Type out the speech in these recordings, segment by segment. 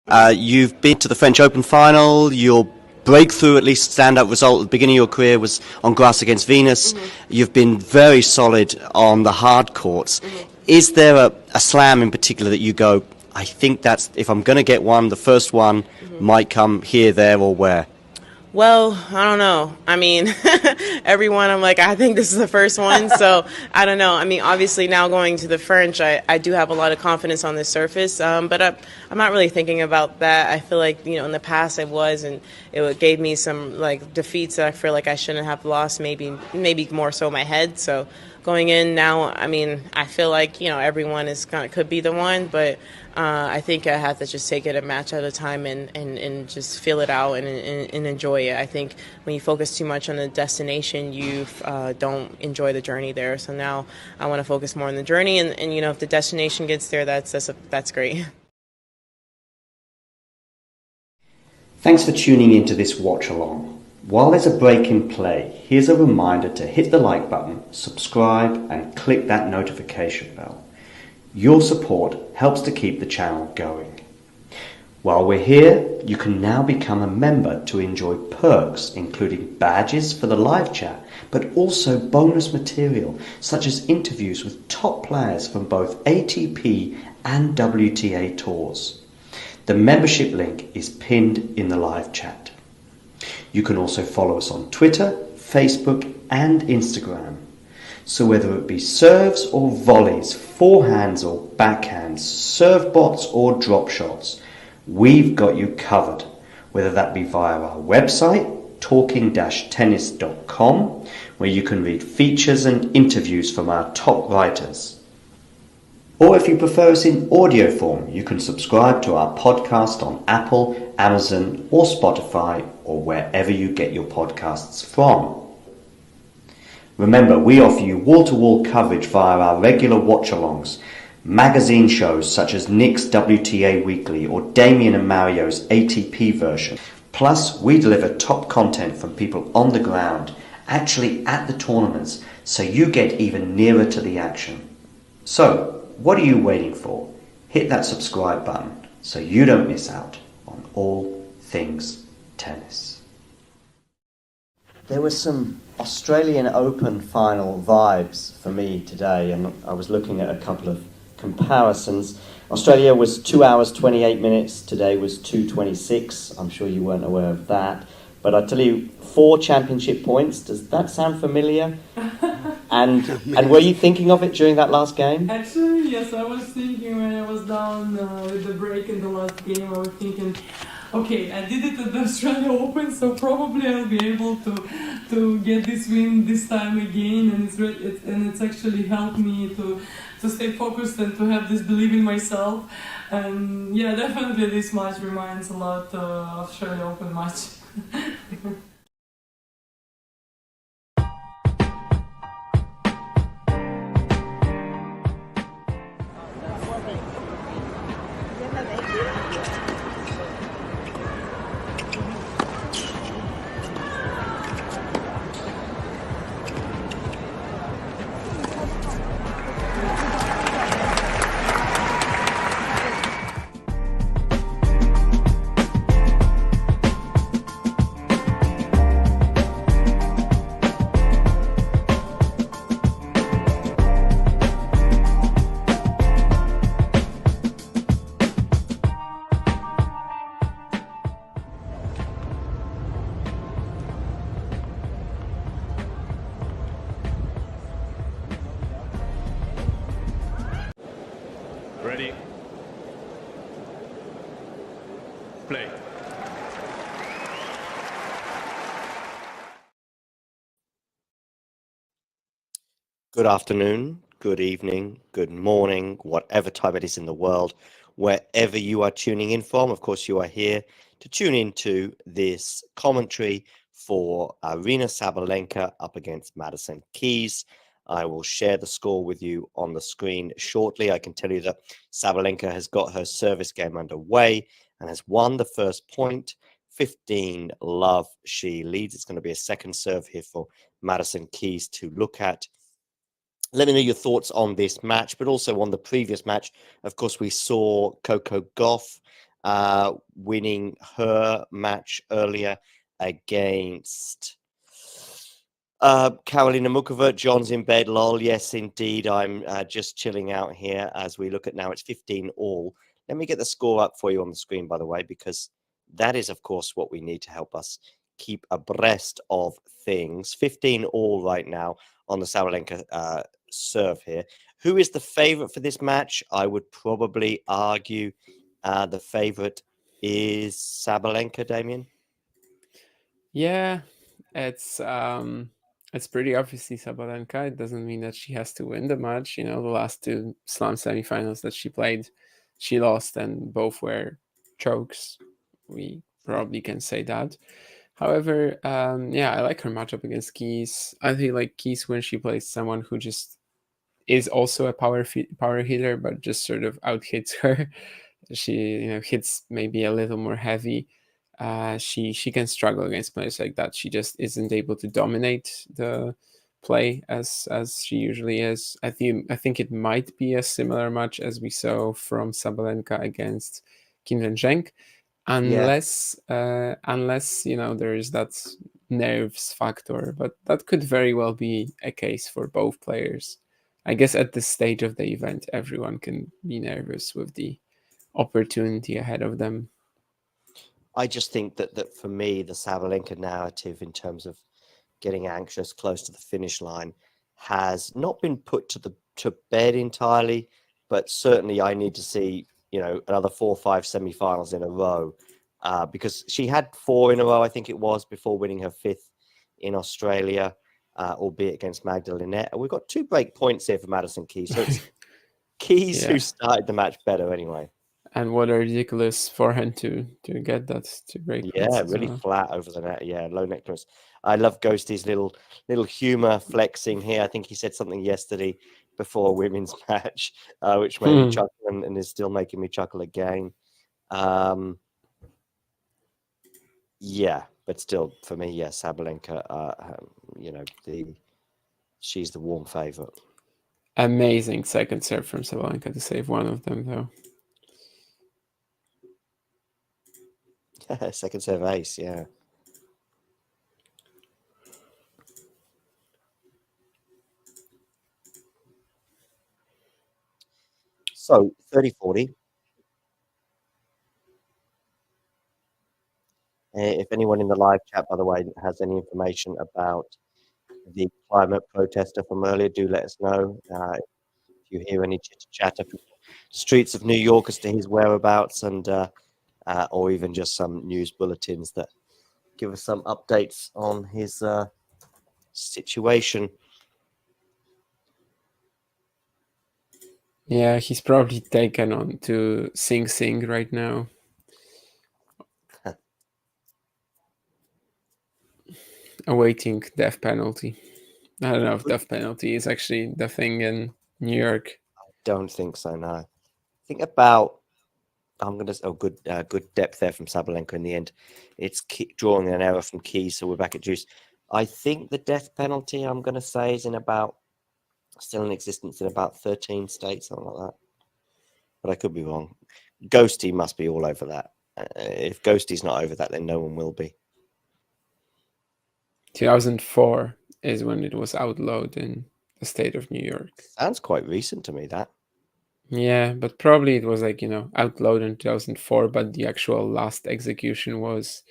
You've been to the French Open final. Your breakthrough, at least standout result at the beginning of your career, was on grass against Venus. You've been very solid on the hard courts. Is there a slam in particular that you go, I think that's, if I'm going to get one, the first one might come here, there, or where? Well, I don't know. I mean, everyone, I'm like, I think this is the first one. So I don't know. I mean, obviously now going to the French, I do have a lot of confidence on the surface. But I'm not really thinking about that. I feel like, in the past I was, and it gave me some like defeats that I feel like I shouldn't have lost, maybe more so my head. So going in now, I mean, I feel like, everyone could be the one, but I think I have to just take it a match at a time and just feel it out and enjoy it. I think when you focus too much on the destination, you don't enjoy the journey there. So now I want to focus more on the journey, and if the destination gets there, that's great. Thanks for tuning into this watch along. While there's a break in play, here's a reminder to hit the like button, subscribe, and click that notification bell. Your support helps to keep the channel going. While we're here, you can now become a member to enjoy perks including badges for the live chat, but also bonus material such as interviews with top players from both ATP and WTA tours. The membership link is pinned in the live chat. You can also follow us on Twitter, Facebook and Instagram. So whether it be serves or volleys, forehands or backhands, serve bots or drop shots, we've got you covered. Whether that be via our website, talking-tennis.com, where you can read features and interviews from our top writers. Or if you prefer us in audio form, you can subscribe to our podcast on Apple, Amazon or Spotify, or wherever you get your podcasts from. Remember, we offer you wall-to-wall coverage via our regular watch-alongs, magazine shows such as Nick's WTA Weekly or Damien and Mario's ATP version. Plus, we deliver top content from people on the ground, actually at the tournaments, so you get even nearer to the action. So, what are you waiting for? Hit that subscribe button so you don't miss out on all things tennis. There were some Australian Open final vibes for me today, and I was looking at a couple of comparisons. Australia was 2 hours 28 minutes, today was 2:26. I'm sure you weren't aware of that, but I tell you, 4 championship points. Does that sound familiar? And were you thinking of it during that last game? Actually, yes, I was thinking when I was down with the break in the last game. I was thinking, okay, I did it at the Australia Open, so probably I'll be able to get this win this time again, and it's actually helped me to stay focused and to have this belief in myself. And yeah, definitely this match reminds a lot of Australia Open match. Ready. Play. Good afternoon, good evening, good morning, whatever time it is in the world, wherever you are tuning in from. Of course, you are here to tune into this commentary for Aryna Sabalenka up against Madison Keys. I will share the score with you on the screen shortly. I can tell you that Sabalenka has got her service game underway and has won the first point. 15-love she leads. It's going to be a second serve here for Madison Keys to look at. Let me know your thoughts on this match, but also on the previous match. Of course, we saw Coco Gauff winning her match earlier against Karolina Muchova. John's in bed, lol. Yes, indeed. I'm just chilling out here as we look at now. It's 15 all. Let me get the score up for you on the screen, by the way, because that is, of course, what we need to help us keep abreast of things. 15 all right now on the Sabalenka serve here. Who is the favorite for this match? I would probably argue the favorite is Sabalenka, Damien. Yeah, it's pretty obviously Sabalenka. It doesn't mean that she has to win the match. The last two slam semifinals that she played, she lost, and both were chokes. We probably can say that. However, yeah, I like her matchup against Keys. I feel like Keys, when she plays someone who just is also a power hitter, but just sort of out hits her. She hits maybe a little more heavy. She can struggle against players like that. She just isn't able to dominate the play as she usually is. I think it might be a similar match as we saw from Sabalenka against Kim Zheng, unless there is that nerves factor, but that could very well be a case for both players. I guess at this stage of the event, everyone can be nervous with the opportunity ahead of them. I just think that for me, the Sabalenka narrative in terms of getting anxious close to the finish line has not been put to bed entirely, but certainly I need to see another 4 or 5 semi-finals in a row, because she had 4 in a row, I think it was, before winning her 5th in Australia, albeit against Magdalena. And we've got 2 break points here for Madison Keys, so it's Keys who started the match better anyway. And what a ridiculous forehand to get that to break. Yeah, really flat over the net. Yeah, low net clearance. I love Ghosty's little humor flexing here. I think he said something yesterday before a women's match, which made me chuckle and is still making me chuckle again. Yeah, but still, for me, yeah, Sabalenka, she's the warm favorite. Amazing second serve from Sabalenka to save one of them, though. Second serve ace, yeah. So 30-40. If anyone in the live chat, by the way, has any information about the climate protester from earlier, do let us know. If you hear any chitter-chatter from the streets of New York as to his whereabouts, and or even just some news bulletins that give us some updates on his situation. Yeah, he's probably taken on to Sing Sing right now. Awaiting death penalty. I don't know if death penalty is actually the thing in New York. I don't think so, no. Think about, good depth there from Sabalenka in the end. It's drawing an error from Keys, so we're back at juice. I think the death penalty, I'm going to say, is still in existence in about 13 states, something like that. But I could be wrong. Ghosty must be all over that. If Ghosty's not over that, then no one will be. 2004 is when it was outlawed in the state of New York. Sounds quite recent to me, that. Yeah, but probably it was outlawed in 2004, but the actual last execution was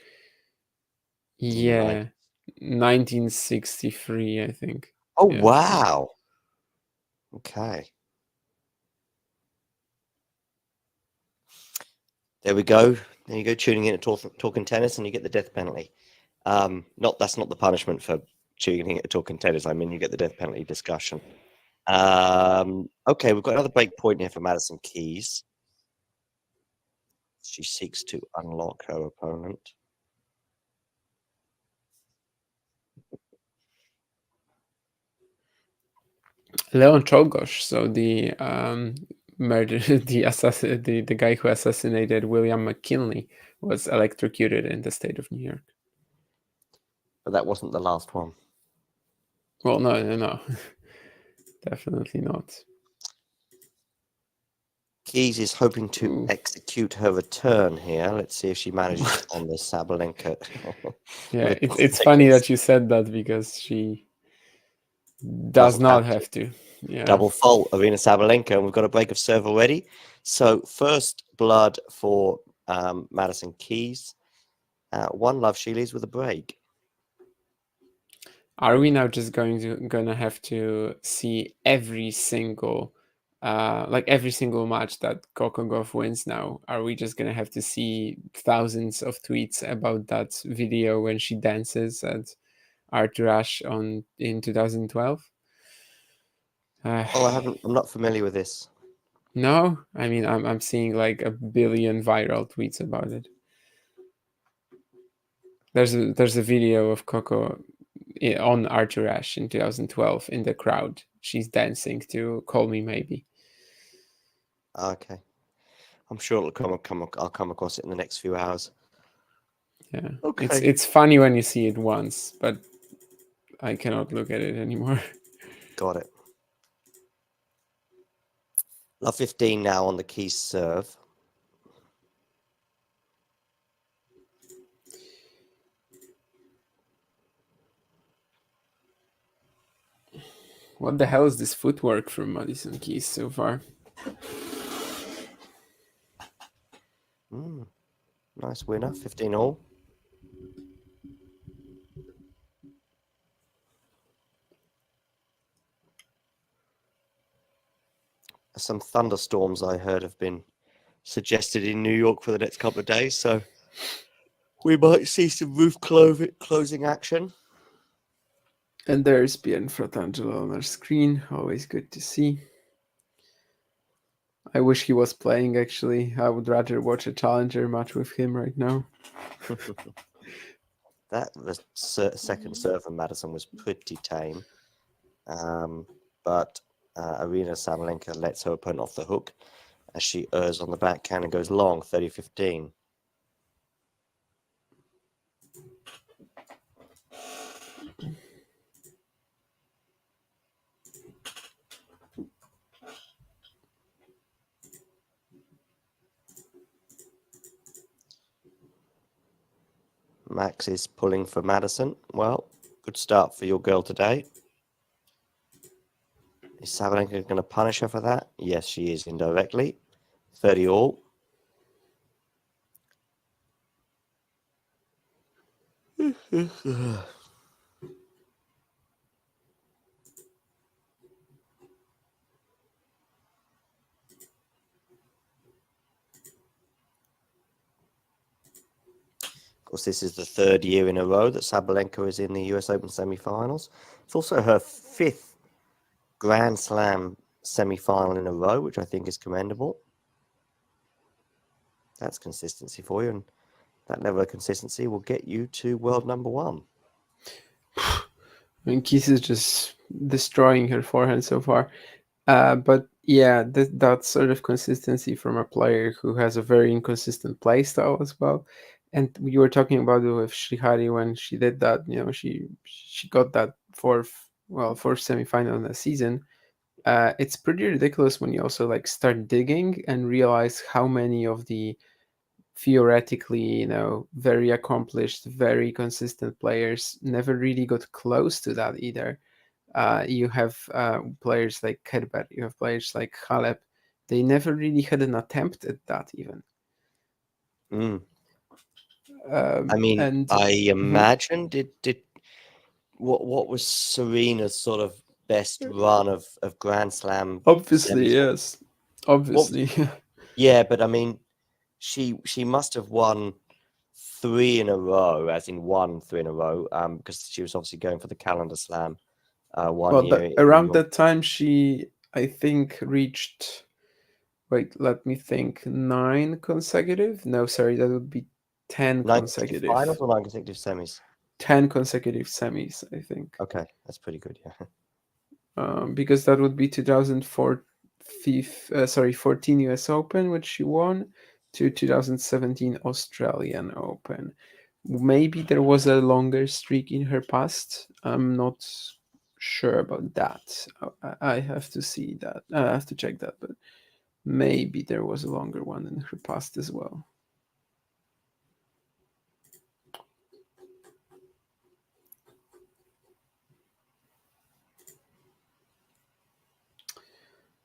1963, I think. Oh, yeah. Wow. Okay. There we go. There you go, tuning in to Talking Tennis, and you get the death penalty. That's not the punishment for tuning in to Talking Tennis. I mean, you get the death penalty discussion. Okay, we've got another break point here for Madison Keys. She seeks to unlock her opponent. Leon Czolgosz, so the murder, the guy who assassinated William McKinley, was electrocuted in the state of New York. But that wasn't the last one. Well, no. Definitely not. Keys is hoping to Ooh. execute her return here. Let's see if she manages on the Sabalenka. Yeah, With a it's funny tickets. that you said that because she does Doesn't not have to. Yeah. Double fault, Aryna Sabalenka, and we've got a break of serve already. So first blood for Madison Keys. 1-love, she leads with a break. Are we now just gonna have to see every single every single match that Coco Gauff wins now? Are we just gonna have to see thousands of tweets about that video when she dances at Arthur Ashe in 2012? I'm not familiar with this. No, I mean I'm seeing like a billion viral tweets about it. There's a video of Coco on Arthur Ashe in 2012 in the crowd. She's dancing to "Call Me Maybe." Okay, I'm sure I'll come across it in the next few hours. Yeah, Okay. it's funny when you see it once, but I cannot look at it anymore. Got it. Love 15 now on the Keys serve. What the hell is this footwork from Madison Keys so far? Nice winner, 15-all. Some thunderstorms I heard have been suggested in New York for the next couple of days, so we might see some roof closing action. And there's Bien Fratangelo on our screen. Always good to see. I wish he was playing, actually. I would rather watch a challenger match with him right now. The second serve from Madison was pretty tame. But Aryna Sabalenka lets her opponent off the hook as she errs on the backhand and goes long, 30-15. Max is pulling for Madison. Well, good start for your girl today. Is Sabalenka going to punish her for that? Yes, she is indirectly. 30-all. Of course, this is the third year in a row that Sabalenka is in the US Open semi-finals. It's also her fifth Grand Slam semi-final in a row, which I think is commendable. That's consistency for you, and that level of consistency will get you to world number one. I mean, Keys is just destroying her forehand so far. But yeah, that sort of consistency from a player who has a very inconsistent play style as well. And you were talking about it with Shrihari when she did that. You know, she got that fourth semifinal in the season. It's pretty ridiculous when you also like start digging and realize how many of the theoretically, very accomplished, very consistent players never really got close to that either. You have players like Kerber, you have players like Halep. They never really had an attempt at that even. I mean, And I imagine did what was Serena's sort of best run of Grand Slam? obviously, semis? yes, obviously. Yeah, but I mean, she must have won 3 in a row, as in 3 in a row, because she was obviously going for the calendar slam one year. Around that time, she, I think, reached. Wait, let me think. 9 consecutive? No, sorry, that would be 10 consecutive. Finals or 9 consecutive semis? 10 consecutive semis, I think. Okay, that's pretty good, yeah. Because that would be 2014 US Open, which she won, to 2017 Australian Open. Maybe there was a longer streak in her past. I'm not sure about that. I have to see that. I have to check that, but maybe there was a longer one in her past as well.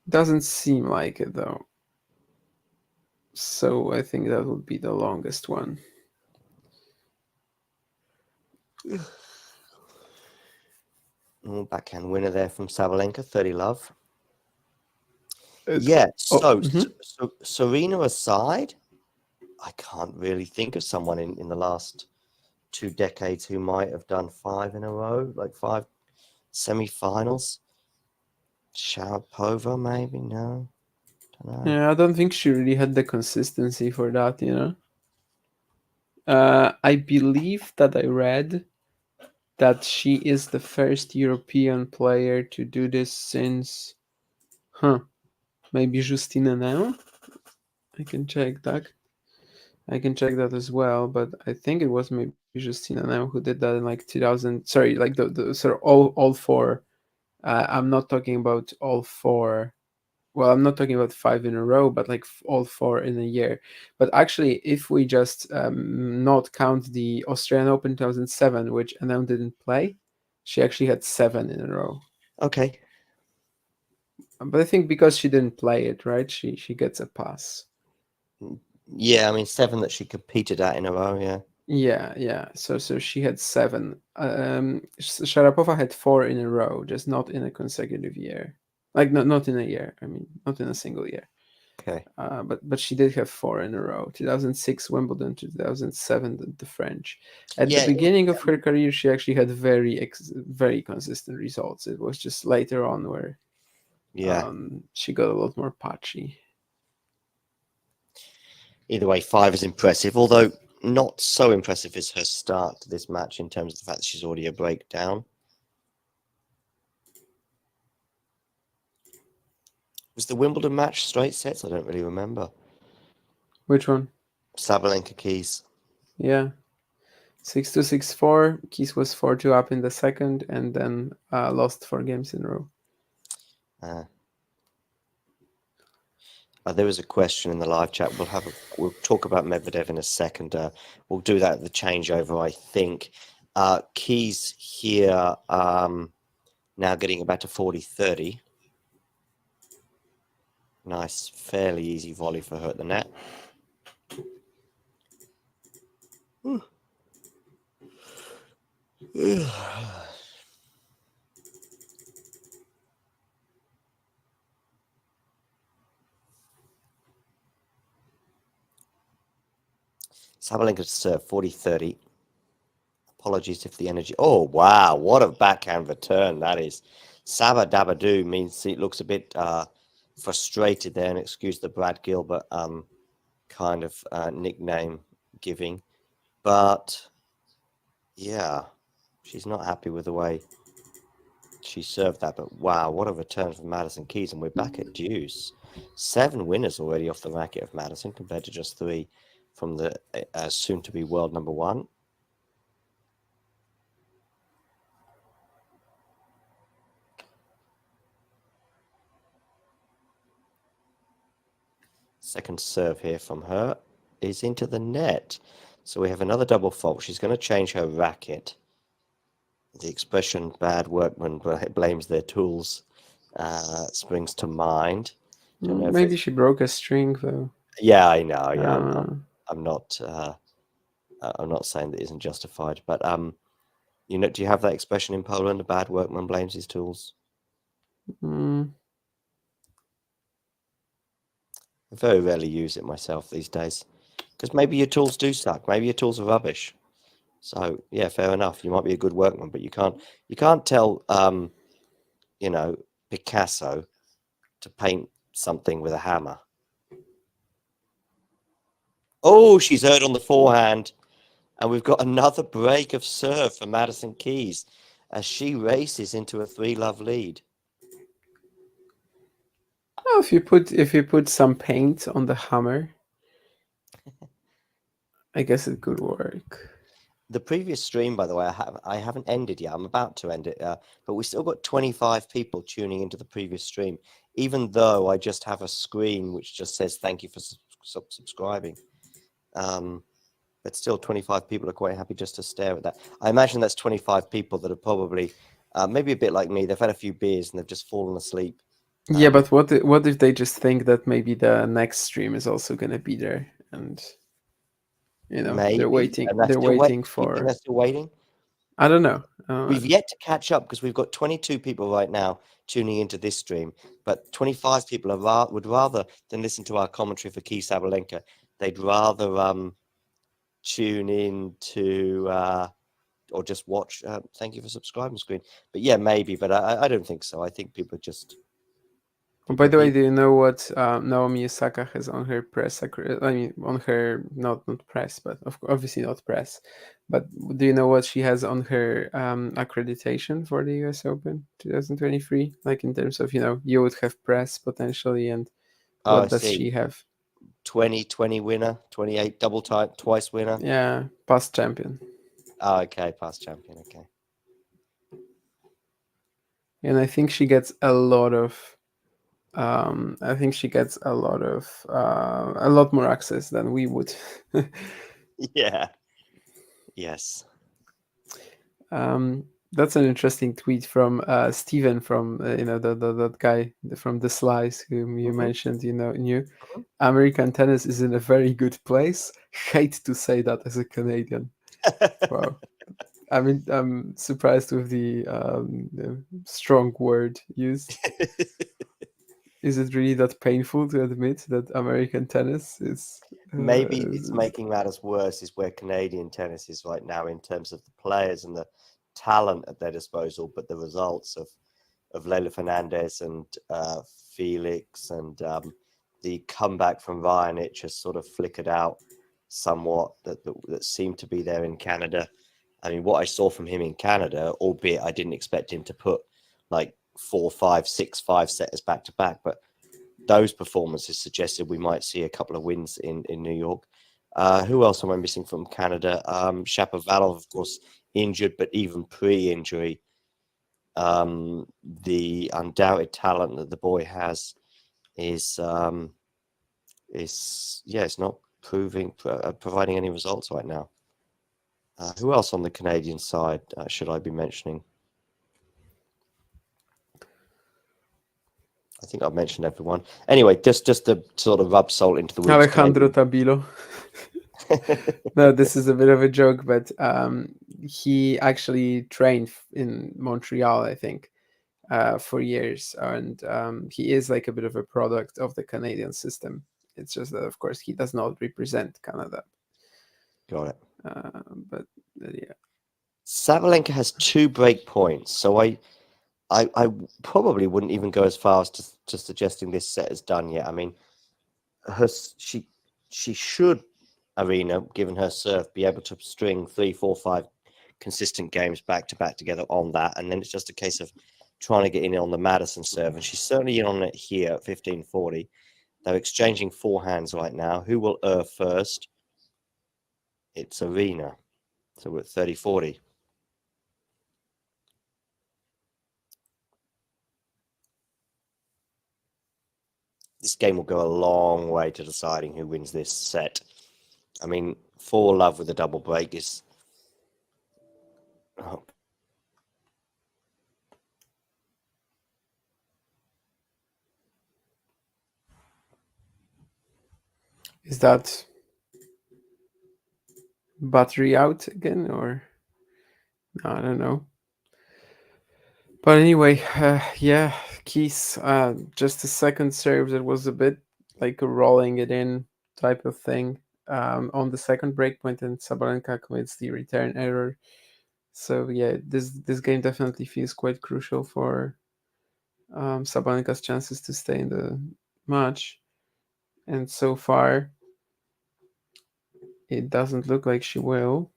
Doesn't seem like it though. So I think that would be the longest one. Backhand winner there from Sabalenka, 30 love. It, Yeah, oh, so Serena aside, I can't really think of someone in the last 2 decades who might have done 5 in a row, like 5 semi-finals. Sharapova, maybe? No, don't know. yeah, I don't think she really had the consistency for that, you know. I believe that I read that she is the first European player to do this since, maybe Justina now. I can check that. I can check that as well, but I think it was maybe Justina now who did that in like 2000. Sorry, like the sort of all four. I'm not talking about all four. Well, I'm not talking about 5 in a row, but like all 4 in a year. But actually, if we just not count the Australian Open 2007, which Anand didn't play, she actually had 7 in a row. Okay. But I think because she didn't play it, right? She gets a pass. Yeah, I mean 7 that she competed at in a row. Yeah. Yeah. So she had 7. Sharapova had 4 in a row, just not in a consecutive year. Like not in a year. I mean, not in a single year. Okay. But she did have 4 in a row. 2006 Wimbledon, 2007 the French. At the Yeah. beginning of her career, she actually had very consistent results. It was just later on where Yeah. she got a lot more patchy. Either way, 5 is impressive, although not so impressive as her start to this match in terms of the fact that she's already a breakdown. Was the Wimbledon match straight sets? I don't really remember. Which one? Sabalenka Keys. Yeah. 6-2, 6-4. Keys was 4-2 up in the second and then lost 4 games in a row. There was a question in the live chat. We'll talk about Medvedev in a second. We'll do that at the changeover, I think. Keys here now getting about to 40-30. Nice, fairly easy volley for her at the net. Sabalenka to serve 40-30. Apologies if the energy. Oh, wow. What a backhand return that is. Saba Dabadoo means it looks a bit frustrated there, and excuse the Brad Gilbert kind of nickname giving. But yeah, she's not happy with the way she served that. But wow, what a return from Madison Keys. And we're back at deuce. 7 winners already off the racket of Madison compared to just 3 from the soon-to-be world number 1. Second serve here from her is into the net. So we have another double fault. She's going to change her racket. The expression "bad workman blames their tools" springs to mind. Maybe she broke a string though. Yeah, I know. Yeah, I'm not saying that isn't justified, but do you have that expression in Poland? A bad workman blames his tools. I very rarely use it myself these days, because maybe your tools do suck. Maybe your tools are rubbish. So yeah, fair enough. You might be a good workman, but you can't tell Picasso to paint something with a hammer. Oh, she's hurt on the forehand. And we've got another break of serve for Madison Keys as she races into a 3-love lead. Oh, if you put some paint on the hammer, I guess it could work. The previous stream, by the way, I haven't ended yet. I'm about to end it, but we still got 25 people tuning into the previous stream, even though I just have a screen which just says thank you for subscribing. But still, 25 people are quite happy just to stare at that. I imagine that's 25 people that are probably maybe a bit like me. They've had a few beers and they've just fallen asleep. Yeah, but what if they just think that maybe the next stream is also gonna be there, and Maybe they're waiting. and They're waiting You think for. they're still waiting? I don't know. We've yet to catch up because we've got 22 people right now tuning into this stream, but 25 people would rather than listen to our commentary for Key Sabalenka. They'd rather tune in to or just watch. Thank you for subscribing screen. But yeah, maybe, but I don't think so. I think people are just. By the way, do you know what Naomi Osaka has on her press? I mean, on her not press, but obviously not press. But do you know what she has on her accreditation for the U.S. Open 2023? Like in terms of you would have press potentially, and what does she have? 2020 winner, 28 double time, twice winner. Yeah, past champion. Oh, okay, past champion. Okay. And I think she gets a lot of. I think she gets a lot more access than we would. Yeah. Yes. That's an interesting tweet from Steven from that guy from the Slice whom you mentioned. Knew American tennis is in a very good place. Hate to say that as a Canadian. Wow. I mean, I'm surprised with the strong word used. Is it really that painful to admit that American tennis is? Maybe it's making matters worse is where Canadian tennis is right now in terms of the players and the talent at their disposal, but the results of Leila Fernandez and Felix and the comeback from Raonic has sort of flickered out somewhat that seemed to be there in Canada. I mean, what I saw from him in Canada, albeit I didn't expect him to put like 4, 5, 6, 5 setters back to back, but those performances suggested we might see a couple of wins in New York. Who else am I missing from Canada? Shapovalov, of course, injured, but even pre-injury, the undoubted talent that the boy has is it's not providing any results right now. Who else on the Canadian side should I be mentioning? I think I've mentioned everyone. Anyway, just to sort of rub salt into the wound. Alejandro Tabilo. No, this is a bit of a joke, but he actually trained in Montreal, I think, for years, and he is like a bit of a product of the Canadian system. It's just that, of course, he does not represent Canada. Got it. But yeah, Sabalenka has 2 break points, so I probably wouldn't even go as far as to suggesting this set is done yet. I mean, she should, Aryna, given her serve, be able to string 3, 4, 5 consistent games back to back together on that, and then it's just a case of trying to get in on the Madison serve, and she's certainly in on it here at 15:40. They're exchanging forehands right now. Who will first? It's Aryna. So we're at 30:40. This game will go a long way to deciding who wins this set. I mean, 4-love with a double break is. Oh. Is that battery out again, or I don't know. But anyway, yeah, Keys, just a second serve that was a bit like a rolling it in type of thing on the second breakpoint, and Sabalenka commits the return error. So yeah, this game definitely feels quite crucial for Sabalenka's chances to stay in the match. And so far, it doesn't look like she will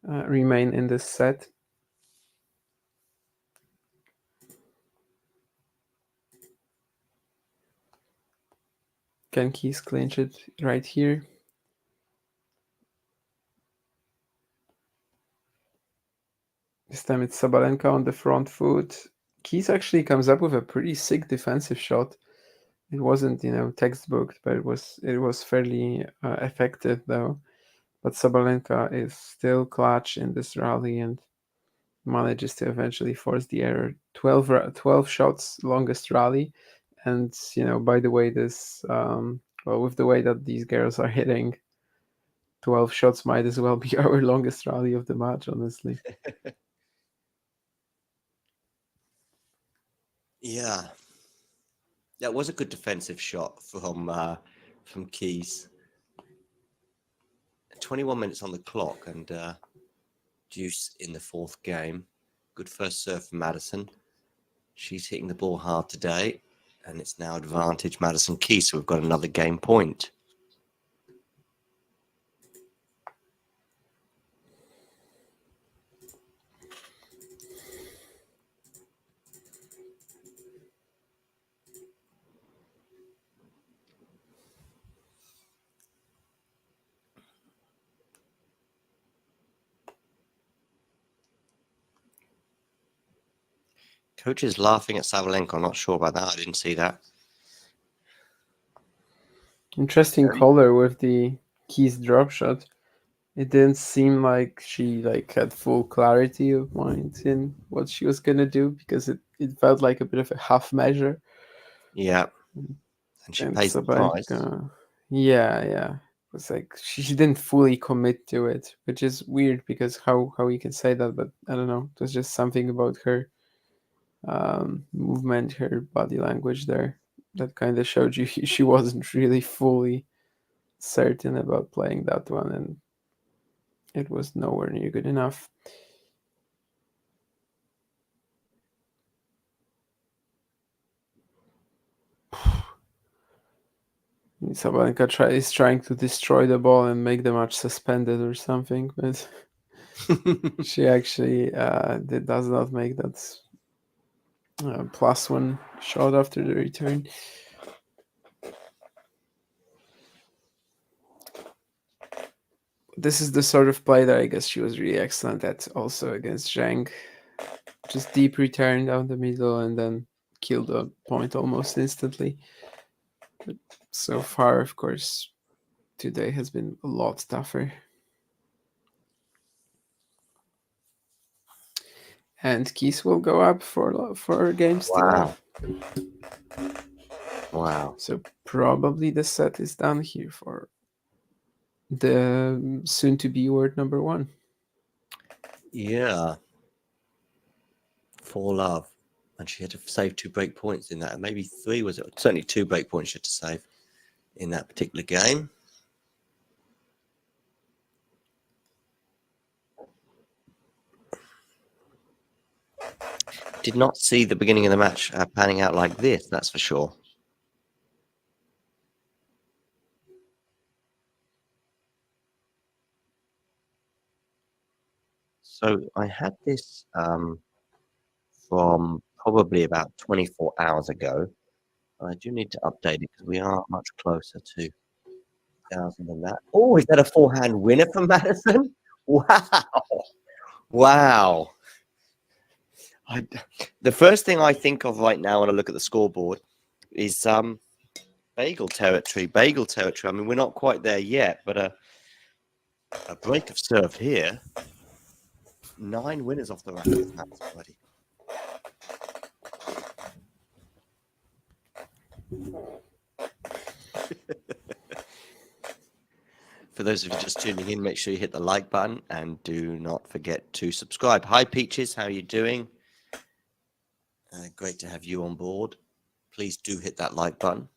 remain in this set. Can Keys clinch it right here? This time it's Sabalenka on the front foot. Keys actually comes up with a pretty sick defensive shot. It wasn't, textbook, but it was fairly effective though. But Sabalenka is still clutch in this rally and manages to eventually force the error. 12 shots, longest rally, and by the way, with the way that these girls are hitting, 12 shots might as well be our longest rally of the match, honestly. Yeah, that was a good defensive shot from Keys. 21 minutes on the clock and deuce in the fourth game. Good first serve for Madison. She's hitting the ball hard today, and it's now advantage Madison Keys, so we've got another game point. Coach is laughing at Sabalenka. I'm not sure about that. I didn't see that. Interesting color with the Keys drop shot. It didn't seem like she had full clarity of mind in what she was gonna do, because it felt like a bit of a half measure. Yeah, and she pays the price. Yeah. It was like she didn't fully commit to it, which is weird because how you can say that, but I don't know. There's just something about her movement, her body language there that kind of showed you she wasn't really fully certain about playing that one, and it was nowhere near good enough. Sabalenka is trying to destroy the ball and make the match suspended or something, but she actually does not make that +1 shot after the return. This is the sort of play that I guess she was really excellent at also against Zhang. Just deep return down the middle and then kill the point almost instantly. But so far, of course, today has been a lot tougher. And Keys will go up for games Wow. today. Wow. So probably the set is done here for the soon-to-be word number 1. Yeah. For love. And she had to save 2 break points in that. Maybe 3, was it? Certainly 2 break points she had to save in that particular game. Did not see the beginning of the match panning out like this, that's for sure. So I had this from probably about 24 hours ago. I do need to update it because we are much closer to 1,000 than that. Oh, is that a forehand winner for Madison? Wow. Wow. The first thing I think of right now when I look at the scoreboard is bagel territory. I mean, we're not quite there yet, but a break of serve here. 9 winners off the racket. That's bloody. For those of you just tuning in, make sure you hit the like button and do not forget to subscribe. Hi, Peaches. How are you doing? Great to have you on board. Please do hit that like button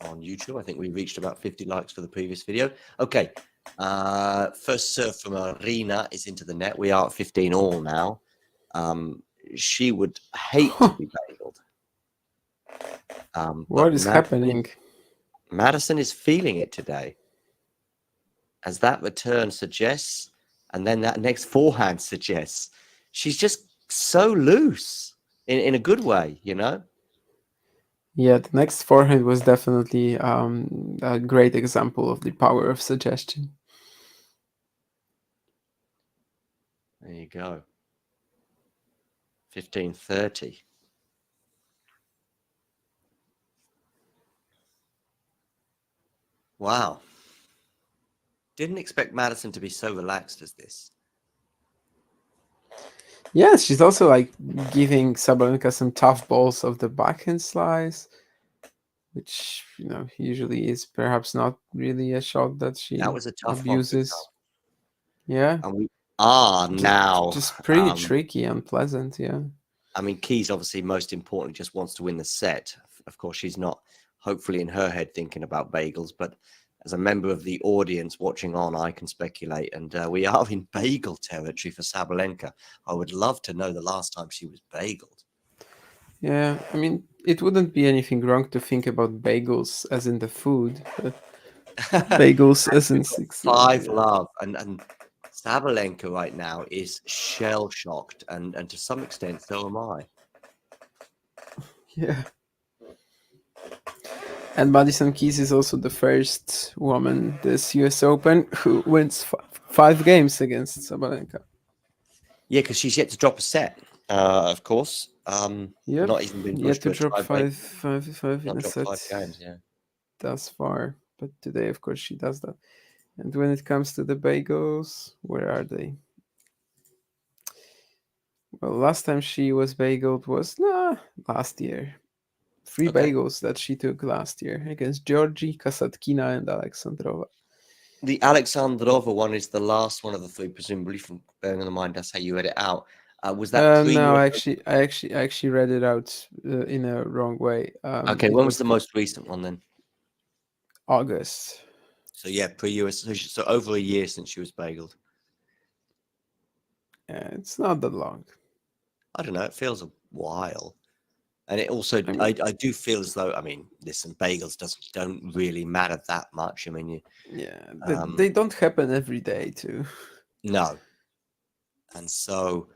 on YouTube. I think we reached about 50 likes for the previous video. Okay. First serve from Aryna is into the net. We are at 15 all now. She would hate to be bailed. What is happening? Madison is feeling it today, as that return suggests, and then that next forehand suggests. She's just so loose in a good way, you know? Yeah, the next forehand was definitely a great example of the power of suggestion. There you go. 15-30. Wow. Didn't expect Madison to be so relaxed as this. Yeah, she's also like giving Sabalenka some tough balls of the backhand slice, which usually is perhaps not really a shot that she That was a tough one for abuses. Yeah, And we are now. just pretty tricky, unpleasant. Yeah. I mean, Keys obviously most importantly just wants to win the set. Of course, she's not hopefully in her head thinking about bagels, but as a member of the audience watching on, I can speculate. And we are in bagel territory for Sabalenka. I would love to know the last time she was bageled. Yeah, I mean, it wouldn't be anything wrong to think about bagels as in the food, but bagels as in 5 yeah. love. And Sabalenka right now is shell-shocked. And to some extent, so am I. Yeah. And Madison Keys is also the first woman this US Open who wins 5 games against Sabalenka. Yeah, because she's yet to drop a set, of course. Yep. Not even been Yet pushed to to a drop tiebreak. five in Not a dropped set 5 games, yeah. thus far. But today, of course, she does that. And when it comes to the bagels, where are they? Well, last time she was bageled was last year. 3 Okay. bagels that she took last year against Georgie, Kasatkina, and Alexandrova. The Alexandrova one is the last one of the 3, presumably, from bearing in mind that's how you read it out. Was that pre? No, I actually read it out in a wrong way. Okay, when was the most recent one then? August. So yeah, pre-US. So over a year since she was bageled. Yeah, it's not that long. I don't know. It feels a while, and it also I I do feel as though, I mean, listen, bagels don't really matter that much. I mean, yeah, they don't happen every day too. no. And so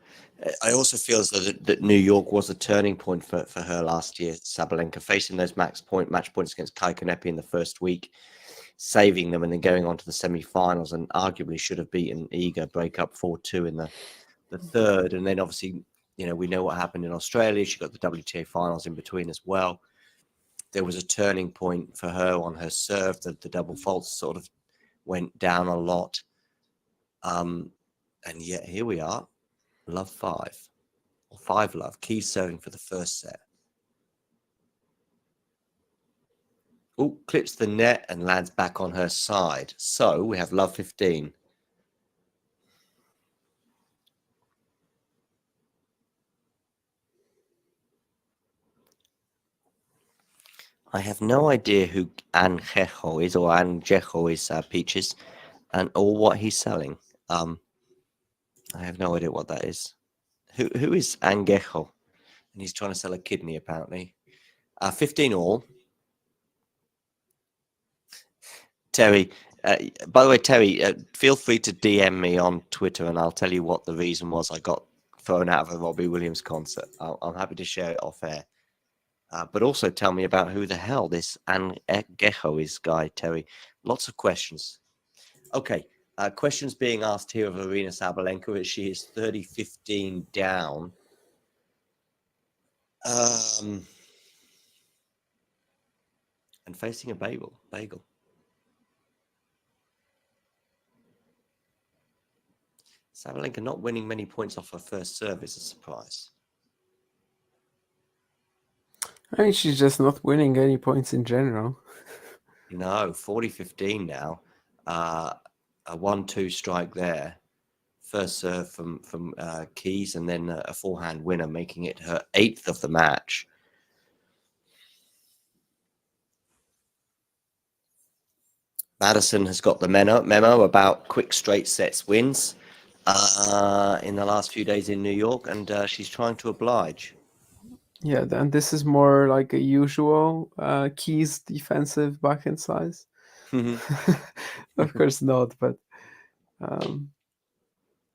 I also feel as though that New York was a turning point for her last year, Sabalenka, facing those match points against Kai Kanepi in the first week, saving them and then going on to the semi-finals, and arguably should have beaten Iga, break up 4-2 in the third. And then obviously, we know what happened in Australia. She got the WTA finals in between as well. There was a turning point for her on her serve. The double faults sort of went down a lot. And yet here we are. Love 5, or 5 love. Keys serving for the first set. Oh, clips the net and lands back on her side. So we have love 15. I have no idea who Angejo is, or Angejo is, Peaches, or what he's selling. I have no idea what that is. Who is Angejo? And he's trying to sell a kidney, apparently. 15 all. Terry, by the way, Terry, feel free to DM me on Twitter and I'll tell you what the reason was I got thrown out of a Robbie Williams concert. I'm happy to share it off air. But also tell me about who the hell this Angejo is, guy, Terry. Lots of questions. Okay, questions being asked here of Aryna Sabalenka as she is 30-15 down. And facing a bagel. Sabalenka not winning many points off her first serve is a surprise. I mean, she's just not winning any points in general. No, 40-15 now. A 1-2 strike there. First serve from Keys, and then a forehand winner, making it her 8th of the match. Madison has got the memo about quick straight sets wins in the last few days in New York, and she's trying to oblige. Yeah, and this is more like a usual Keys defensive backhand slice. Of course not, but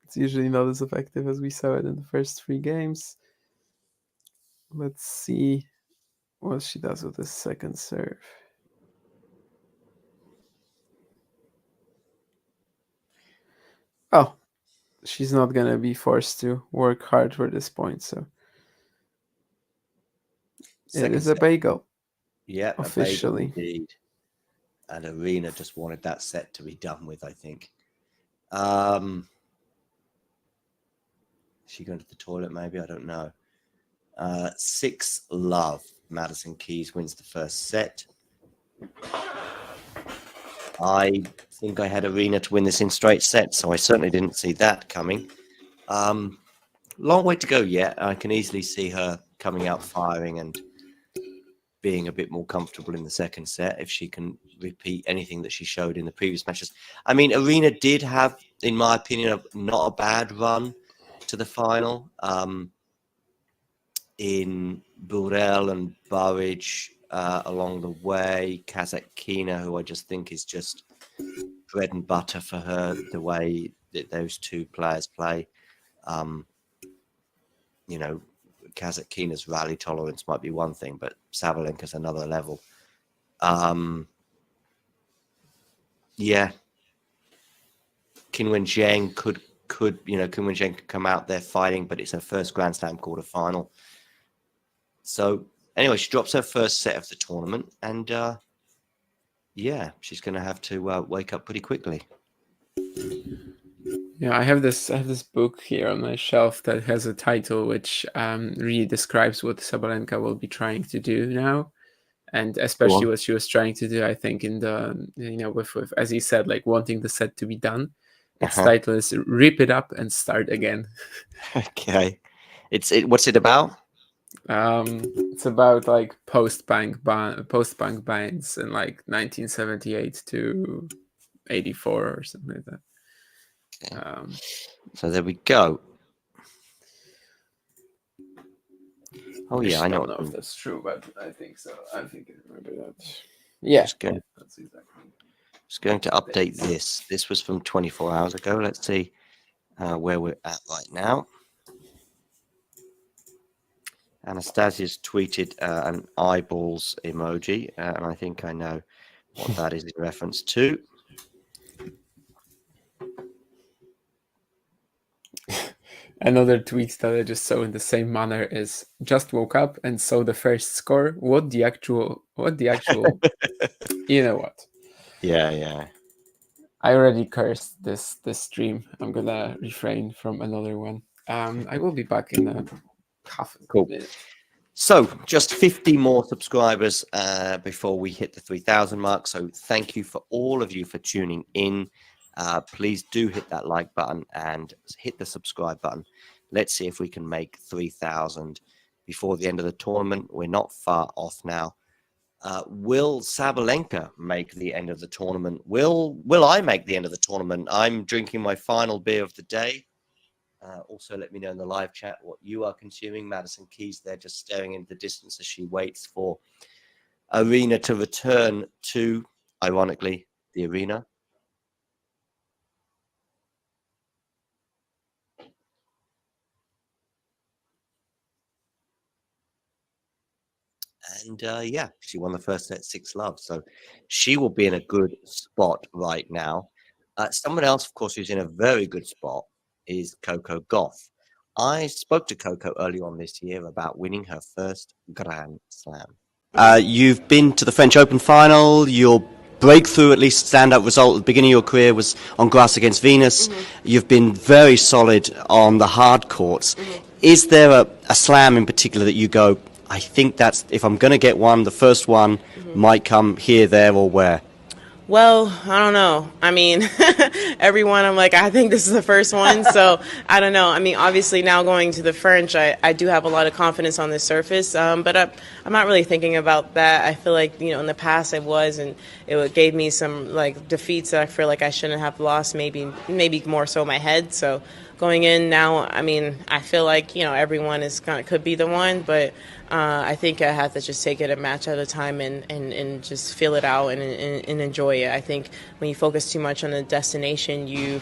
it's usually not as effective as we saw it in the first 3 games. Let's see what she does with the second serve. Oh, she's not going to be forced to work hard for this point, so It is a set. bagel. Yeah, officially. a bagel indeed. And Aryna just wanted that set to be done with, I think. Is she going to the toilet? Maybe, I don't know. 6-love. Madison Keys wins the first set. I think I had Aryna to win this in straight sets, so I certainly didn't see that coming. Long way to go yet. I can easily see her coming out firing and being a bit more comfortable in the second set if she can repeat anything that she showed in the previous matches. I mean, Aryna did have, in my opinion, not a bad run to the final. In Burel and Burridge along the way, Kazatkina, who I just think is just bread and butter for her, the way that those two players play. You know, Kazatkina's rally tolerance might be one thing, but Sabalenka's another level. Yeah. Qinwen Zheng could Qinwen Zheng could come out there fighting, but it's her first Grand Slam quarterfinal. So anyway, she drops her first set of the tournament, and yeah, she's going to have to wake up pretty quickly. Yeah, I have this book here on my shelf that has a title which really describes what Sabalenka will be trying to do now, and especially what she was trying to do. I think in the with as he said, like wanting the set to be done. Its title is "Rip It Up and Start Again." Okay, what's it about? It's about like post-punk bands in like 1978 to 84 or something like that. Okay. So there we go. Oh yeah, I don't know if that's true, but I think so. I think I remember that. Yeah, that's exactly. Just going to update this. This was from 24 hours ago. Let's see where we're at right now. Anastasia's tweeted an eyeballs emoji, and I think I know what that is in reference to. Another tweet that I just saw in the same manner is just woke up and saw the first score. What the actual you know what? Yeah. I already cursed this stream. I'm gonna refrain from another one. I will be back in a half a minute. So just 50 more subscribers before we hit the 3,000 mark. So thank you for all of you for tuning in. Please do hit that like button and hit the subscribe button. Let's see if we can make 3,000 before the end of the tournament. We're not far off now. Will Sabalenka make the end of the tournament? Will I make the end of the tournament? I'm drinking my final beer of the day. Also, let me know in the live chat what you are consuming. Madison Keys there just staring into the distance as she waits for Aryna to return to, ironically, the arena. And yeah, she won the first set 6-love. So she will be in a good spot right now. Someone else, of course, who's in a very good spot is Coco Gauff. I spoke to Coco early on this year about winning her first Grand Slam. You've been to the French Open final. Your breakthrough, at least standout result at the beginning of your career, was on grass against Venus. You've been very solid on the hard courts. Is there a slam in particular that you go, I think that's, if I'm going to get one, the first one might come here, there, or where? Well, I don't know. I mean, everyone, I'm like, I think this is the first one. So I don't know. I mean, obviously now going to the French, I do have a lot of confidence on this surface. But I'm not really thinking about that. I feel like, in the past I was, and it gave me some like defeats that I feel like I shouldn't have lost, maybe more so my head. So going in now, I mean, I feel like, everyone could be the one, but I think I have to just take it a match at a time and just feel it out and enjoy it. I think when you focus too much on the destination, you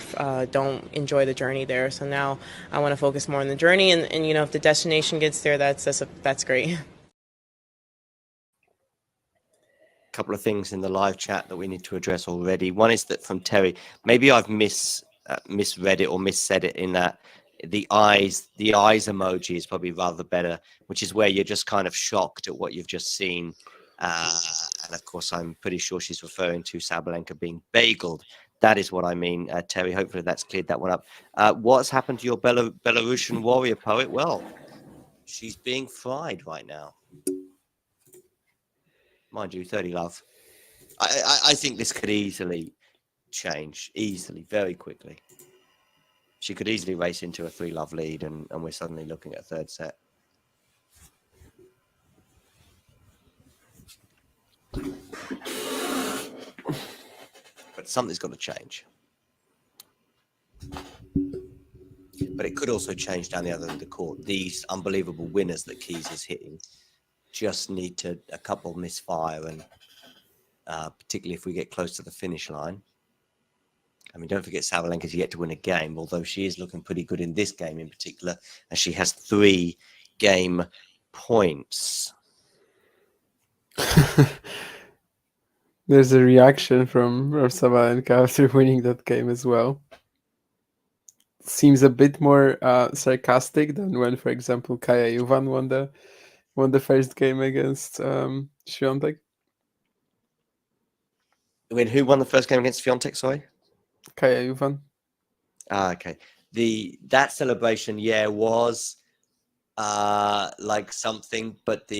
don't enjoy the journey there. So now I want to focus more on the journey, and if the destination gets there, that's great. Couple of things in the live chat that we need to address already. One is that from Terry, maybe I've misread it or missaid it in that the eyes emoji is probably rather better, which is where you're just kind of shocked at what you've just seen. And of course, I'm pretty sure she's referring to Sabalenka being bageled. That is what I mean, Terry. Hopefully that's cleared that one up. What's happened to your Belarusian warrior poet? Well, she's being fried right now. Mind you, 30 love. I think this could easily change, very quickly. She could easily race into a 3-love lead, and we're suddenly looking at a third set. But something's got to change. But it could also change down the other end of the court. These unbelievable winners that Keys is hitting just need to a couple misfire, and particularly if we get close to the finish line. I mean, don't forget Sabalenka's yet to win a game, although she is looking pretty good in this game in particular, and she has 3 game points. There's a reaction from Sabalenka after winning that game as well. Seems a bit more sarcastic than when, for example, Kaja Juvan won the first game against Świątek. When who won the first game against Świątek? Sorry, Kaja Juvan. Okay. That celebration, was like something, but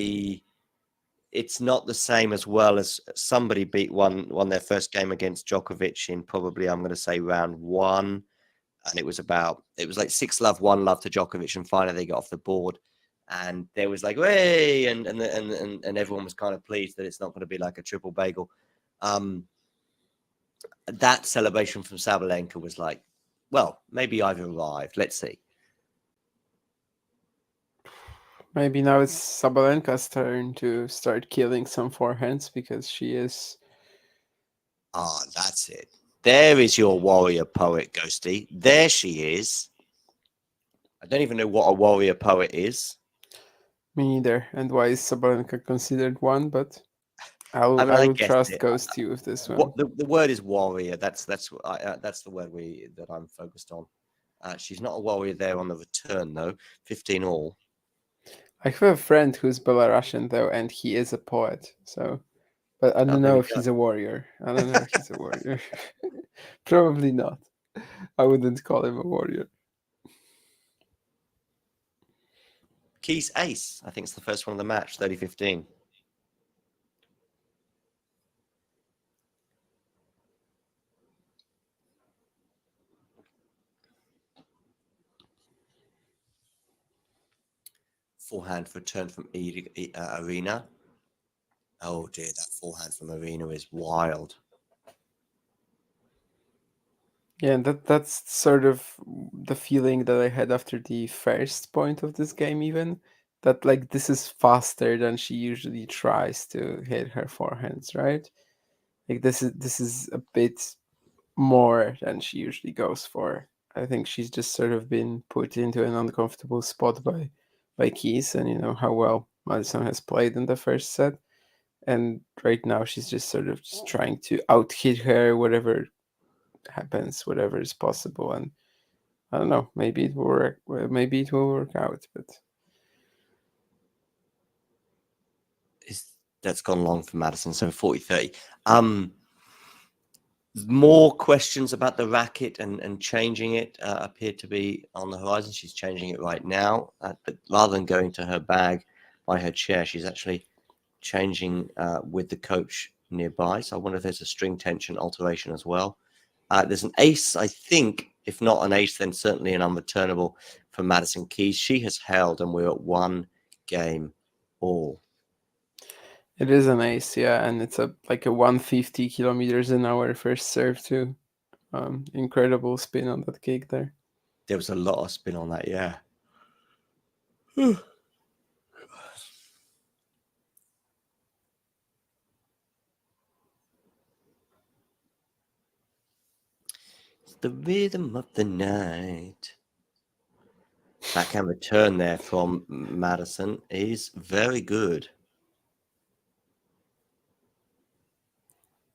it's not the same as well as somebody won their first game against Djokovic in probably, I'm going to say, round 1, and it was like 6-love, 1-love to Djokovic, and finally they got off the board, and there was like, hey, and everyone was kind of pleased that it's not going to be like a triple bagel. That celebration from Sabalenka was like, well, maybe I've arrived. Let's see. Maybe now it's Sabalenka's turn to start killing some forehands, because she is... That's it. There is your warrior poet, Ghosty. There she is. I don't even know what a warrior poet is. Me neither. And why is Sabalenka considered one? But I will trust Ghosty with this one. The word is warrior. That's the word that I'm focused on. She's not a warrior there on the return though. 15 all. I have a friend who's Belarusian though, and he is a poet. So, but I don't know if he's a warrior. I don't know if he's a warrior. Probably not. I wouldn't call him a warrior. Keys ace. I think it's the first one of the match. 30-15. Forehand return from Aryna. Oh dear, that forehand from Aryna is wild. Yeah, and that's sort of the feeling that I had after the first point of this game, even. That, like, this is faster than she usually tries to hit her forehands, right? Like, this is a bit more than she usually goes for. I think she's just sort of been put into an uncomfortable spot by Keys, and you know how well Madison has played in the first set. And right now she's just sort of just trying to out-hit her, whatever happens, whatever is possible. And I don't know, maybe it will work. Maybe it will work out, but that's gone long for Madison. So 40-30. More questions about the racket and changing it appear to be on the horizon. She's changing it right now, but rather than going to her bag by her chair, she's actually changing with the coach nearby. So I wonder if there's a string tension alteration as well. There's an ace, I think. If not an ace, then certainly an unreturnable for Madison Keys. She has held, and we're at 1 game all. It is an ace, yeah, and it's like a 150 kilometers an hour first serve too. Incredible spin on that kick there. There was a lot of spin on that, yeah. It's the rhythm of the night. Backhand return there from Madison is very good.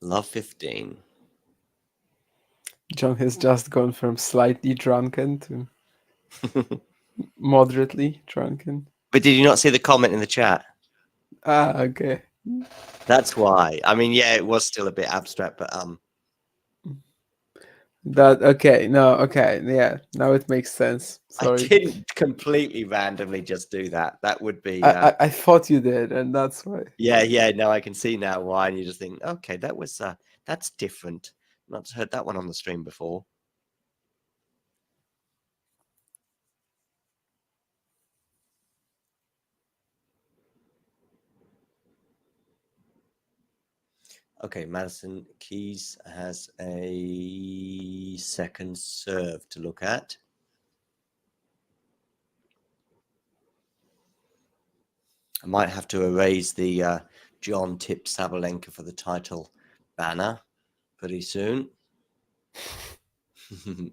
Love 15. John has just gone from slightly drunken to Moderately drunken. But did you not see the comment in the chat? Ah, okay. That's why. I mean, yeah, it was still a bit abstract, but That okay? No, okay, yeah. Now it makes sense. I Sorry, didn't completely randomly just do that. That would be I thought you did, and that's why. yeah. No, I can see now why, and you just think, okay, that was that's different. Not heard that one on the stream before. Okay, Madison Keys has a second serve to look at. I might have to erase the John tipped Sabalenka for the title banner pretty soon. In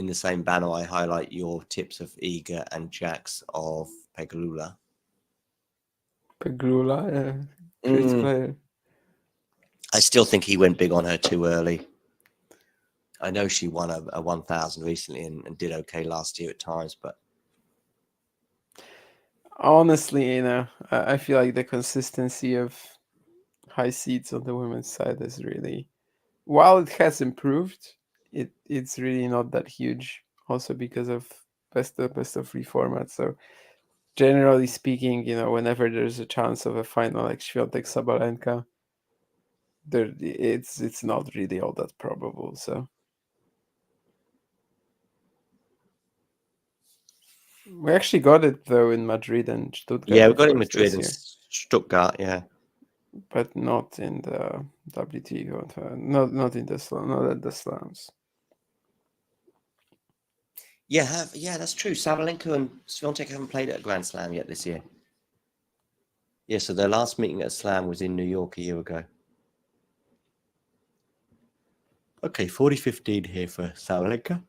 the same banner, I highlight your tips of Iga and Jax of Pegula. Pegula, great player. I still think he went big on her too early. I know she won a 1,000 recently and did okay last year at times, but Honestly, I feel like the consistency of high seeds on the women's side is really, while it has improved, it's really not that huge. Also because of best of three format. So generally speaking, whenever there's a chance of a final like Świątek Sabalenka, it's not really all that probable. So we actually got it though in Madrid and Stuttgart. yeah, we got it in of course, Madrid this and year, Stuttgart, yeah. but not in the WT, not in the slam, not at the slams. Yeah, that's true. Sabalenka and Swiatek haven't played at a Grand Slam yet this year. Yeah, so their last meeting at a Slam was in New York a year ago. Okay, 40-15 here for Sabalenka.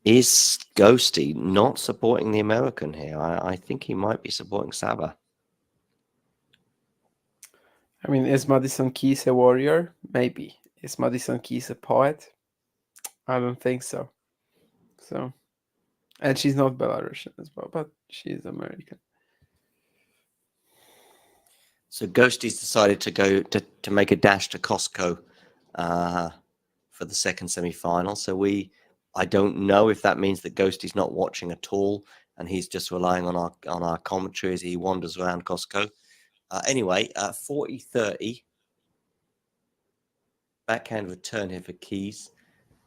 Is Ghosty not supporting the American here? I think he might be supporting Saba. I mean, is Madison Keys a warrior? Maybe. Is Madison Keys a poet? I don't think so. So, and she's not Belarusian as well, but she's American. So Ghosty's decided to go to make a dash to Costco for the second semi-final. So I don't know if that means that Ghosty's not watching at all and he's just relying on our commentary as he wanders around Costco. Anyway, 40-30. Backhand return here for Keys.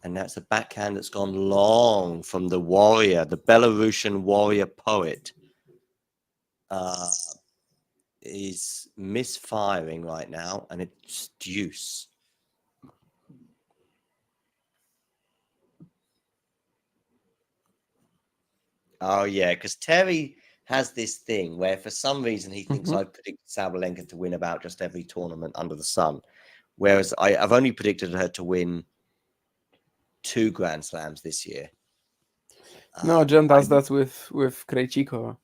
And that's a backhand that's gone long from the warrior, the Belarusian warrior poet. Is misfiring right now, and it's deuce. Oh, yeah, because Terry has this thing where for some reason he thinks I've predicted Sabalenka to win about just every tournament under the sun, whereas I've only predicted her to win 2 Grand Slams this year. No, John does that with Krejcikova.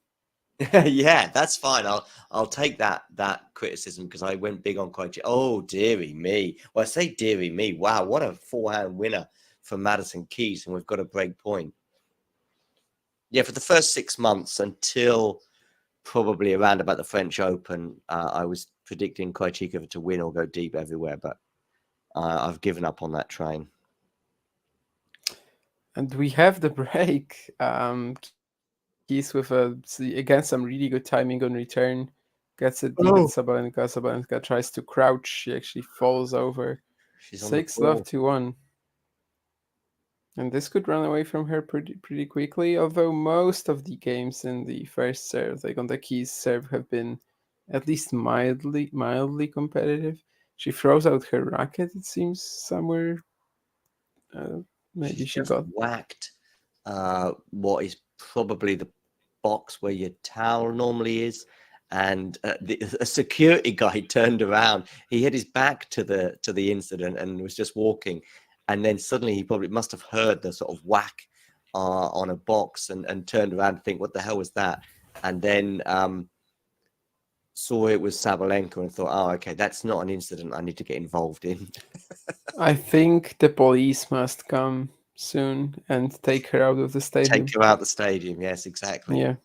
Yeah, that's fine. I'll take that criticism because I went big on Krejcikova. Oh, dearie me. Well, I say dearie me. Wow, what a forehand winner for Madison Keys, and we've got a break point. Yeah, for the first 6 months until probably around about the French Open, I was predicting Krejcikova to win or go deep everywhere, but I've given up on that train. And we have the break. Keys with again some really good timing on return. Gets it deep at Sabalenka. Sabalenka tries to crouch. She actually falls over. She's on the 6-love to 1. And this could run away from her pretty quickly, although most of the games in the first serve, like on the Keys serve, have been at least mildly competitive. She throws out her racket, it seems, somewhere. Maybe she got whacked what is probably the box where your towel normally is, and a security guy turned around. He had his back to the incident and was just walking, and then suddenly he probably must have heard the sort of whack on a box and turned around to think, what the hell was that? And then saw it was Sabalenka and thought, oh, okay, that's not an incident I need to get involved in. I think the police must come soon and take her out of the stadium. Take her out the stadium. Yes, exactly. Yeah.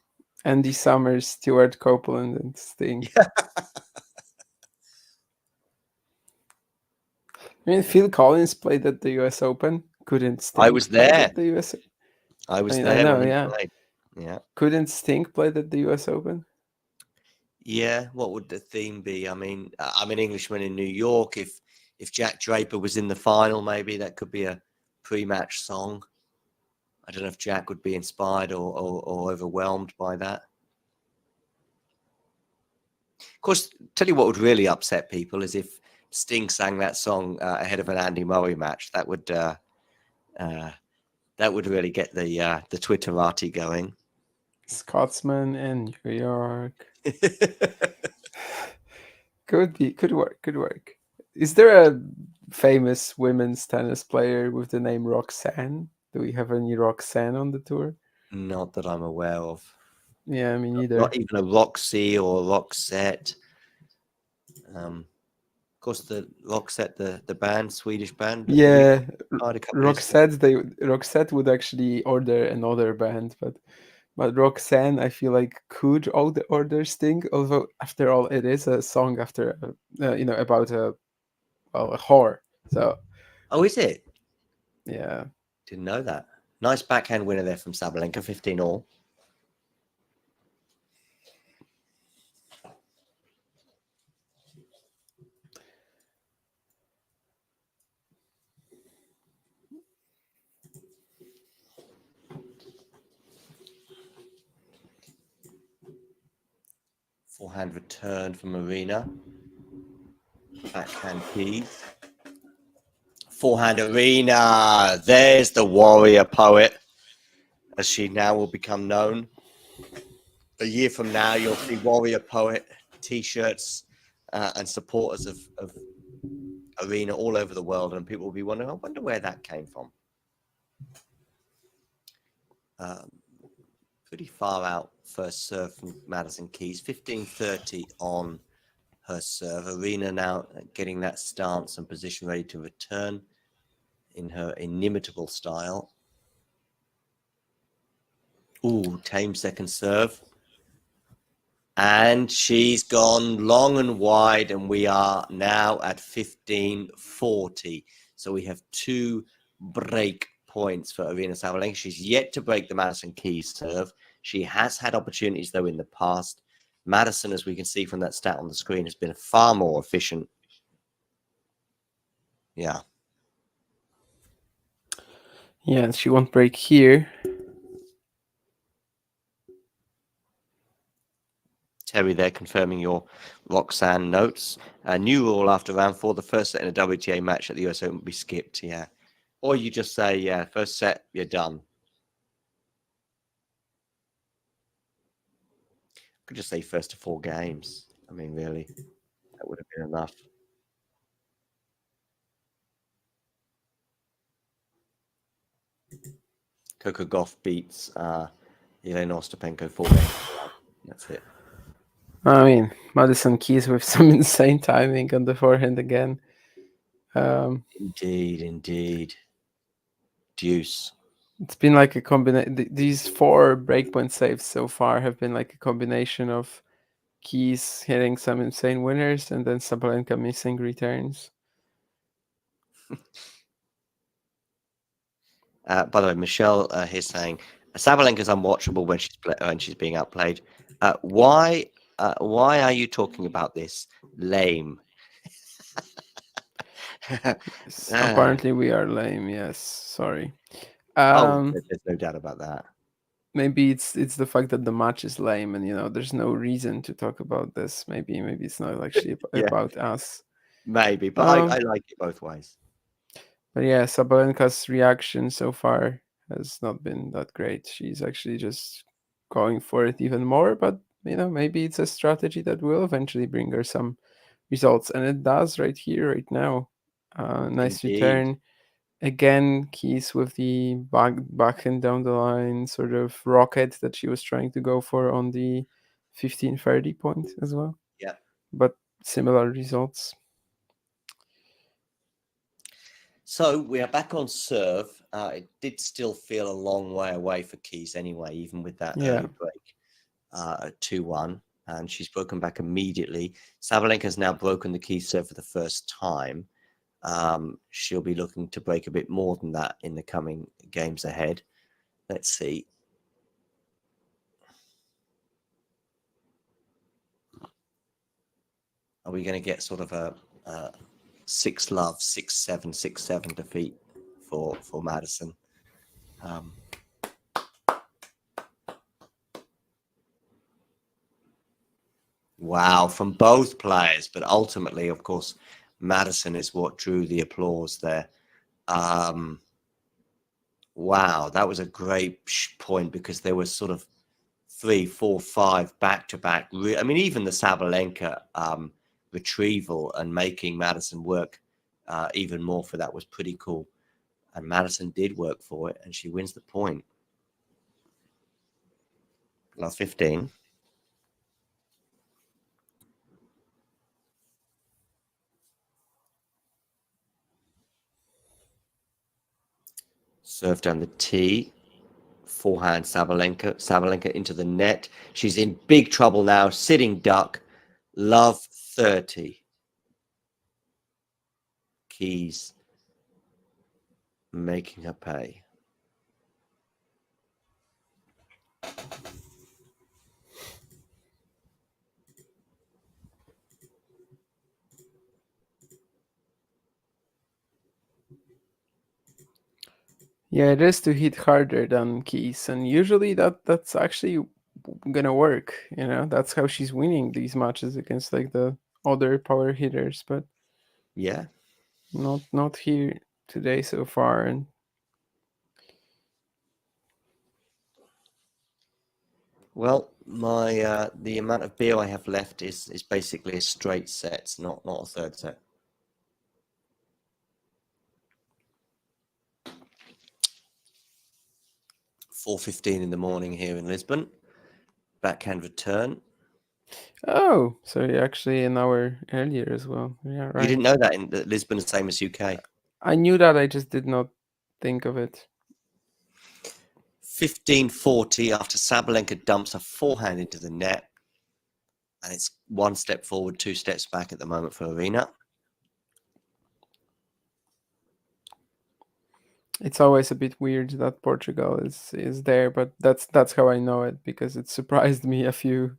Andy Summers, Stuart Copeland, and Sting. I mean, Phil Collins played at the US Open. Couldn't Sting I was play there. at the US? I was I there know, when he yeah. played. Yeah. Couldn't Sting play at the US Open? Yeah. What would the theme be? I mean, I'm an Englishman in New York. If Jack Draper was in the final, maybe that could be a pre-match song. I don't know if Jack would be inspired or overwhelmed by that. Of course, tell you what would really upset people is if Sting sang that song ahead of an Andy Murray match. That would really get the Twitterati going. Scotsman in New York. Could work. Is there a famous women's tennis player with the name Roxanne? Do we have any Roxanne on the tour? Not that I'm aware of. Yeah, me neither. Not even a Roxy or a Roxette. Of course, the Roxette, the band, Swedish band. Yeah, Roxette. Roxette would actually order another band, but Roxanne, I feel like could order Sting. Although after all, it is a song after about a whore. So. Oh, is it? Yeah. Didn't know that. Nice backhand winner there from Sabalenka, 15-all. Forehand return from Aryna. Backhand keys. Forehand Aryna. There's the warrior poet, as she now will become known. A year from now, you'll see warrior poet T-shirts and supporters of Aryna all over the world, and people will be wondering, I wonder where that came from. Pretty far out first serve from Madison Keys, 15-30 on her serve. Aryna now getting that stance and position ready to return in her inimitable style. Ooh, tame second serve. And she's gone long and wide, and we are now at 15-40. So we have 2 break points for Aryna Sabalenka. She's yet to break the Madison Keys serve. She has had opportunities, though, in the past. Madison, as we can see from that stat on the screen, has been far more efficient. Yeah. Yeah, she won't break here. Terry there confirming your Roxanne notes. New rule after round 4, the first set in a WTA match at the US Open will be skipped. Yeah. Or you just say, yeah, first set, you're done. Could just say first to 4 games. I mean, really, that would have been enough. Coco Gauff beats Elena Ostapenko 4 games. That's it. I mean, Madison Keys with some insane timing on the forehand again. Indeed. Deuce. It's been like a combination. These 4 breakpoint saves so far have been like a combination of Keys hitting some insane winners and then Sabalenka missing returns. By the way, Michelle here's saying Sabalenka's unwatchable when she's being outplayed. Why are you talking about this? Lame. Apparently, we are lame. Yes, sorry. There's no doubt about that. Maybe it's the fact that the match is lame, and there's no reason to talk about this. Maybe it's not actually about us. Maybe, but I like it both ways. But yeah, Sabalenka's reaction so far has not been that great. She's actually just going for it even more, but maybe it's a strategy that will eventually bring her some results, and it does right here, right now. Nice Indeed. return. Again, Keys with the backhand down the line, sort of rocket that she was trying to go for on the 15-30 point as well. Yeah. But similar results. So we are back on serve. It did still feel a long way away for Keys anyway, even with that early break, 2-1. And she's broken back immediately. Sabalenka has now broken the Keys serve for the first time. She'll be looking to break a bit more than that in the coming games ahead. Let's see. Are we going to get sort of a 6-love, 6-7, 6-7 defeat for Madison? Wow, from both players, but ultimately, of course, Madison is what drew the applause there. Wow, that was a great point because there was sort of 3, 4, 5 back-to-back. I mean, even the Sabalenka retrieval and making Madison work even more for that was pretty cool. And Madison did work for it, and she wins the point. Last 15. Serve down the tee. Forehand Sabalenka. Sabalenka into the net. She's in big trouble now. Sitting duck. Love 30. Keys making her pay. Yeah, it is to hit harder than Keys, and usually that's actually gonna work. You know, that's how she's winning these matches against like the other power hitters, but yeah, not here today so far. And well, my the amount of beer I have left is basically a straight set, not a third set. 4:15 in the morning here in Lisbon. Backhand return. oh, so you're actually an hour earlier as well. Yeah, right. You didn't know that in Lisbon is the same as UK. I knew that, I just did not think of it. 15:40 after Sabalenka dumps a forehand into the net. And it's 1 step forward, 2 steps back at the moment for Aryna. It's always a bit weird that Portugal is there, but that's how I know it because it surprised me a few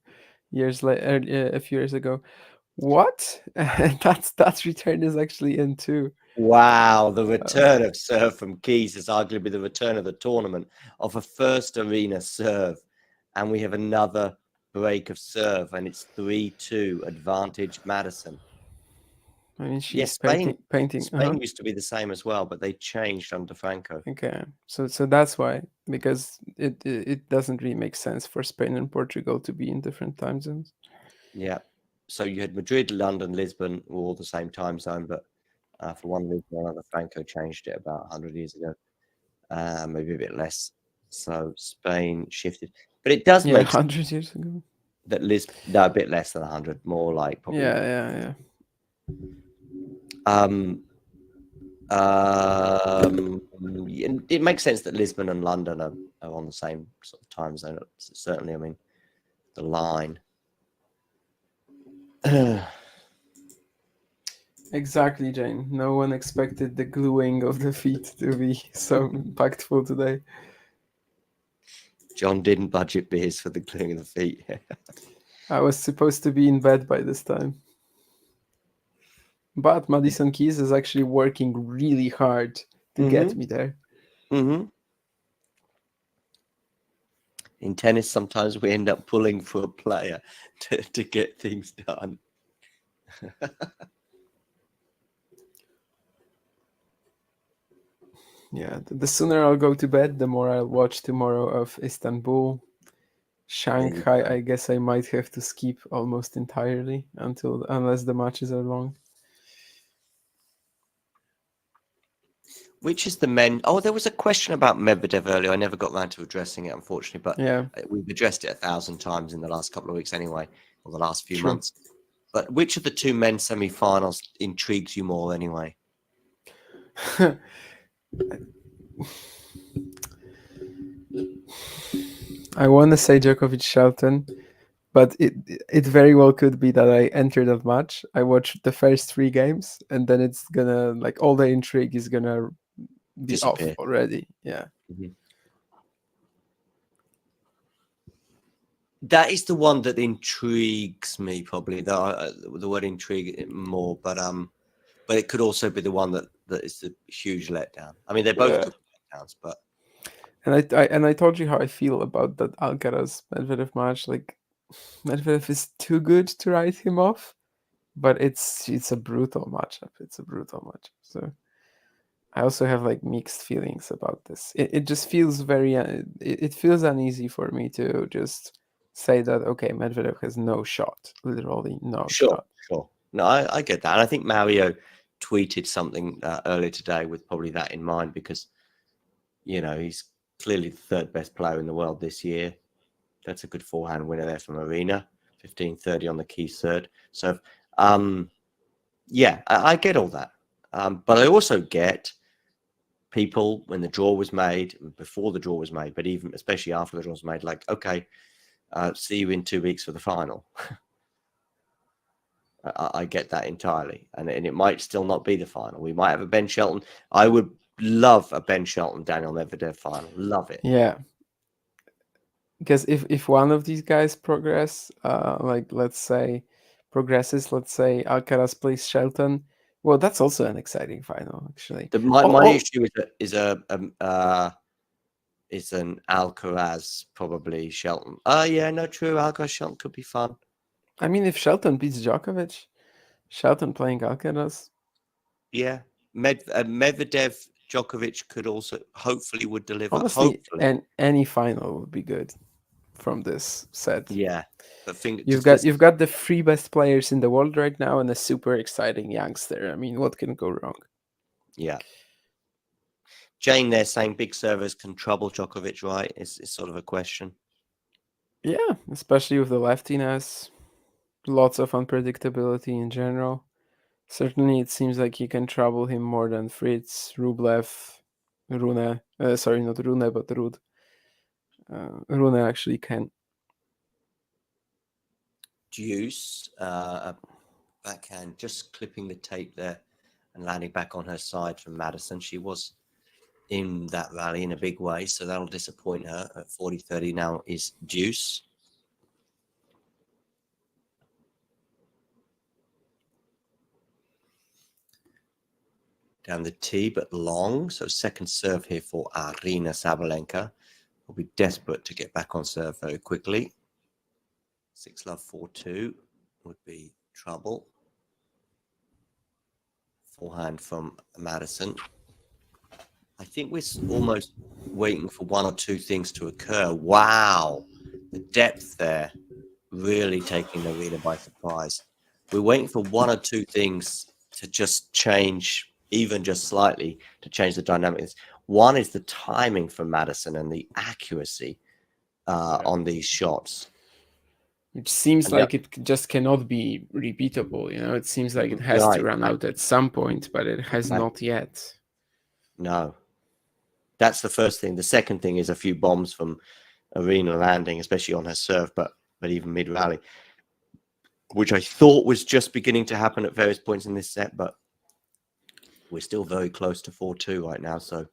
years later, a few years ago. What? That return is actually in too. Wow, the return of serve from Keys is arguably the return of the tournament of a first Aryna serve. And we have another break of serve, and it's 3-2 advantage Madison. I mean, she's Yes, painting. Spain used to be the same as well, but they changed under Franco. Okay, so that's why, because it doesn't really make sense for Spain and Portugal to be in different time zones. Yeah. So you had Madrid, London, Lisbon were all the same time zone, but for one reason or another, Franco changed it about 100 years ago, maybe a bit less. So Spain shifted, but it does make 100 years ago. That no, a bit less than 100, more like probably. Yeah. It makes sense that Lisbon and London are on the same sort of time zone. Certainly, I mean, the line. Exactly, Jane. No one expected the gluing of the feet to be so impactful today. John didn't budget beers for the gluing of the feet. I was supposed to be in bed by this time. But Madison Keys is actually working really hard to get me there. Mm-hmm. In tennis, sometimes we end up pulling for a player to get things done. Yeah, the sooner I'll go to bed, the more I'll watch tomorrow of Istanbul. Shanghai, I guess I might have to skip almost entirely unless the matches are long. Which is the men? Oh, there was a question about Medvedev earlier. I never got around to addressing it, unfortunately, but yeah, we've addressed it 1,000 times in the last couple of weeks anyway, or the last few months. But which of the two men's semi-finals intrigues you more anyway? I want to say Djokovic Shelton, but it very well could be that I enter that match. I watch the first 3 games, and then it's gonna, like, all the intrigue is gonna be Disappear. off already. Yeah. Mhm. That is the one that intrigues me, probably. The word intrigue more, but it could also be the one that is the huge letdown. I mean, they both Yeah. could be letdowns, but And I told you how I feel about that Alcaraz Medvedev match. Like, Medvedev is too good to write him off, but it's a brutal matchup. It's a brutal matchup. So I also have like mixed feelings about this. It just feels very it feels uneasy for me to just say that, okay, Medvedev has no shot, literally no sure. shot. No, I get that. And I think Mario tweeted something earlier today with probably that in mind, because he's clearly the 3rd best player in the world this year. That's a good forehand winner there from Aryna, 15-30 on the key third. So, yeah, I get all that. But I also get people, when the draw was made, before the draw was made, but even especially after the draw was made, like, okay, see you in 2 weeks for the final. I get that entirely. And it might still not be the final. We might have a Ben Shelton. I would love a Ben Shelton Daniel Medvedev final. Love it. Yeah. Because if one of these guys progresses, let's say Alcaraz plays Shelton, well, that's also an exciting final, actually. My issue is an Alcaraz, probably Shelton. Yeah, no, true. Alcaraz Shelton could be fun. I mean, if Shelton beats Djokovic, Shelton playing Alcaraz. Yeah, Medvedev Djokovic could also hopefully would deliver. Honestly, Hopefully, and any final would be good from this set. yeah. But You've got the 3 best players in the world right now and a super exciting youngster. I mean, what can go wrong? Yeah. Jane there saying big servers can trouble Djokovic, right? Is sort of a question. Yeah, especially with the leftiness, lots of unpredictability in general. Certainly, it seems like he can trouble him more than Fritz, Rublev, Rune. Sorry, not Rune, but Rud. Rune actually can. Deuce, backhand, just clipping the tape there and landing back on her side from Madison. She was in that rally in a big way, so that'll disappoint her. At 40-30 now is Deuce. Down the tee, but long. So second serve here for Aryna Sabalenka. Will be desperate to get back on serve very quickly. 6-love 4-2 would be trouble. Forehand from Madison. I think we're almost waiting for 1 or 2 things to occur. Wow, the depth there really taking Aryna by surprise. We're waiting for 1 or 2 things to just change, even just slightly, to change the dynamics. One is the timing for Madison and the accuracy on these shots. Which seems like it just cannot be repeatable. It seems like it has to run out at some point, but it has not yet. No. That's the first thing. The second thing is a few bombs from Aryna landing, especially on her serve, but even mid-rally, which I thought was just beginning to happen at various points in this set, but we're still very close to 4-2 right now. So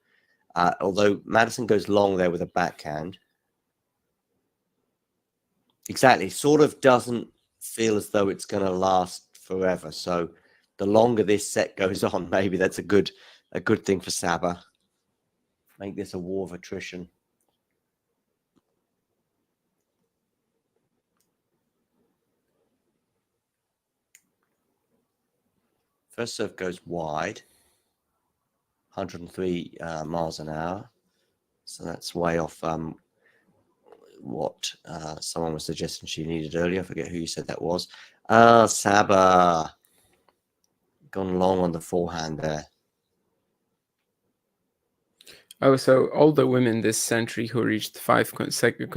although Madison goes long there with a backhand, exactly, sort of doesn't feel as though it's going to last forever. So the longer this set goes on, maybe that's a good thing for Saba. Make this a war of attrition. First serve goes wide, 103 miles an hour. So that's way off what someone was suggesting she needed earlier. I forget who you said that was. Saba. Gone long on the forehand there. Oh, so all the women this century who reached 5 consecutive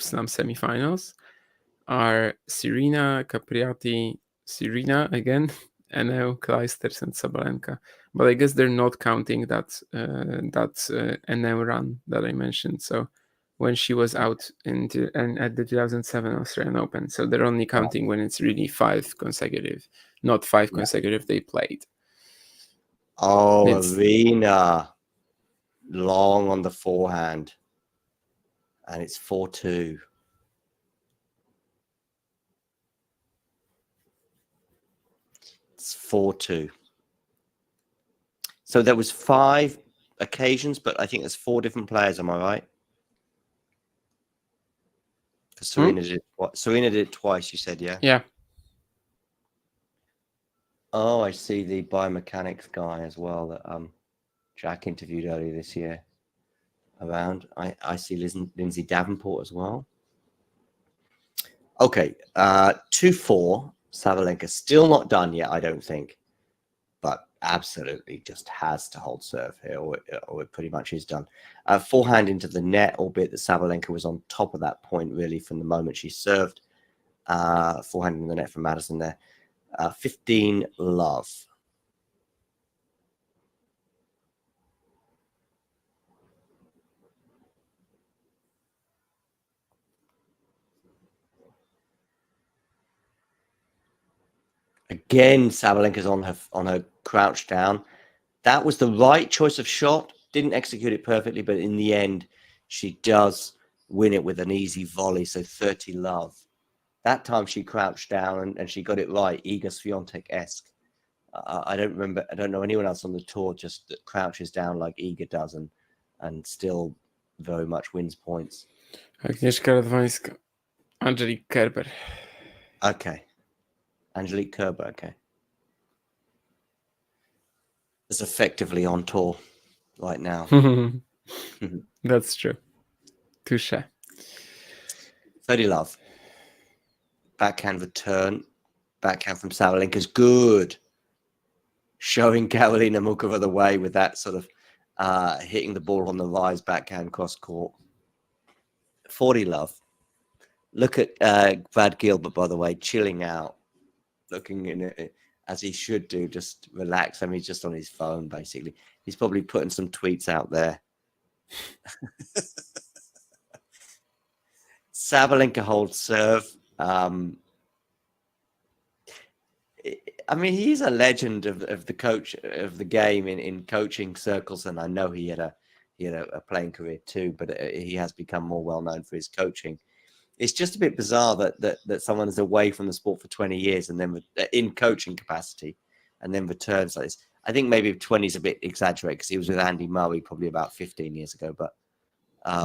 Slam semifinals are Serena Capriati, Serena again, Enel, Kleisters, and Sabalenka. But I guess they're not counting that Enel run that I mentioned. So when she was out at the 2007 Australian Open, so they're only counting when it's really 5 consecutive, not 5 consecutive they played. Oh, Aryna, long on the forehand, and it's 4-2. It's 4-2. So there was 5 occasions, but I think there's 4 different players. Am I right? Because Serena did it twice. You said, yeah. Yeah. Oh, I see the biomechanics guy as well that Jack interviewed earlier this year around. I see Lindsay Davenport as well. Okay, 2-4. Sabalenka still not done yet, I don't think, but absolutely just has to hold serve here, or it pretty much is done. Forehand into the net, albeit that Sabalenka was on top of that point really from the moment she served. Forehand in the net from Madison there. 15 love. Again, Sabalenka's on her crouch down. That was the right choice of shot. Didn't execute it perfectly, but in the end, she does win it with an easy volley. So 30 love. That time she crouched down and she got it right, Iga Swiatek-esque. I don't know anyone else on the tour just that crouches down like Iga does and still very much wins points. Agnieszka Radwańska. Angelique Kerber. Okay. Angelique Kerber, okay. Is effectively on tour right now. That's true. Touche. 30 love. Backhand return. Backhand from Sabalenka is good. Showing Karolina Mukova the way with that sort of hitting the ball on the rise backhand cross court. 40 love. Look at Brad Gilbert, by the way, chilling out, looking in it as he should do, just relax. I mean, he's just on his phone, basically. He's probably putting some tweets out there. Sabalenka holds serve. I mean, he's a legend of the coach of the game in coaching circles, and I know he had a playing career too, but he has become more well known for his coaching. It's just a bit bizarre that someone is away from the sport for 20 years and then in coaching capacity and then returns like this. I think maybe 20 is a bit exaggerated because he was with Andy Murray probably about 15 years ago. But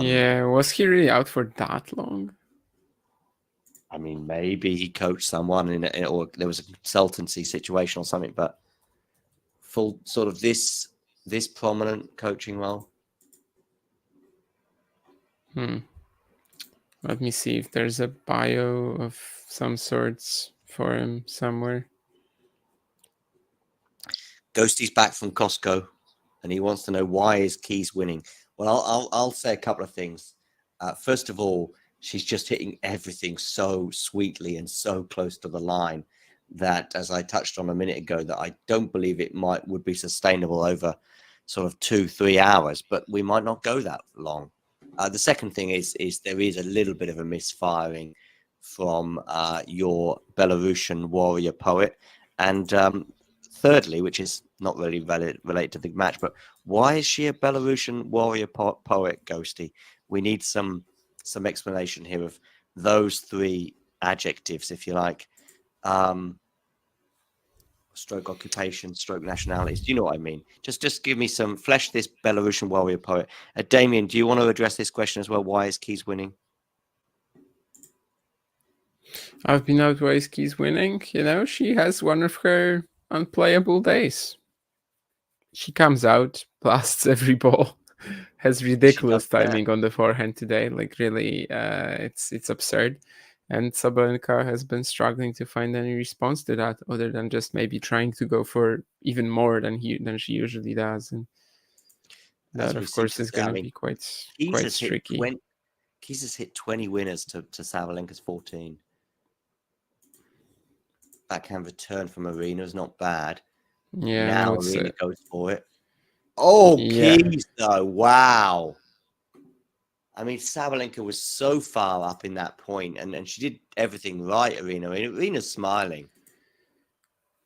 yeah, was he really out for that long? I mean, maybe he coached someone or there was a consultancy situation or something, but full sort of this prominent coaching role. Let me see if there's a bio of some sorts for him somewhere. Ghosty's back from Costco, and he wants to know why is Keys winning. Well, I'll say a couple of things. First of all, she's just hitting everything so sweetly and so close to the line that, as I touched on a minute ago, that I don't believe it would be sustainable over sort of 2-3 hours, but we might not go that long. The second thing is there is a little bit of a misfiring from your Belarusian warrior poet. And thirdly, which is not really related to the match, but why is she a Belarusian warrior poet, Ghosty? We need some explanation here of those 3 adjectives, if you like. Stroke occupation, stroke nationalities. Do you know what I mean? Just give me some, flesh this Belarusian warrior poet. Damien, do you want to address this question as well? Why is Keys winning? I've been out why is Keys winning. You know, she has one of her unplayable days. She comes out, blasts every ball, has ridiculous timing on the forehand today. Like really, it's absurd. And Sabalenka has been struggling to find any response to that, other than just maybe trying to go for even more than she usually does. And that, of course, is going to be quite tricky. Keys has hit 20 winners to Sabalenka's 14. backhand return from Aryna is not bad. Yeah, Now it's Aryna goes for it. Oh, yeah. keys though. Wow. I mean, Sabalenka was so far up in that point, and she did everything right, Aryna. I mean, Aryna's smiling.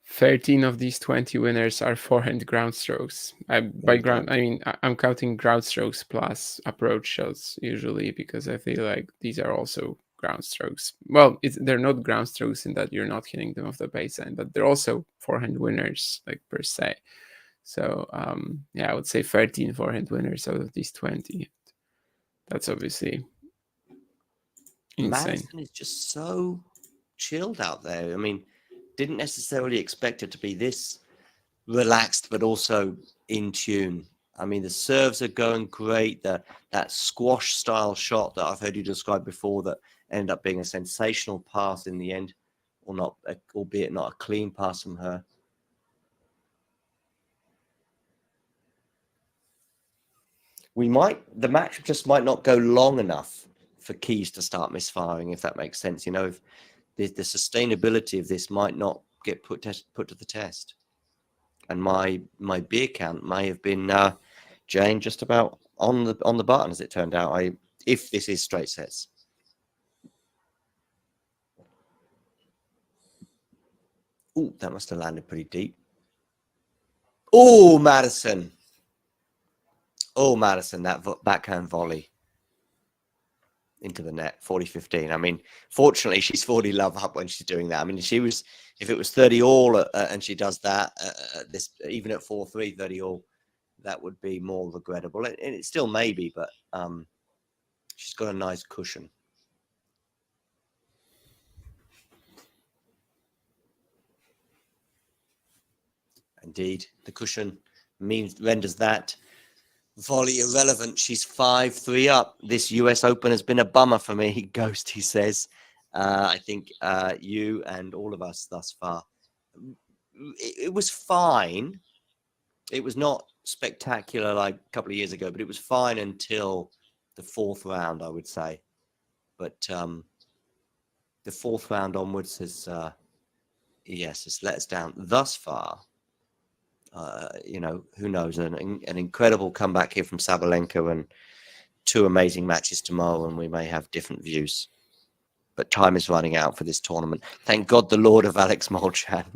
13 of these 20 winners are forehand ground strokes. By ground, I mean I'm counting ground strokes plus approach shots usually, because I feel like these are also ground strokes. Well, they're not ground strokes in that you're not hitting them off the baseline, but they're also forehand winners, like per se. So yeah, I would say 13 forehand winners out of these 20. That's obviously insane. Madison is just so chilled out there. I mean, didn't necessarily expect it to be this relaxed, but also in tune. I mean, the serves are going great. That squash style shot that I've heard you describe before that ended up being a sensational pass in the end, or not, albeit not a clean pass from her. The match just might not go long enough for keys to start misfiring, if that makes sense. You know, if the sustainability of this might not get put to the test. And my beer count may have been Jane just about on the button, as it turned out. If this is straight sets. Oh, that must have landed pretty deep. Oh, Madison. Oh, Madison, that backhand volley into the net, 40-15. I mean, fortunately, she's 40 love up when she's doing that. I mean, if it was 30 all and she does that, this even at 4-3, 30 all, that would be more regrettable. And it still may be, but she's got a nice cushion. Indeed, the cushion renders that volley irrelevant. She's 5-3 up. This US Open has been a bummer for me, Ghost, he says. I think you and all of us thus far. It was fine. It was not spectacular like a couple of years ago, but it was fine until the fourth round, I would say. But the fourth round onwards has, has let us down thus far. You know, who knows? An incredible comeback here from Sabalenka and two amazing matches tomorrow, and we may have different views. But time is running out for this tournament. Thank God the Lord of Alex Molchan.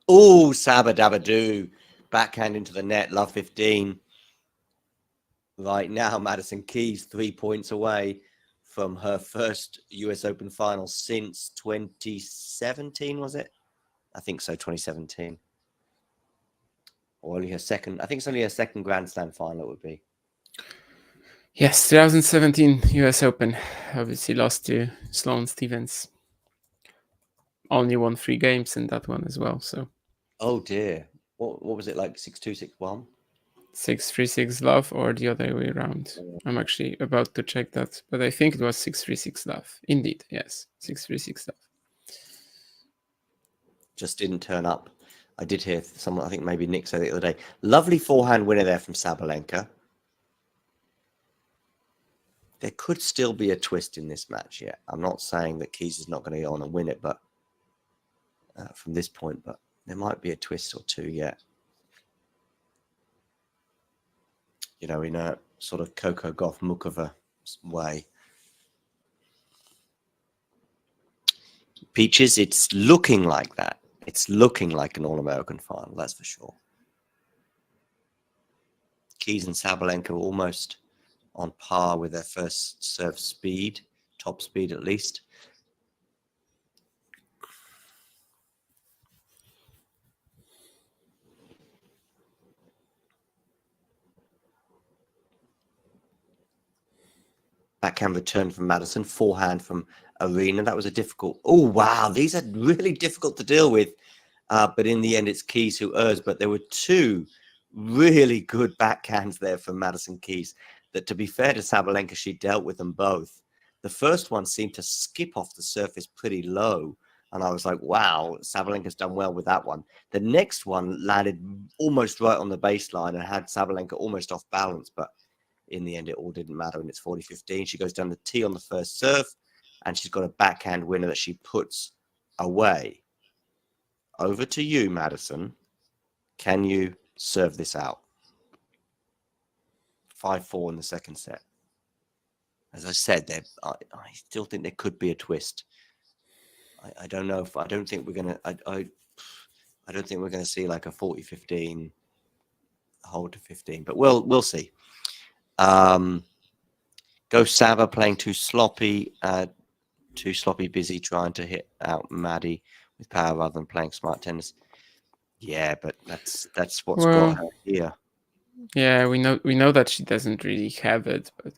Oh, Saba Dabadoo. Backhand into the net. Love 15. Right now, Madison Keys 3 points away from her first US Open final since 2017, was it? I think so, 2017. Or only her second. I think it's only her second Grand Slam final it would be. Yes, 2017 US Open. Obviously lost to Sloane Stephens. Only won 3 games in that one as well. So. Oh dear. What was it like? 6-2, 6-1? 6-3, 6-love, or the other way around. I'm actually about to check that, but I think it was 6-3, 6-love. Indeed, yes, 6-3, 6-love. Just didn't turn up. I did hear someone, I think maybe Nick said it the other day. Lovely forehand winner there from Sabalenka. There could still be a twist in this match yet. I'm not saying that Keys is not going to go on and win it, but from this point, but there might be a twist or two yet. You know, in a sort of Coco Gauff Mukova way. Peaches, it's looking like that. It's looking like an All-American final, that's for sure. Keys and Sabalenka are almost on par with their first serve speed, top speed at least. Backhand return from Madison, forehand from Aryna. That was a difficult. Oh, wow. These are really difficult to deal with. But in the end, it's Keys who errs. But there were two really good backhands there from Madison Keys that, to be fair to Sabalenka, she dealt with them both. The first one seemed to skip off the surface pretty low. And I was like, wow, Sabalenka's done well with that one. The next one landed almost right on the baseline and had Sabalenka almost off balance. But in the end, it all didn't matter, and it's 40-15. She goes down the tee on the first serve, and she's got a backhand winner that she puts away. Over to you, Madison. Can you serve this out? 5-4 in the second set. As I said, I still think there could be a twist. I don't know if I don't think we're gonna. I don't think we're gonna see like a 40-15 hold to 15, but we'll see. Go Saba playing too sloppy, busy trying to hit out Maddie with power rather than playing smart tennis. Yeah, but that's what's got her here. Yeah, we know that she doesn't really have it, but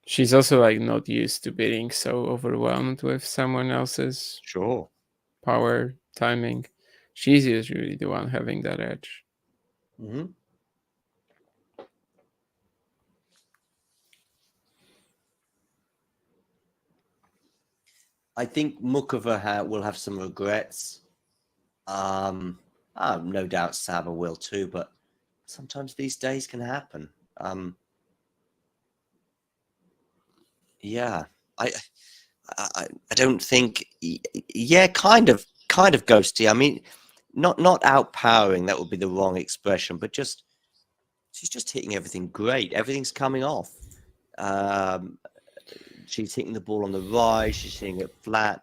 she's also like not used to being so overwhelmed with someone else's power timing. She's usually the one having that edge. Mm-hmm. I think Mukova will have some regrets. No doubt Saba will too, but sometimes these days can happen. Yeah, I don't think. Yeah, kind of ghosty. I mean, not outpowering. That would be the wrong expression, but just she's just hitting everything great. Everything's coming off. She's hitting the ball on the rise. She's hitting it flat.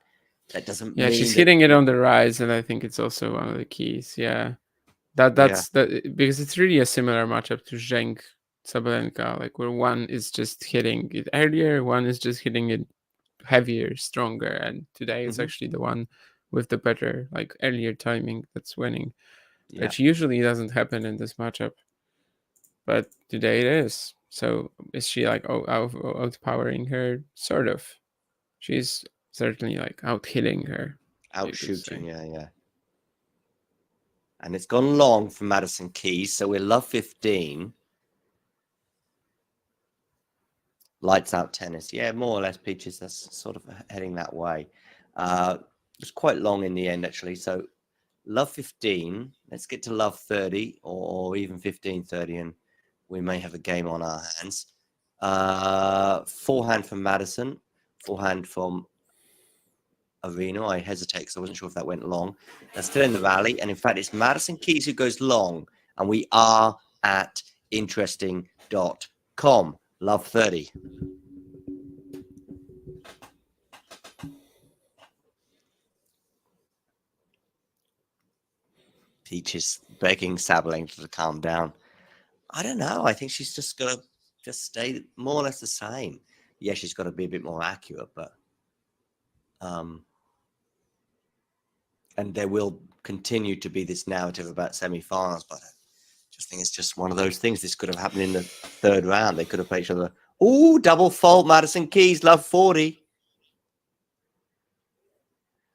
That doesn't mean she's hitting it on the rise, and I think it's also one of the keys. Yeah, that's because it's really a similar matchup to Zheng Sabalenka, like where one is just hitting it earlier, one is just hitting it heavier, stronger, and today it's actually the one with the better, like earlier timing that's winning, which usually doesn't happen in this matchup, but today it is. So is she like outpowering her? Sort of. She's certainly like out hitting her, outshooting. Yeah. And it's gone long for Madison Keys, so we're love 15. Lights out tennis. Yeah, more or less, Peaches. That's sort of heading that way. It was quite long in the end, actually. So love 15. Let's get to love 30 or even 15-30, and we may have a game on our hands. Forehand from Madison. Forehand from Aryna. I hesitate because I wasn't sure if that went long. That's still in the rally. And in fact, it's Madison Keys who goes long. And we are at interesting.com. Love 30. Peach is begging Sabalenka to calm down. I don't know. I think she's just got to just stay more or less the same. Yeah, she's got to be a bit more accurate, but and there will continue to be this narrative about semi-finals, but I just think it's just one of those things. This could have happened in the third round. They could have played each other. Oh, double fault, Madison Keys, love 40.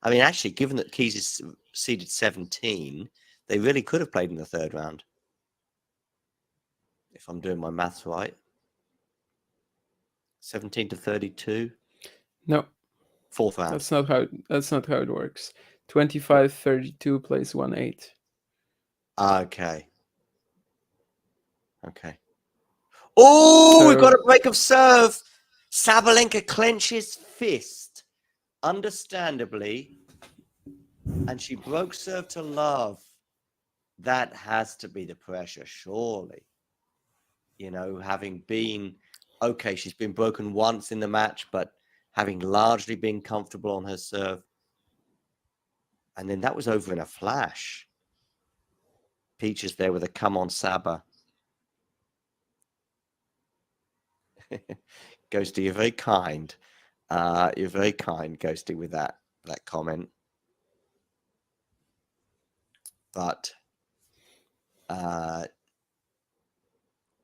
I mean, actually, given that Keys is seeded 17, they really could have played in the third round. If I'm doing my maths right. 17-32. No. Fourth round. That's not how it works. 25-32 plays 1-8. Okay. Oh, we've got a break of serve. Sabalenka clenches fist, understandably, and she broke serve to love. That has to be the pressure, surely. You know, having been, okay, she's been broken once in the match, but having largely been comfortable on her serve. And then that was over in a flash. Peaches there with a come on, Saba. Ghosty, you're very kind. You're very kind, Ghosty, with that comment. But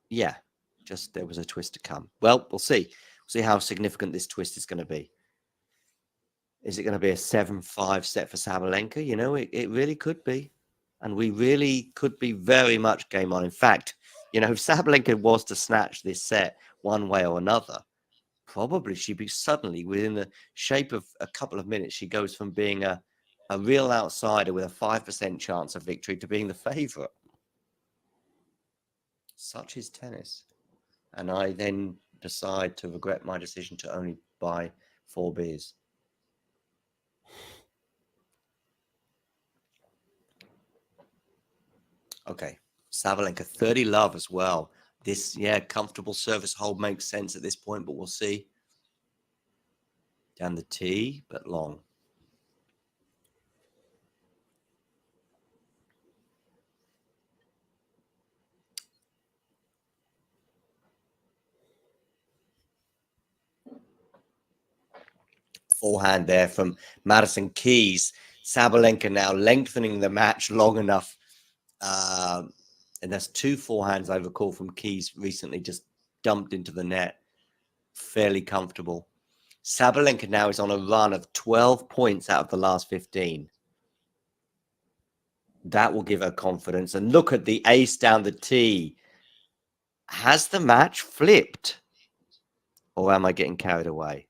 yeah, just there was a twist to come. Well, we'll see. We'll see how significant this twist is going to be. Is it going to be a 7-5 set for Sabalenka? You know, it really could be. And we really could be very much game on. In fact, you know, if Sabalenka was to snatch this set one way or another, probably she'd be suddenly within the shape of a couple of minutes. She goes from being a real outsider with a 5% chance of victory to being the favorite. Such is tennis. and I then decide to regret my decision to only buy 4 beers. Okay, Sabalenka 30 love as well. This, comfortable service hold makes sense at this point, but we'll see. Down the tee, but long. Forehand there from Madison Keys. Sabalenka now lengthening the match long enough. And that's 2 forehands I recall from Keys recently, just dumped into the net. Fairly comfortable. Sabalenka now is on a run of 12 points out of the last 15. That will give her confidence. And look at the ace down the tee. Has the match flipped? Or am I getting carried away?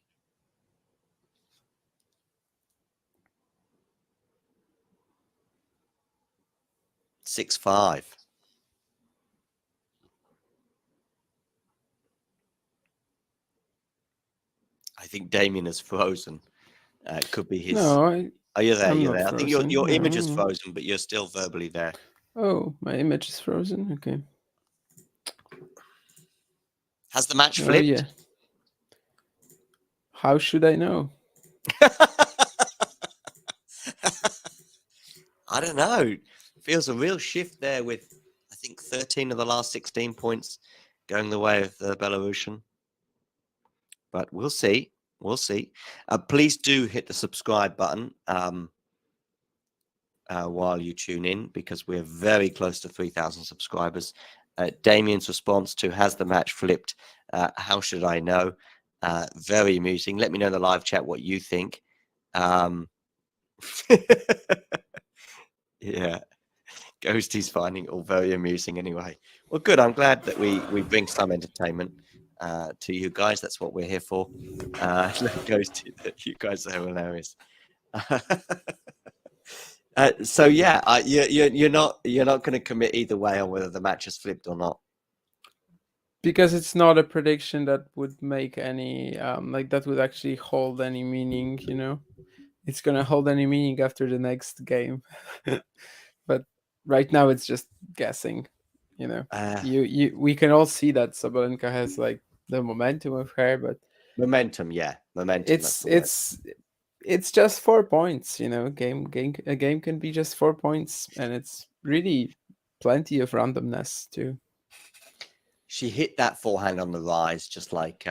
Six, 5. I think Damien is frozen. It could be his. No, Are you there? I'm You're not there. I think frozen. your image is No. frozen, but you're still verbally there. Oh, my image is frozen. Okay. Has the match Oh flipped? yeah. How should I know? I don't know. Feels a real shift there with, I think, 13 of the last 16 points going the way of the Belarusian. But we'll see. We'll see. Please do hit the subscribe button while you tune in, because we're very close to 3,000 subscribers. Damien's response to has the match flipped? How should I know? Very amusing. Let me know in the live chat what you think. Yeah, Ghosty's finding it all very amusing anyway. Well, good. I'm glad that we bring some entertainment to you guys. That's what we're here for. Ghosty, you guys are hilarious. So yeah, you're not going to commit either way on whether the match has flipped or not. Because it's not a prediction that would make any like that would actually hold any meaning, you know. It's gonna hold any meaning after the next game. But right now it's just guessing, you know. We can all see that Sabalenka has like the momentum of her, but momentum, momentum. It's just 4 points, you know. A game can be just 4 points, and it's really plenty of randomness too. She hit that forehand on the rise, just like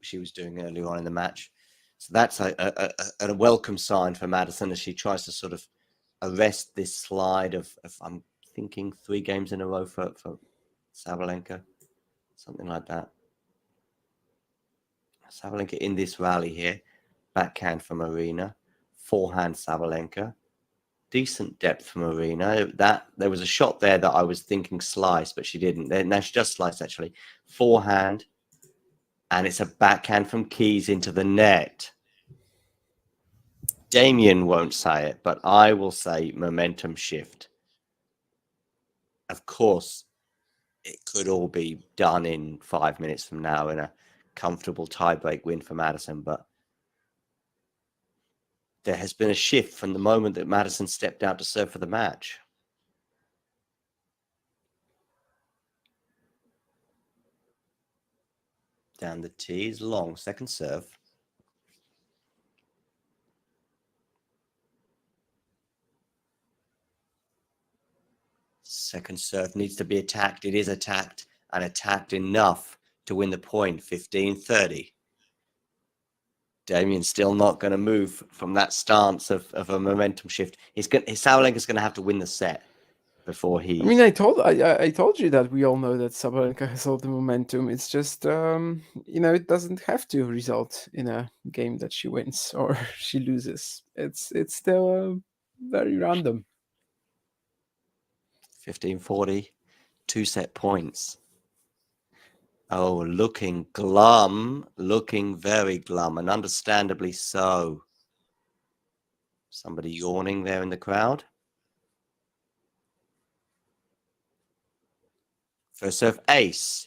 she was doing earlier on in the match. So that's a welcome sign for Madison as she tries to sort of arrest this slide of I'm thinking 3 games in a row for Sabalenka, something like that. Sabalenka in this rally here, backhand from Aryna, forehand Sabalenka, decent depth from Aryna. That there was a shot there that I was thinking slice, but she didn't. Now she just sliced actually. Forehand, and it's a backhand from Keys into the net. Damien won't say it, but I will say momentum shift. Of course, it could all be done in 5 minutes from now in a comfortable tiebreak win for Madison, but there has been a shift from the moment that Madison stepped out to serve for the match. Down the tee is long, second serve. Second serve needs to be attacked. It is attacked, and attacked enough to win the point, 15-30. Damien's still not going to move from that stance of a momentum shift. Sabalenka's going to have to win the set before he. I mean, I told you that we all know that Sabalenka has all the momentum. It's just you know, it doesn't have to result in a game that she wins or she loses. It's still very random. 15-40, 2 set points. Oh, looking glum, looking very glum, and understandably so. Somebody yawning there in the crowd. First serve ace.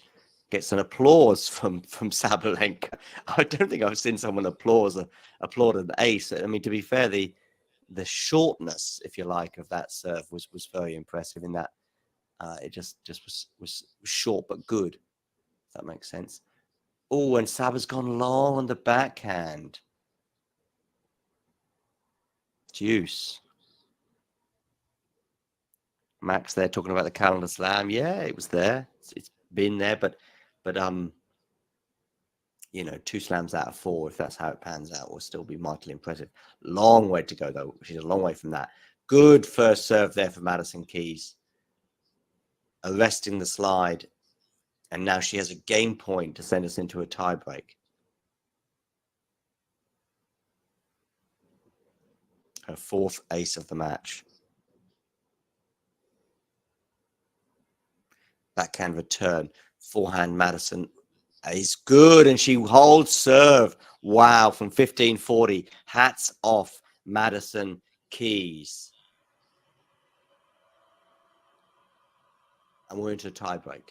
gets an applause from Sabalenka. I don't think I've seen someone applaud an ace. I mean, to be fair, the shortness, if you like, of that serve was very impressive in that it just was short but good, if that makes sense. Oh, and Saba's gone long on the backhand. Juice. Max there talking about the calendar slam. Yeah, it was there. It's been there, but you know, 2 slams out of 4, if that's how it pans out, will still be mightily impressive. Long way to go, though. She's a long way from that. Good first serve there for Madison Keys. Arresting the slide. And now she has a game point to send us into a tiebreak. Her 4th ace of the match. Backhand return. Forehand Madison is good, and she holds serve. Wow, from 1540. Hats off, Madison Keys. And we're into a tiebreak.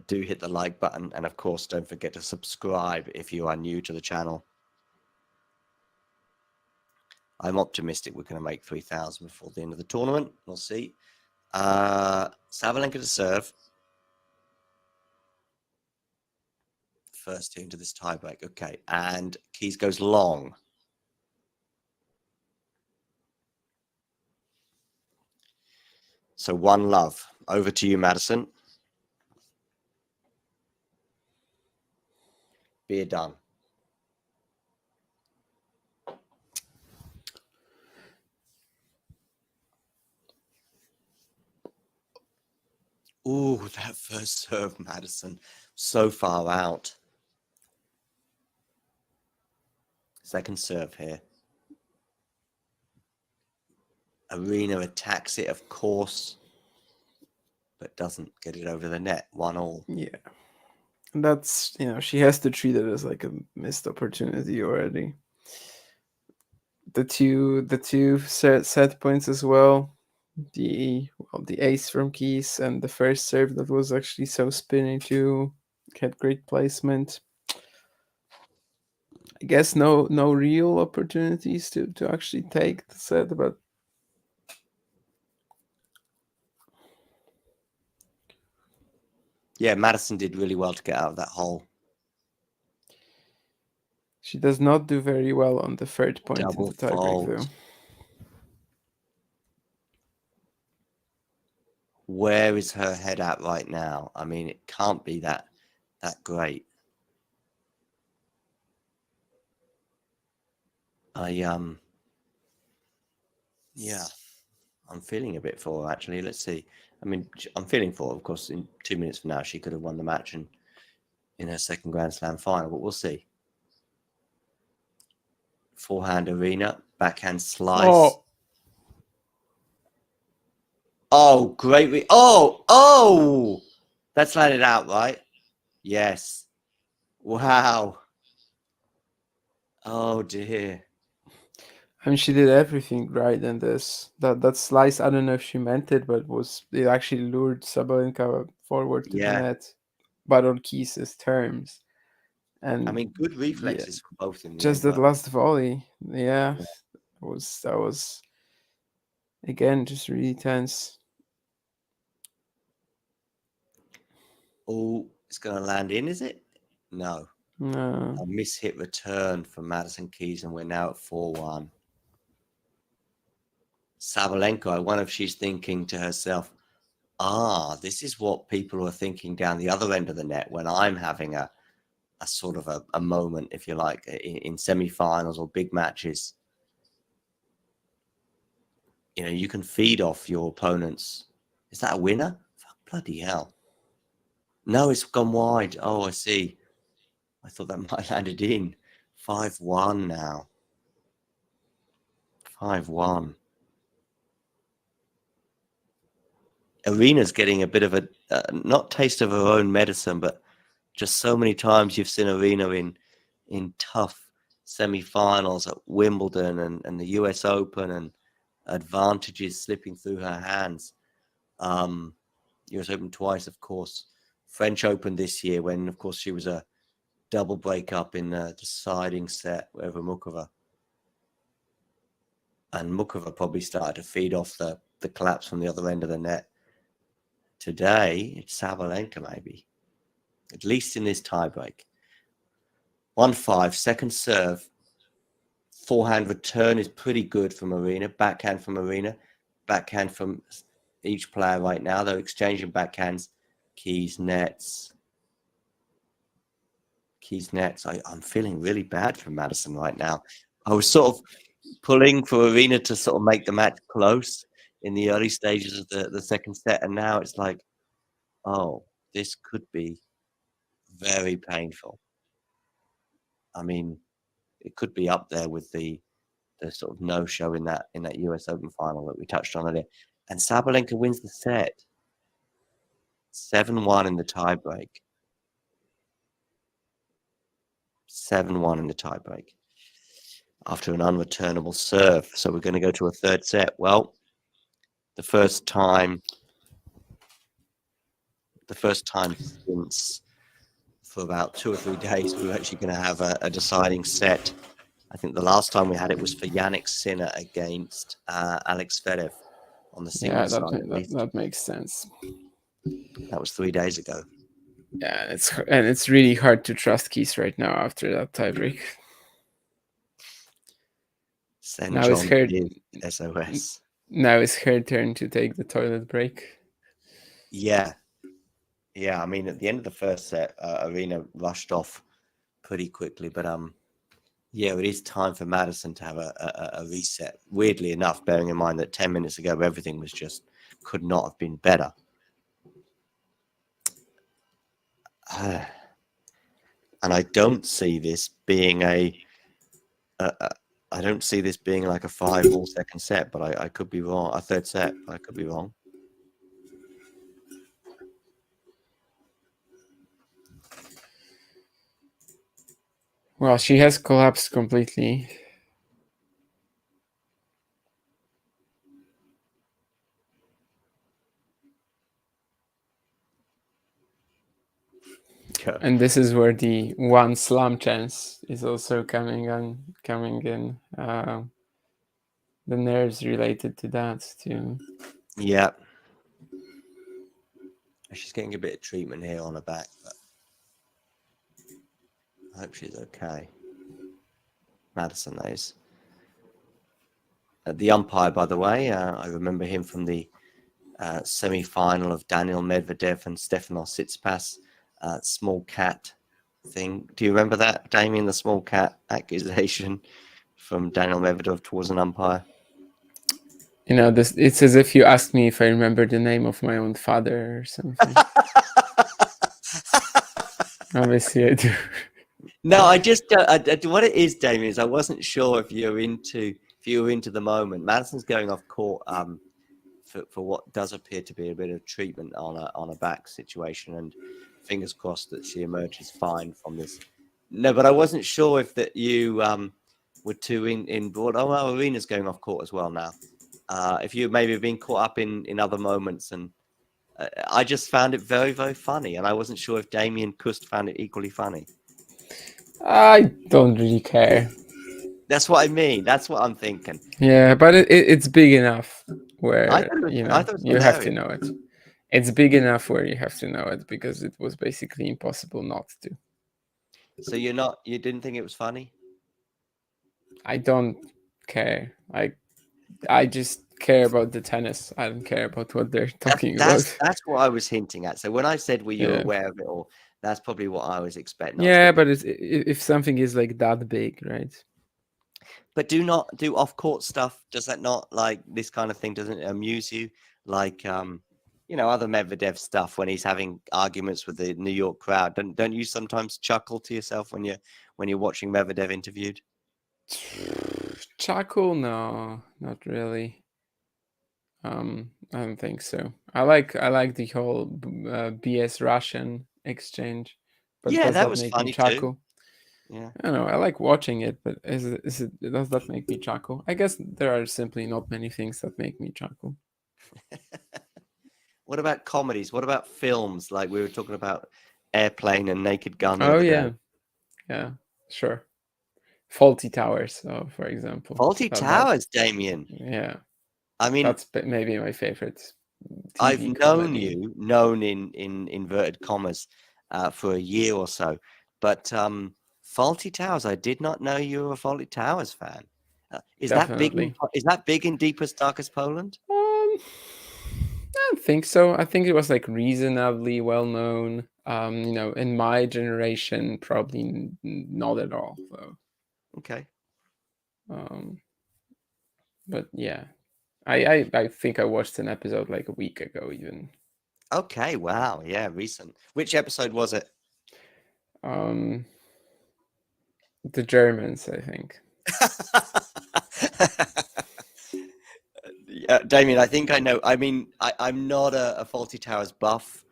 Do hit the like button, and of course, don't forget to subscribe if you are new to the channel. I'm optimistic we're going to make 3,000 before the end of the tournament. We'll see. Sabalenka to serve. First into this tiebreak. Okay, and Keys goes long. So 1-love. Over to you, Madison. Beer done. Ooh, that first serve, Madison. So far out. Second serve here. Aryna attacks it, of course, but doesn't get it over the net. 1-1. Yeah. And that's, you know, she has to treat it as like a missed opportunity already. The two set points as well. The ace from Keys and the first serve that was actually so spinning too. Had great placement. I guess no real opportunities to actually take the set, but yeah, Madison did really well to get out of that hole. She does not do very well on the third point in the tiebreak, though. Where is her head at right now? I mean, it can't be that great. Yeah, I'm feeling a bit for her, actually. Let's see. I mean, I'm feeling for her. Of course, in 2 minutes from now, she could have won the match in her second Grand Slam final, but we'll see. Forehand Aryna, backhand slice. Oh, great. Oh! That's landed out, right? Yes. Wow. Oh, dear. I mean, she did everything right in this. That slice, I don't know if she meant it, but it actually lured Sabalenka forward to the net, but on Keys' terms. And I mean, good reflexes for both of them. Just that last volley, that was again just really tense. Oh, it's going to land in, is it? No. No. A miss-hit return from Madison Keys, and we're now at 4-1. Sabalenka, I wonder if she's thinking to herself, this is what people are thinking down the other end of the net when I'm having a sort of a moment, if you like, in semi-finals or big matches. You know, you can feed off your opponents. Is that a winner? Bloody hell. No, it's gone wide. Oh, I see. I thought that might have landed in. 5-1 now. 5-1. Aryna's getting a bit of a, not taste of her own medicine, but just so many times you've seen Aryna in tough semi-finals at Wimbledon and the US Open, and advantages slipping through her hands. US Open twice, of course. French Open this year, when, of course, she was a double breakup in the deciding set over Mukova. And Mukova probably started to feed off the collapse from the other end of the net. Today, it's Sabalenka, maybe. At least in this tiebreak. 1-5, second serve. Forehand return is pretty good from Aryna. Backhand from Aryna. Backhand from each player right now. They're exchanging backhands. Keys, nets. I'm feeling really bad for Madison right now. I was sort of pulling for Aryna to sort of make the match close in the early stages of the second set. And now it's like, oh, this could be very painful. I mean, it could be up there with the sort of no-show in that US Open final that we touched on earlier. And Sabalenka wins the set. 7-1 in the tiebreak. 7-1 in the tiebreak after an unreturnable serve. So we're going to go to a third set. Well, the first time since for about 2 or 3 days, we were actually going to have a deciding set. I think the last time we had it was for Yannick Sinner against Alex Zverev on the singles side. That makes sense. That was 3 days ago. Yeah, it's really hard to trust Keys right now after that tiebreak. Now it's her SOS. Now it's her turn to take the toilet break. Yeah. I mean, at the end of the first set, Aryna rushed off pretty quickly, but yeah, it is time for Madison to have a reset. Weirdly enough, bearing in mind that 10 minutes ago everything was just could not have been better. And I don't see this being I don't see this being like a 5-all second set, but I could be wrong. A third set, but I could be wrong. Well, she has collapsed completely. Yeah. And this is where the one slam chance is also coming in. The nerves related to that too. Yeah. She's getting a bit of treatment here on her back, but I hope she's okay. Madison, that is. The umpire, by the way, I remember him from the semi-final of Daniel Medvedev and Stefanos Tsitsipas small cat thing. Do you remember that, Damien, the small cat accusation from Daniel Medvedev towards an umpire? You know, it's as if you asked me if I remember the name of my own father or something. Obviously, I do. No, I just what it is, Damien, is I wasn't sure if you were into the moment. Madison's going off court for what does appear to be a bit of treatment on a back situation, and fingers crossed that she emerges fine from this. No, but I wasn't sure if that you were too in broad. Oh, well, Aryna's going off court as well now. If you maybe been caught up in other moments, and I just found it very, very funny, and I wasn't sure if Damien Kust found it equally funny. I don't really care. You mean. That's what I'm thinking. Yeah, but it's big enough where you have to know it. It's big enough where you have to know it because it was basically impossible not to. So you didn't think it was funny? I don't care. I just care about the tennis. I don't care about what they're talking about. That's what I was hinting at. So when I said, were you aware of it all? That's probably what I was expecting. Yeah, but if something is like that big, right? But do not do off-court stuff. Does that not, like, this kind of thing, doesn't it amuse you? Like, other Medvedev stuff when he's having arguments with the New York crowd. Don't you sometimes chuckle to yourself when you're watching Medvedev interviewed? Chuckle? No, not really. I don't think so. I like the whole BS Russian exchange. But yeah, that was funny too. Yeah. I don't know. I like watching it, but does that make me chuckle? I guess there are simply not many things that make me chuckle. What about comedies? What about films? Like we were talking about Airplane and Naked Gun the Oh other yeah, day. yeah, sure. Faulty Towers, for example. Faulty That Towers, Damien. yeah, I mean, that's maybe my favorite I've TV comedy. known in inverted commas, for a year or so, but Faulty Towers, I did not know you were a Faulty Towers fan. Is that big? Definitely. Is that big in Deepest Darkest Poland? I don't think so. I think it was like reasonably well known. In my generation, probably not at all. Though. Okay. Um, but yeah, I think I watched an episode like a week ago, even. Okay. Wow. Yeah. Recent. Which episode was it? Um, the Germans, I think. Yeah, Damien, I think I know. I mean, I'm not a Faulty Towers buff,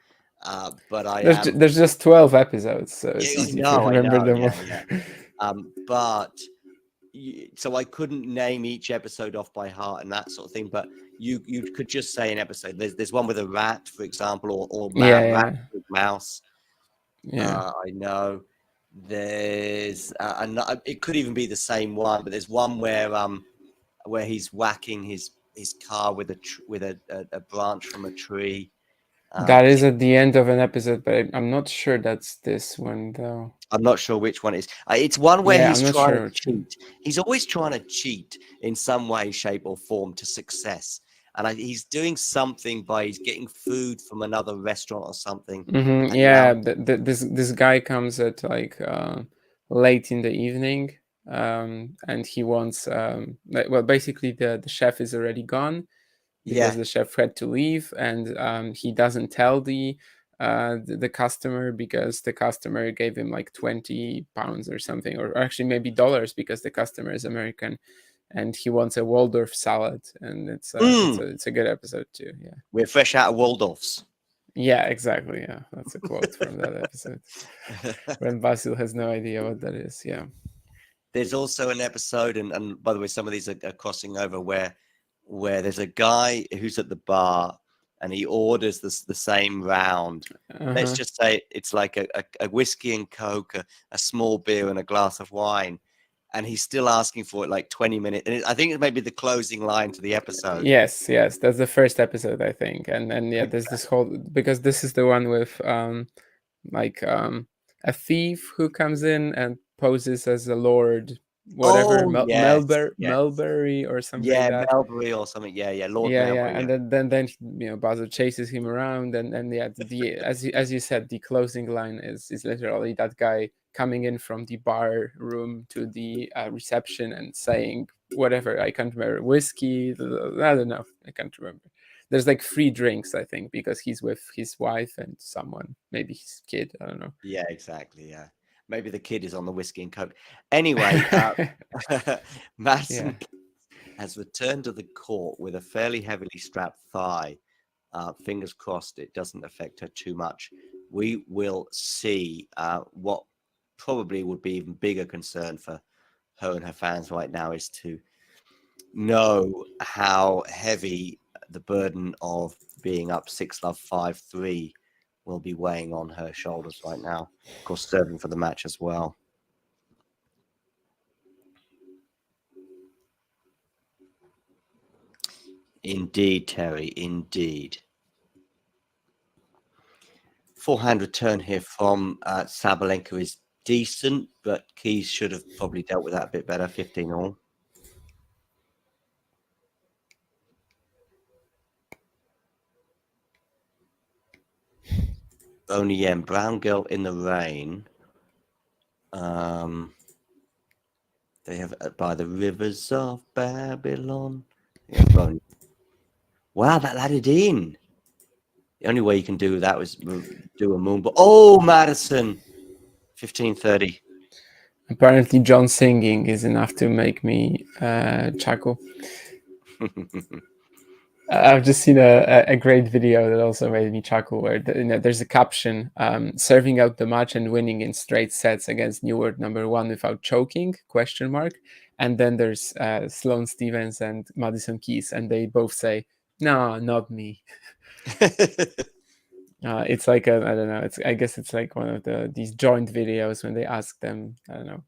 but I am. There's just 12 episodes, so it's Yeah, easy to remember them all. yeah. But so I couldn't name each episode off by heart and that sort of thing. But you could just say an episode. There's one with a rat, for example, or rat with mouse. Yeah. I know. There's it could even be the same one, but there's one where he's whacking his car with a branch from a tree. That is at the end of an episode, but I'm not sure that's this one though. I'm not sure which one it is. It's one where he's trying to cheat. He's always trying to cheat in some way, shape, or form to success. And he's doing something by he's getting food from another restaurant or something. Mm-hmm. Yeah, this guy comes at like late in the evening, and he wants basically the chef is already gone because the chef had to leave, and he doesn't tell the customer because the customer gave him like £20 or something, or actually maybe dollars because the customer is American. And he wants a Waldorf salad, and it's a good episode too. Yeah, we're fresh out of Waldorfs. Yeah, exactly. Yeah, that's a quote from that episode. When Basil has no idea what that is. Yeah. There's also an episode, and by the way, some of these are crossing over where there's a guy who's at the bar and he orders the same round. Let's just say it's like a whiskey and Coke, a small beer, and a glass of wine. And he's still asking for it like 20 minutes. And I think it may be the closing line to the episode. Yes, that's the first episode, I think. And yeah, there's this whole, because this is the one with a thief who comes in and poses as a lord, whatever, Melbury or something like that. Melbury or something. Yeah, Lord Melbury. Yeah, and then Basil chases him around, and yeah, as you said, the closing line is literally that guy coming in from the bar room to the reception and saying whatever, I can't remember, whiskey, I don't know, I can't remember. There's like 3 drinks, I think, because he's with his wife and someone, maybe his kid, I don't know. Yeah, exactly, yeah. Maybe the kid is on the whiskey and Coke. Anyway, Madison has returned to the court with a fairly heavily strapped thigh. Fingers crossed it doesn't affect her too much. We will see what probably would be even bigger concern for her and her fans right now is to know how heavy the burden of being up 6-love 5-3 will be weighing on her shoulders right now. Of course, serving for the match as well. Indeed, Terry, indeed. Forehand return here from Sabalenka is decent, but Keys should have probably dealt with that a bit better. 15-all. Boney Yen, Brown Girl in the Rain. They have By the Rivers of Babylon. Yeah, wow, that added in. The only way you can do that was do a moonball. Oh, Madison. 15:30. Apparently, John singing is enough to make me chuckle. I've just seen a great video that also made me chuckle, where there's a caption, serving out the match and winning in straight sets against New World #1 without choking, ? And then there's Sloane Stevens and Madison Keys, and they both say, no, not me. It's like I don't know. I guess it's like one of these joint videos when they ask them, I don't know,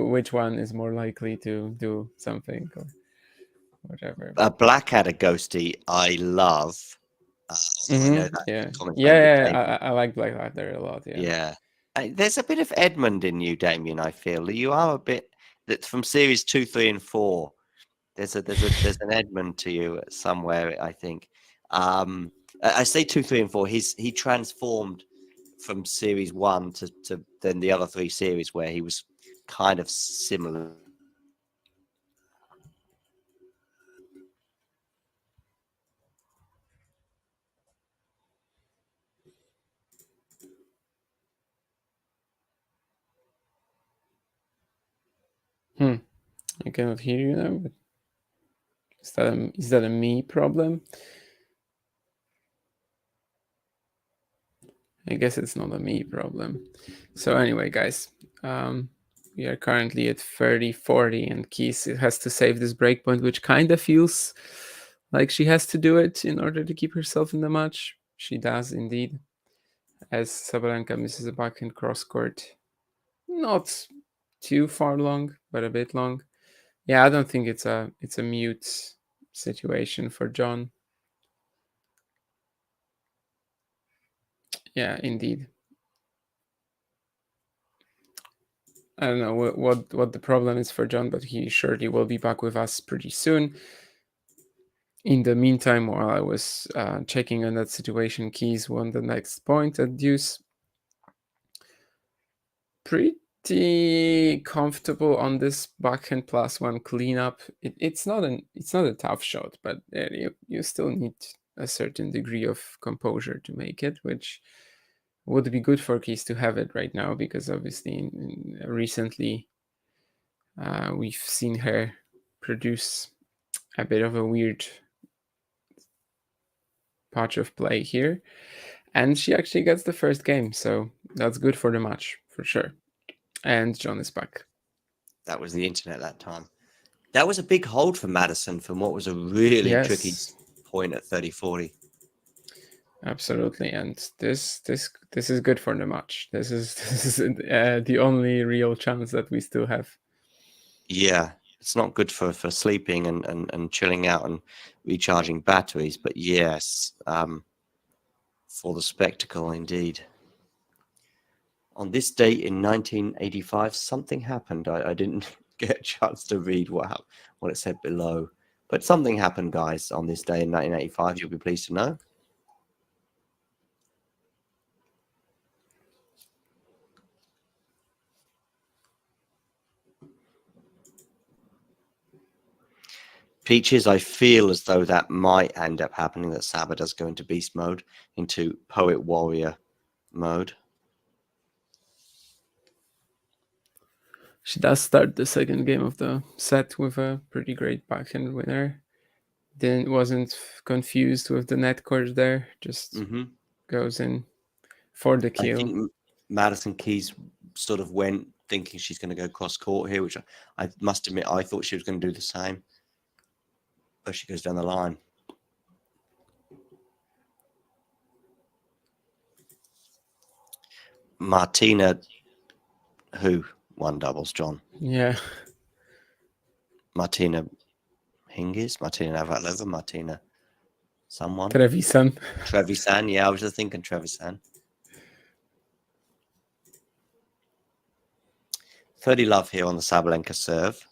which one is more likely to do something or whatever. Blackadder Ghosty, I love. Although I know that Yeah, comment yeah. I like Blackadder a lot. Yeah. Yeah. There's a bit of Edmund in you, Damien. I feel you are a bit that from series 2, 3, and 4. There's an Edmund to you somewhere. I think. I say 2, 3, and 4. He transformed from series 1 to then the other 3 series where he was kind of similar. I cannot hear you now. But is that a me problem? I guess it's not a me problem. So anyway, guys, we are currently at 30-40, and Keys has to save this breakpoint, which kind of feels like she has to do it in order to keep herself in the match. She does indeed, as Sabalenka misses a backhand cross court. Not too far long, but a bit long. Yeah, I don't think it's a mute situation for John. Yeah, indeed. I don't know what the problem is for John, but he surely will be back with us pretty soon. In the meantime, while I was checking on that situation, Keys won the next point at deuce. Pretty comfortable on this backhand +1 cleanup. It's not a tough shot, but you still need a certain degree of composure to make it, which would be good for Keys to have it right now, because obviously recently we've seen her produce a bit of a weird patch of play here, and she actually gets the first game, so that's good for the match for sure. And John is back. That was the internet that time. That was a big hold for Madison from what was a really tricky point at 30-40. Absolutely, and this is good for the match. This is the only real chance that we still have. Yeah, it's not good for sleeping and chilling out and recharging batteries, but yes, for the spectacle indeed. On this date in 1985, something happened. I didn't get a chance to read what it said below, but something happened, guys, on this day in 1985. You'll be pleased to know. Peaches, I feel as though that might end up happening, that Saba does go into beast mode, into poet warrior mode. She does start the second game of the set with a pretty great backhand winner. Wasn't confused with the net court there, just goes in for the kill. I think Madison Keys sort of went thinking she's going to go cross court here, which I must admit I thought she was going to do the same. But she goes down the line. Martina, who won doubles, John? Yeah. Martina Hingis, Martina Navratilova, Martina someone. Trevisan, yeah, I was just thinking Trevisan. 30 love here on the Sabalenka serve.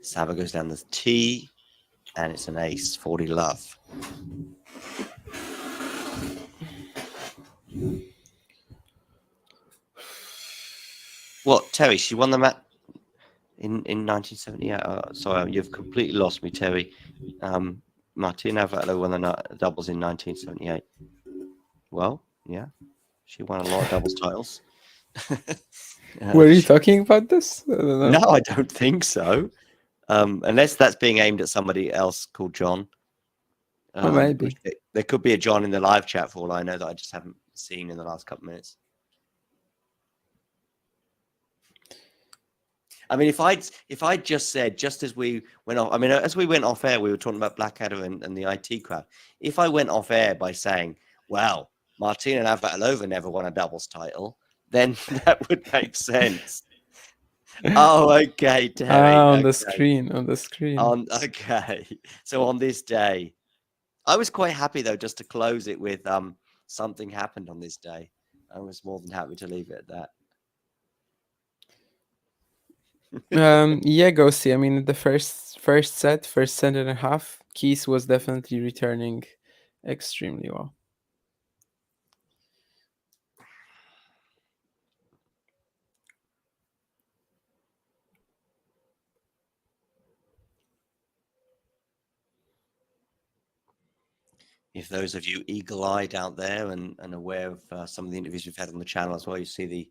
Saba goes down the tee, and it's an ace, 40 love. What, Terry? She won the match in 1978. Sorry, you've completely lost me, Terry. Martina Navratilova won the doubles in 1978. Well, yeah. She won a lot of doubles titles. Were you talking about this? I don't know. No, I don't think so. Unless that's being aimed at somebody else called John. Well, maybe. There could be a John in the live chat for all I know that I just haven't seen in the last couple of minutes. I mean, if I'd just said, just as we went off, I mean, as we went off air, we were talking about Blackadder and the IT crowd. If I went off air by saying, well, Martina Navratilova never won a doubles title, then that would make sense. Oh, okay, Terry. On okay. the screen. Okay. So on this day, I was quite happy though, just to close it with something happened on this day. I was more than happy to leave it at that. Yeah, Ghosty. I mean, the first set and a half, Keys was definitely returning extremely well. If those of you eagle-eyed out there and aware of some of the interviews we've had on the channel as well, you see the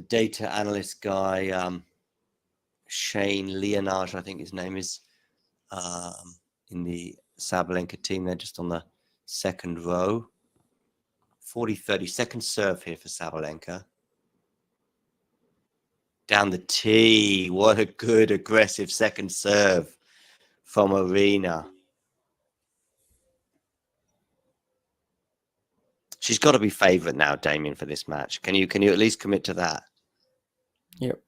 data analyst guy, Shane Leonage, I think his name is, in the Sabalenka team. They're just on the second row. 40-30, second serve here for Sabalenka. Down the tee. What a good aggressive second serve from Aryna. She's got to be favourite now, Damien, for this match. Can you at least commit to that? Yep.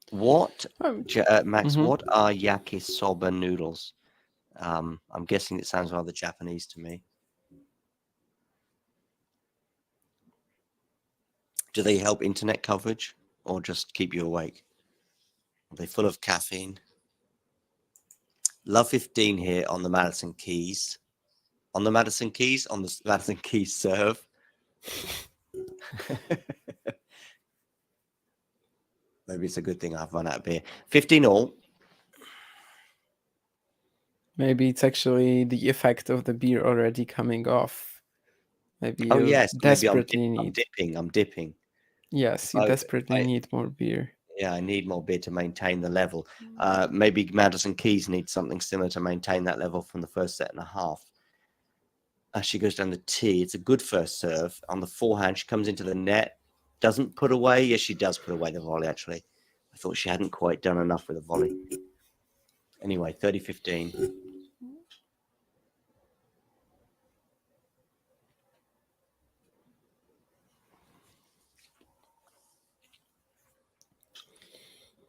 What, Max, Mhm. what are yakisoba noodles? I'm guessing it sounds rather Japanese to me. Do they help internet coverage or just keep you awake? Are they full of caffeine? Love 15 here on the Madison Keys. On the Madison Keys? On the Madison Keys serve. Maybe it's a good thing I've run out of beer. 15 all. Maybe it's actually the effect of the beer already coming off. Maybe you Yes, desperately maybe I'm dipping. Yes, you desperately need more beer. Yeah, I need more beer to maintain the level. Maybe Madison Keys needs something similar to maintain that level from the first set and a half. As she goes down the tee, it's a good first serve. On the forehand, she comes into the net, doesn't put away. Yes, she does put away the volley, actually. I thought she hadn't quite done enough with the volley. Anyway, 30-15.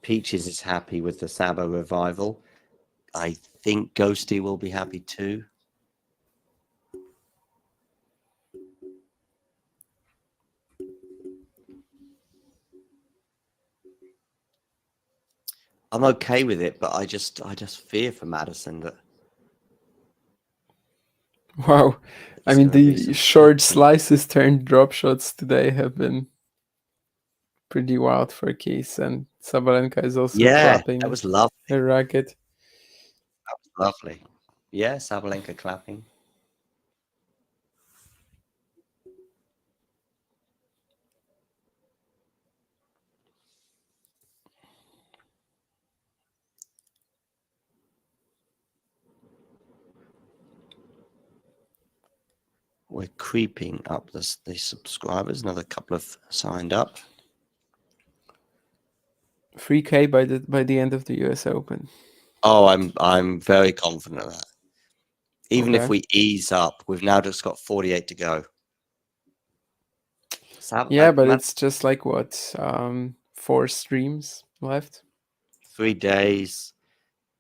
Peaches is happy with the Saba revival. I think Ghosty will be happy too. I'm okay with it, but I just fear for Madison that. Wow. I mean, the short slices turned drop shots today have been pretty wild for Keys, and Sabalenka is also clapping that was lovely. her racket. That was lovely. Yeah, Sabalenka clapping. We're creeping up the subscribers. Another couple of signed up. 3K by the end of the US Open. Oh, I'm very confident of that. Even if we ease up, we've now just got 48 to go. Yeah, but it's just like what, 4 streams left? 3 days,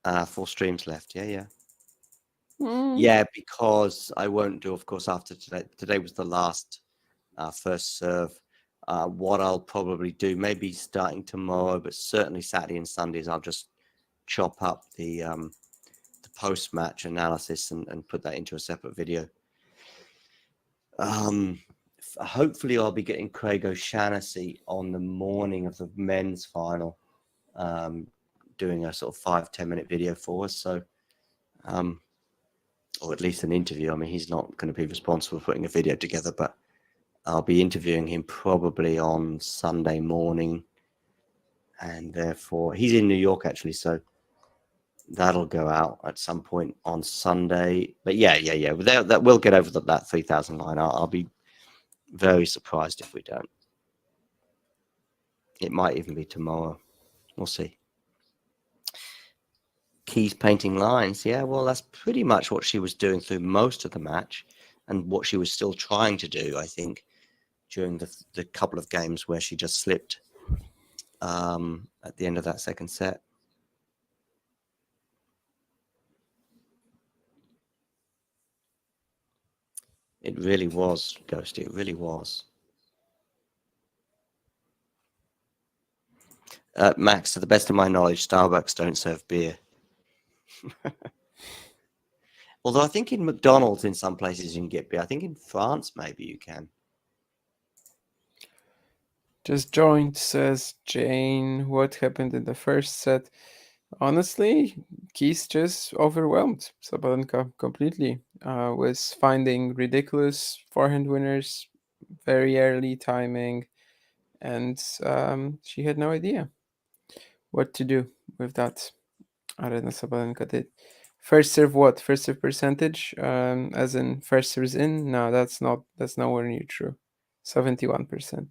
4 streams left. Yeah. Yeah, because I won't do, of course, after today. Today was the last first serve. What I'll probably do, maybe starting tomorrow, but certainly Saturday and Sundays, I'll just chop up the post-match analysis and put that into a separate video. hopefully I'll be getting Craig O'Shaughnessy on the morning of the men's final, doing a sort of 5-10 minute video for us. So, or at least an interview. I mean, he's not going to be responsible for putting a video together, but I'll be interviewing him probably on Sunday morning, and therefore he's in New York actually, so that'll go out at some point on Sunday. But yeah. That we'll get over that 3,000 line. I'll be very surprised if we don't. It might even be tomorrow. We'll see. Keys painting lines. Yeah, well, that's pretty much what she was doing through most of the match, and what she was still trying to do, I think, during the couple of games where she just slipped at the end of that second set. It really was, Ghosty. It really was. Max, to the best of my knowledge, Starbucks don't serve beer. Although I think in McDonald's, in some places, you can get beer. I think in France, maybe you can. Just joined, says Jane. What happened in the first set? Honestly, Keys just overwhelmed Sabalenka completely. Was finding ridiculous forehand winners, very early timing, and she had no idea what to do with that. Aryna Sabalenka did. First serve what? First serve percentage? As in first serves in? No, that's nowhere near true. 71%.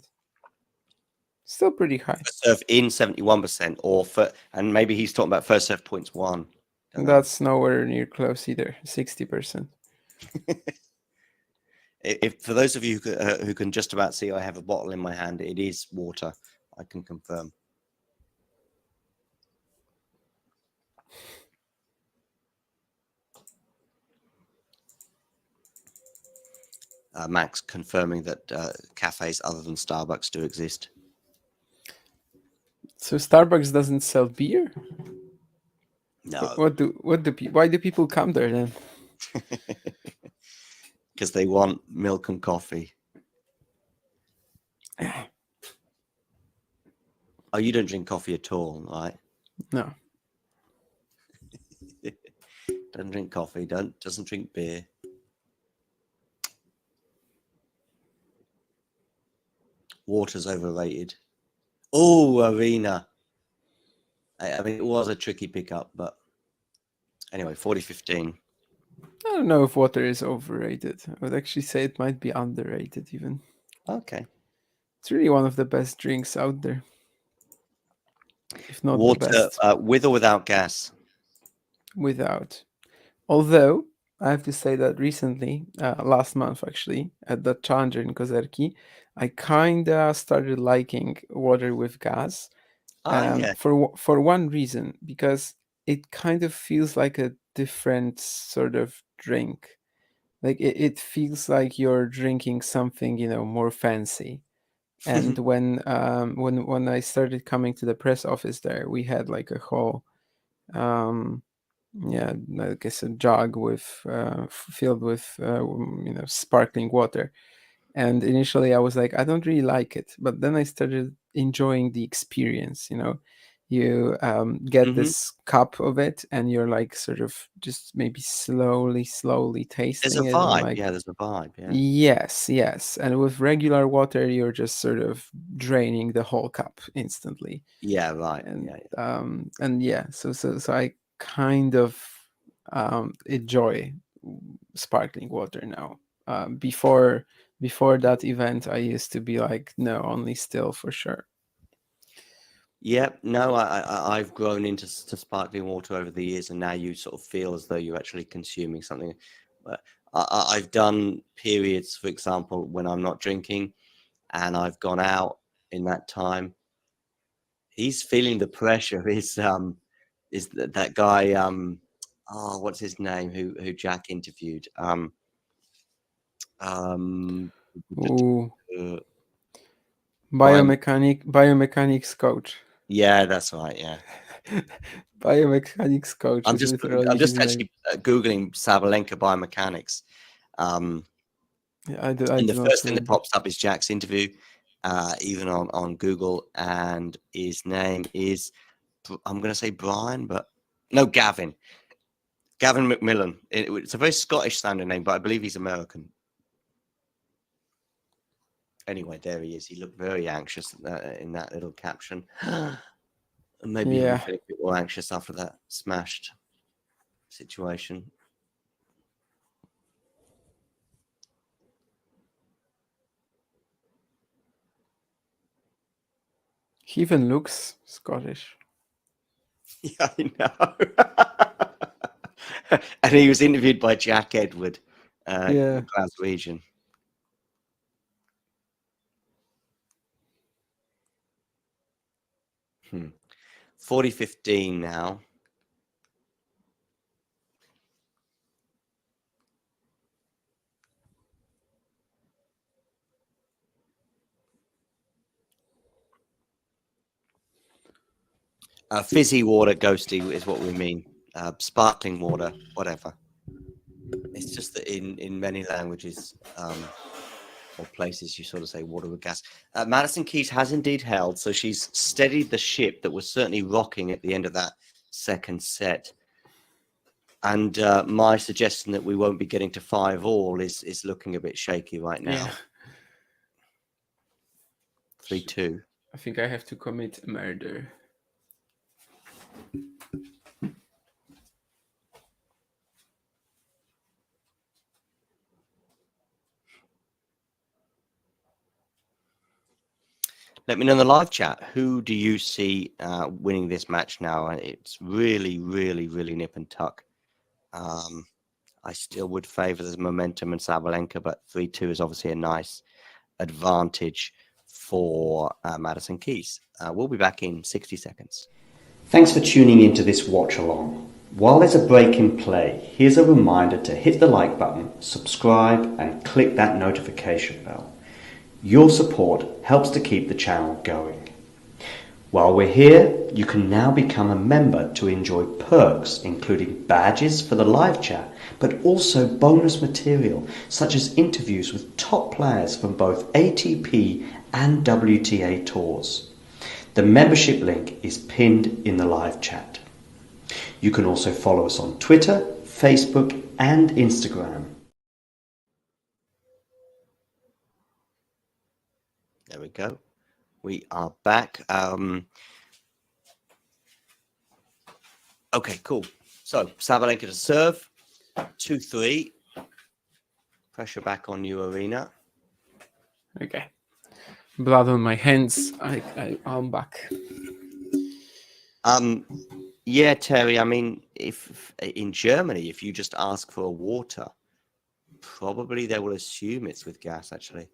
Still pretty high. First serve in 71%, and maybe he's talking about first serve points won. That's nowhere near close either. 60%. If for those of you who can just about see, I have a bottle in my hand. It is water. I can confirm. Max confirming that cafes other than Starbucks do exist. So Starbucks doesn't sell beer? No. Why do people come there then? Because they want milk and coffee. Oh, you don't drink coffee at all, right? No. Doesn't drink coffee, doesn't drink beer. Water's overrated. Oh, Aryna. I mean, it was a tricky pickup, but anyway, 40-15. I don't know if water is overrated. I would actually say it might be underrated even. Okay. It's really one of the best drinks out there. If not Water, the best. with or without gas? Without. Although, I have to say that recently, last month actually, at the Challenger in Kozerki, I kind of started liking water with gas. Yeah. For one reason, because it kind of feels like a different sort of drink. Like it feels like you're drinking something, more fancy. And when I started coming to the press office there, we had like a whole I guess a jug with filled with sparkling water. And initially I was like, I don't really like it, but then I started enjoying the experience. You get this cup of it and you're like sort of just maybe slowly tasting There's a it, and vibe. like, There's a vibe. yes, and with regular water you're just sort of draining the whole cup instantly. Yeah, right. So I kind of enjoy sparkling water now. Before that event, I used to be like, no, only still for sure. Yeah, no, I've grown into sparkling water over the years, and now you sort of feel as though you're actually consuming something. I've done periods, for example, when I'm not drinking, and I've gone out in that time. He's feeling the pressure. Is that guy? What's his name? Who Jack interviewed? Ooh. Biomechanics coach. Yeah, that's right. Yeah. Biomechanics coach. I'm just actually googling Sabalenka biomechanics. Yeah, I do And the not first thing that remember. pops up is Jack's interview, even on Google, and his name is, I'm going to say Brian, but no, Gavin. Gavin McMillan. It's a very Scottish sounding name, but I believe he's American. Anyway, there he is. He looked very anxious in that little caption. And maybe he'll be Yeah. feeling a bit more anxious after that smashed situation. He even looks Scottish. Yeah, I know. And he was interviewed by Jack Edward, Yeah. Glaswegian. 40-15 now. Fizzy water, ghosty, is what we mean. Sparkling water, whatever. It's just that in many languages or places, you sort of say water with gas. Madison Keys has indeed held, so she's steadied the ship that was certainly rocking at the end of that second set. And my suggestion that we won't be getting to 5-all is looking a bit shaky right now. Yeah. 3-2. I think I have to commit murder. Let me know in the live chat, who do you see winning this match now? And it's really, really, really nip and tuck. I still would favour the momentum and Sabalenka, but 3-2 is obviously a nice advantage for Madison Keys. We'll be back in 60 seconds. Thanks for tuning into this watch along. While there's a break in play, here's a reminder to hit the like button, subscribe and click that notification bell. Your support helps to keep the channel going. While we're here, you can now become a member to enjoy perks including badges for the live chat, but also bonus material such as interviews with top players from both ATP and WTA tours. The membership link is pinned in the live chat. You can also follow us on Twitter, Facebook and Instagram. There we go. We are back. Okay, cool. So Sabalenka to serve, 2-3. Pressure back on you, Aryna. Okay. Blood on my hands. I'm back. Yeah, Terry. I mean, if in Germany, if you just ask for a water, probably they will assume it's with gas. Actually.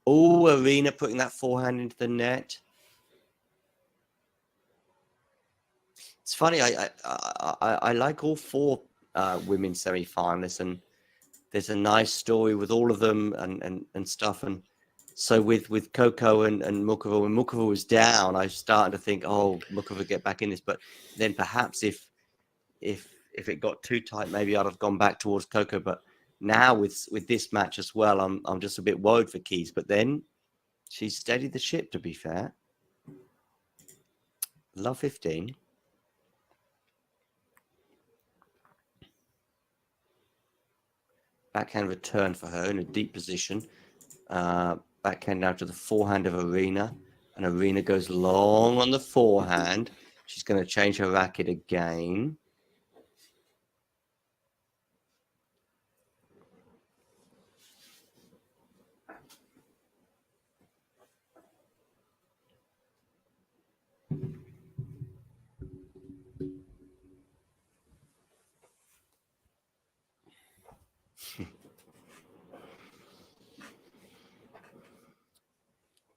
Aryna putting that forehand into the net. It's funny. I like all four women's semi-finalists, and there's a nice story with all of them and stuff. And so with Coco and Mukova, when Mukova was down, I was starting to think, oh, Mukova get back in this. But then perhaps if it got too tight, maybe I'd have gone back towards Coco. But now with this match as well, I'm just a bit worried for Keys. But then she steadied the ship, to be fair. Love 15. Backhand return for her in a deep position. Backhand now to the forehand of Aryna. And Aryna goes long on the forehand. She's going to change her racket again.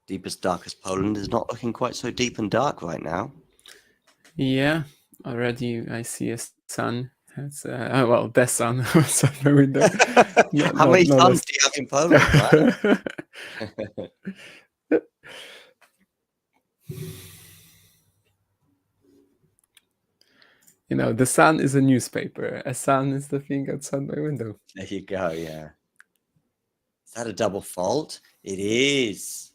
Deepest, darkest Poland is not looking quite so deep and dark right now. Yeah, already I see a sun. It's well, the sun outside my window. How many suns do you have in Poland, right? You know, the sun is a newspaper. A sun is the thing outside my window. There you go. Yeah. Is that a double fault? It is.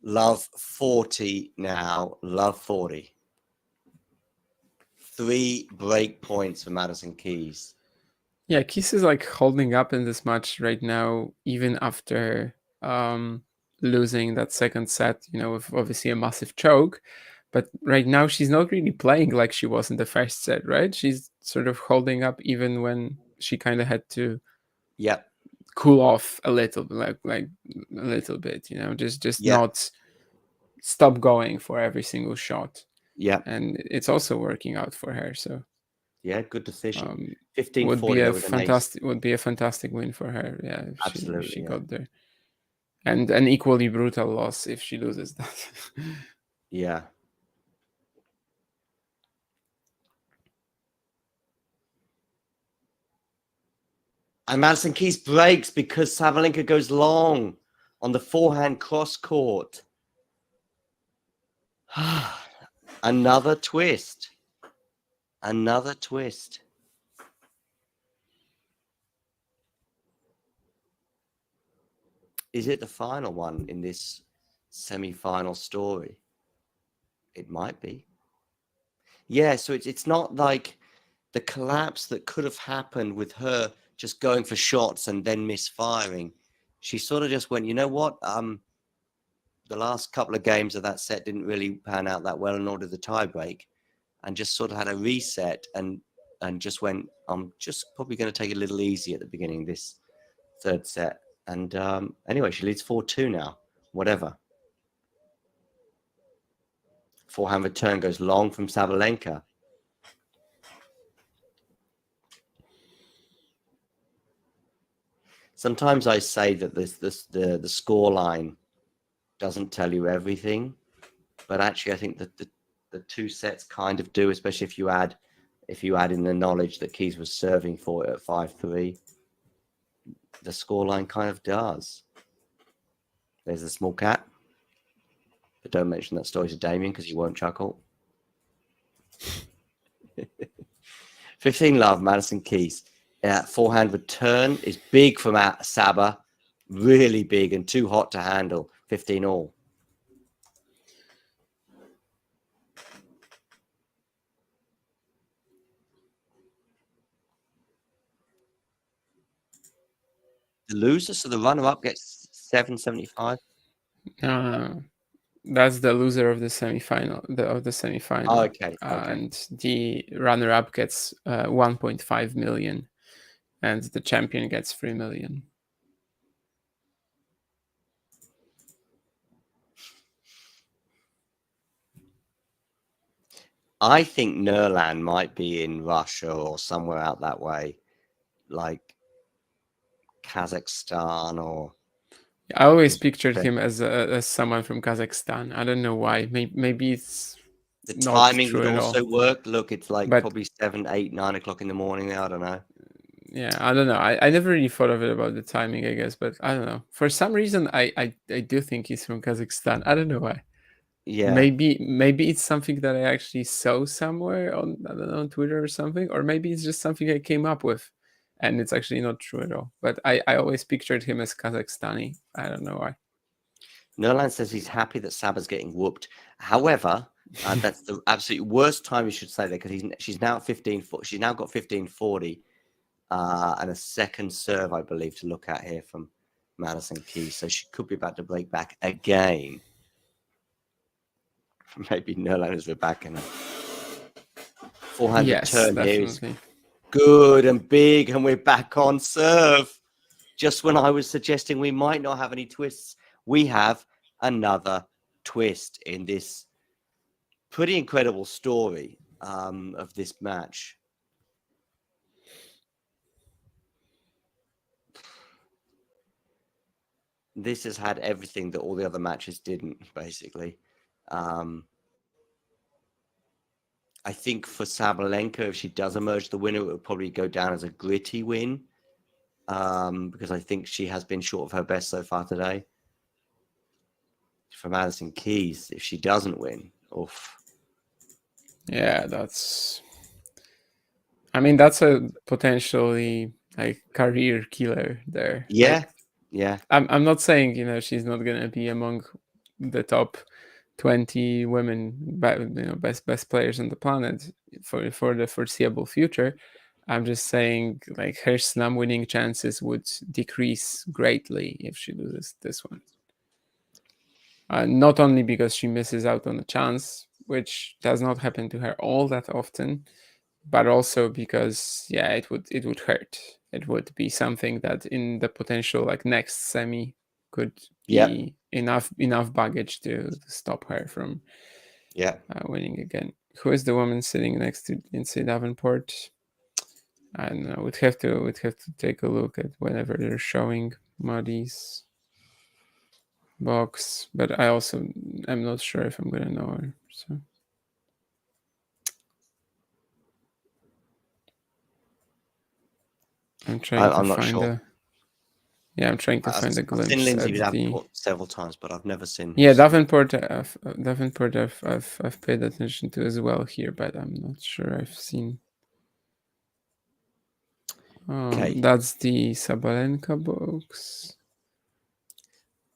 Love 40 now. Love 40. 3 break points for Madison Keys. Yeah, Keys is like holding up in this match right now, even after losing that second set, you know, with obviously a massive choke. But right now she's not really playing like she was in the first set, right? She's sort of holding up even when she kind of had to Yep. cool off a little, like a little bit, you know, just Yep. not stop going for every single shot. Yep. And it's also working out for her. So yeah, good decision. would 15-40 be a was fantastic win for her. Yeah, if Absolutely, she yeah. got there. And an equally brutal loss if she loses that. Yeah. And Madison Keys breaks because Sabalenka goes long on the forehand cross court. Another twist. Another twist. Is it the final one in this semi-final story? It might be. Yeah, so it's not like the collapse that could have happened with her just going for shots and then misfiring. She sort of just went, you know what? The last couple of games of that set didn't really pan out that well in order the tiebreak, and just sort of had a reset and just went, I'm just probably going to take it a little easy at the beginning of this third set. And anyway, she leads 4-2 now. Whatever. Forehand return goes long from Sabalenka. Sometimes I say that the score line doesn't tell you everything, but actually I think that the 2 sets kind of do, especially if you add in the knowledge that Keys was serving for it at 5-3. The scoreline kind of does. There's a small cat. But don't mention that story to Damien because he won't chuckle. 15 love, Madison Keys. Forehand return is big from Saba. Really big and too hot to handle. 15 all. The loser, so the runner-up gets 775. That's the loser of the semifinal. Oh, okay. And the runner-up gets 1.5 million, and the champion gets 3 million. I think Nurlan might be in Russia or somewhere out that way, like Kazakhstan or. I always pictured him as someone from Kazakhstan. I don't know why. Maybe it's the not timing true would at also all. work. Look, it's like But probably 7, 8, 9 o'clock in the morning. I don't know. Yeah, I don't know. I never really thought of it about the timing, I guess, but I don't know. For some reason, I do think he's from Kazakhstan. I don't know why. Yeah. Maybe it's something that I actually saw somewhere on, I don't know, on Twitter or something, or maybe it's just something I came up with, and it's actually not true at all. But I always pictured him as Kazakhstani. I don't know why. Nurlan says he's happy that Saba's getting whooped. However, that's the absolute worst time you should say that because she's now at 15. She's now got 15-40. And a second serve, I believe, to look at here from Madison Keys. So she could be about to break back again. Maybe Nurlan is back in a forehand return here is good and big, and we're back on serve. Just when I was suggesting we might not have any twists, we have another twist in this pretty incredible story of this match. This has had everything that all the other matches didn't, basically. I think for Sabalenka, if she does emerge the winner, it will probably go down as a gritty win because I think she has been short of her best so far today. For Madison Keys, if she doesn't win, oof. Yeah, that's I mean, that's a potentially like career killer there. Yeah, Like, yeah, I'm not saying she's not gonna be among the top 20 women, best players on the planet for the foreseeable future. I'm just saying, like, her slam winning chances would decrease greatly if she loses this one. Not only because she misses out on a chance, which does not happen to her all that often, but also because it would hurt. It would be something that in the potential like next semi could yeah, be enough baggage to stop her from yeah. winning again. Who is the woman sitting next to Lindsay Davenport? I don't know. We'd have to take a look at whenever they're showing Maddie's box, but I also am not sure if I'm gonna know her. So I'm trying to I'm not find sure. I'm trying to find a I've seen glimpse Lindsay at the. Davenport several times, but I've never seen. Yeah, Davenport. I've paid attention to as well here, but I'm not sure I've seen. Okay. That's the Sabalenka box.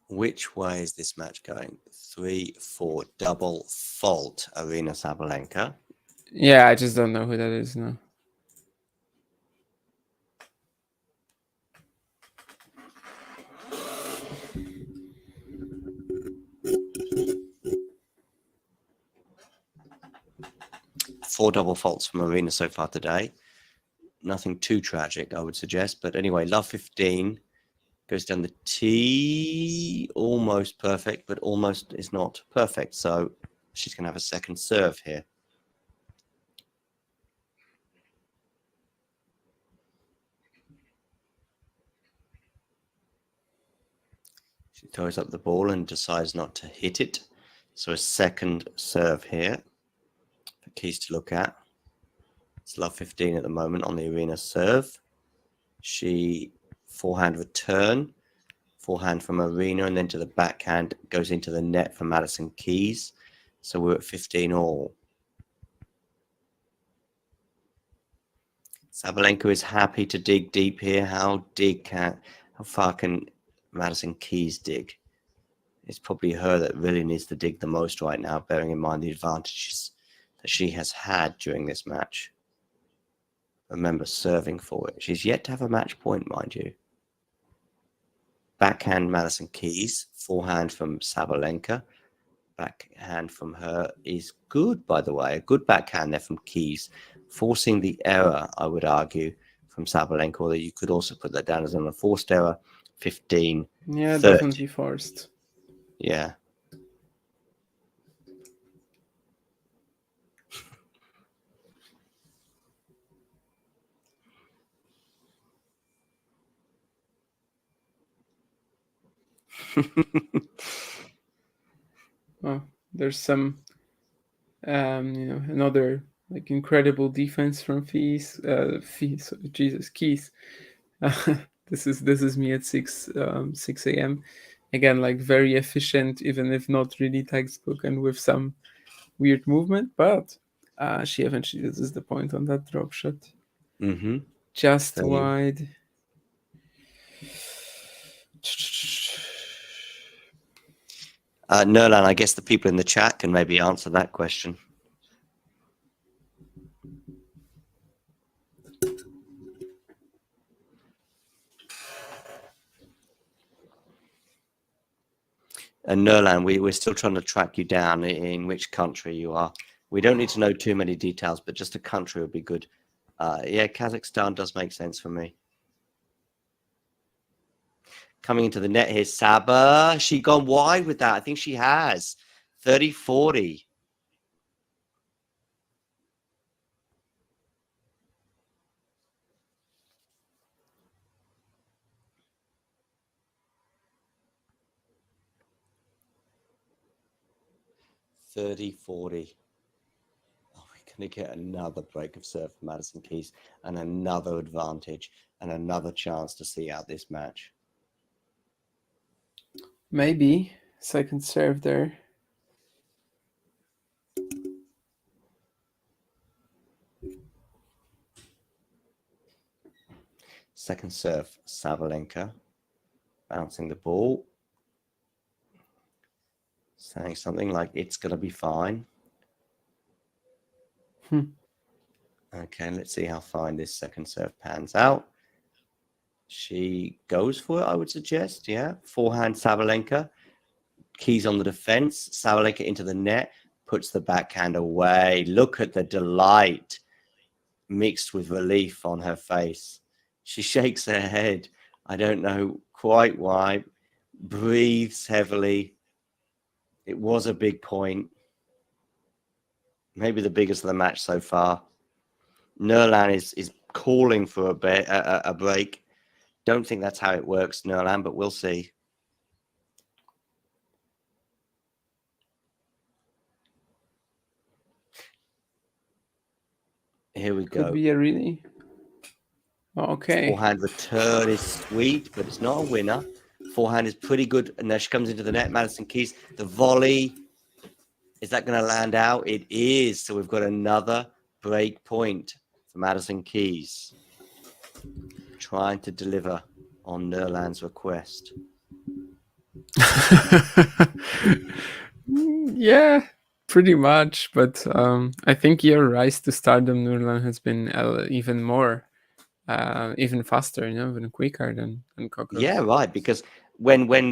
Which way is this match going? 3-4 double fault Aryna Sabalenka. Yeah, I just don't know who that is now. Four double faults from Aryna so far today. Nothing too tragic, I would suggest. But anyway, love 15 goes down the T. Almost perfect, but almost is not perfect. So she's going to have a second serve here. She throws up the ball and decides not to hit it. So a second serve here. The keys to look at. It's love 15 at the moment on the Aryna serve. She forehand return, forehand from Aryna, and then to the backhand goes into the net for Madison Keys. So we're at 15 all. Sabalenka is happy to dig deep here. How far can Madison Keys dig? It's probably her that really needs to dig the most right now, bearing in mind the advantages that she has had during this match. Remember, serving for it. She's yet to have a match point, mind you. Backhand Madison Keys, forehand from Sabalenka. Backhand from her is good, by the way. A good backhand there from Keys, forcing the error, I would argue, from Sabalenka, although you could also put that down as an unforced error. 15. Yeah, 30. definitely forced. Yeah. Oh, there's some, another like incredible defense from Keys. Keys. This is me at 6 a.m. Again, like very efficient, even if not really textbook, and with some weird movement. But she eventually loses the point on that drop shot, just 30. wide. Nerlan, I guess the people in the chat can maybe answer that question. And Nerlan, we're still trying to track you down in which country you are. We don't need to know too many details, but just a country would be good. Yeah, Kazakhstan does make sense for me. Coming into the net here, Saba. She gone wide with that. I think she has. 30-40. Oh, we're going to get another break of serve for Madison Keys and another advantage and another chance to see out this match. Maybe second serve there. Second serve, Sabalenka. Bouncing the ball. Saying something like, it's going to be fine. Okay, let's see how fine this second serve pans out. She goes for it, I would suggest. Yeah. Forehand, Sabalenka. Keys on the defense. Sabalenka into the net. Puts the backhand away. Look at the delight mixed with relief on her face. She shakes her head. I don't know quite why. Breathes heavily. It was a big point. Maybe the biggest of the match so far. Nurlan is calling for a break. Don't think that's how it works, Nurlan, but we'll see. Here we go. Could be a really... Okay. Forehand return is sweet, but it's not a winner. Forehand is pretty good. And there she comes into the net. Madison Keys, the volley. Is that going to land out? It is. So we've got another break point for Madison Keys. Trying to deliver on Nurlan's request. Yeah, pretty much. But I think your rise to stardom, Nurlan, has been even more, even faster, even quicker than Coco. Yeah, right. Because when Coco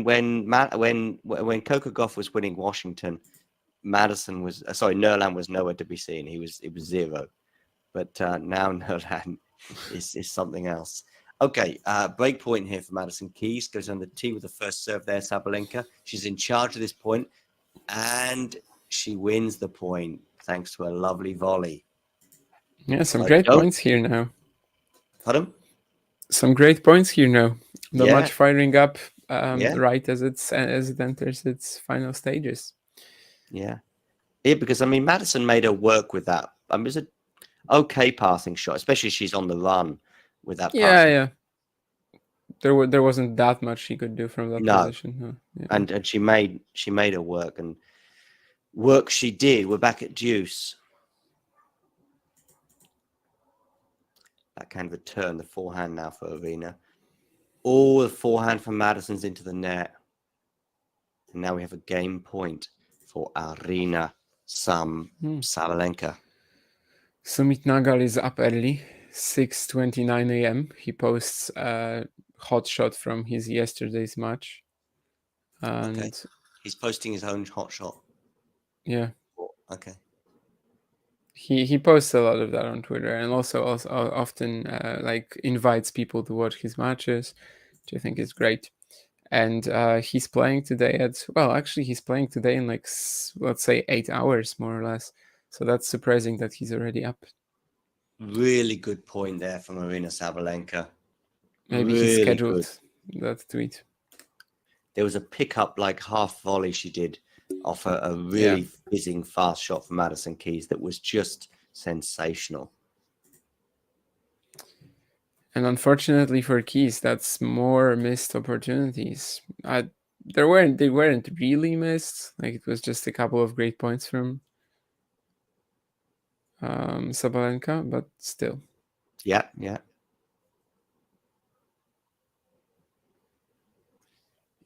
Gauff was winning Washington, Madison was Nurlan was nowhere to be seen. It was zero. But now Nurlan is something else. Okay, break point here for Madison Keys. Goes on the tee with the first serve there, Sabalenka. She's in charge of this point, and she wins the point thanks to a lovely volley. Yeah, some great points here now. Pardon? Some great points here now. The match firing up right as it enters its final stages. Yeah, because I mean, Madison made her work with that. I mean, it's an okay passing shot, especially she's on the run with that. Yeah. There wasn't that much she could do from that position. No. Yeah. And she made her work, and work she did. We're back at deuce. That kind of return, the forehand now for Aryna. All the forehand from Madison's into the net. And now we have a game point for Aryna Sabalenka. Sumit Nagal is up early, 6:29 a.m. He posts a hot shot from his yesterday's match. And he's posting his own hot shot. Yeah. Okay. He posts a lot of that on Twitter, and also often like invites people to watch his matches, which I think is great. And he's playing today he's playing today in like, let's say 8 hours more or less. So that's surprising that he's already up. Really good point there from Aryna Sabalenka. Maybe he scheduled that tweet. There was a pickup like half volley she did off a really fizzing fast shot from Madison Keys that was just sensational. And unfortunately for Keys, that's more missed opportunities. They weren't really missed. Like, it was just a couple of great points from Sabalenka, but still. Yeah.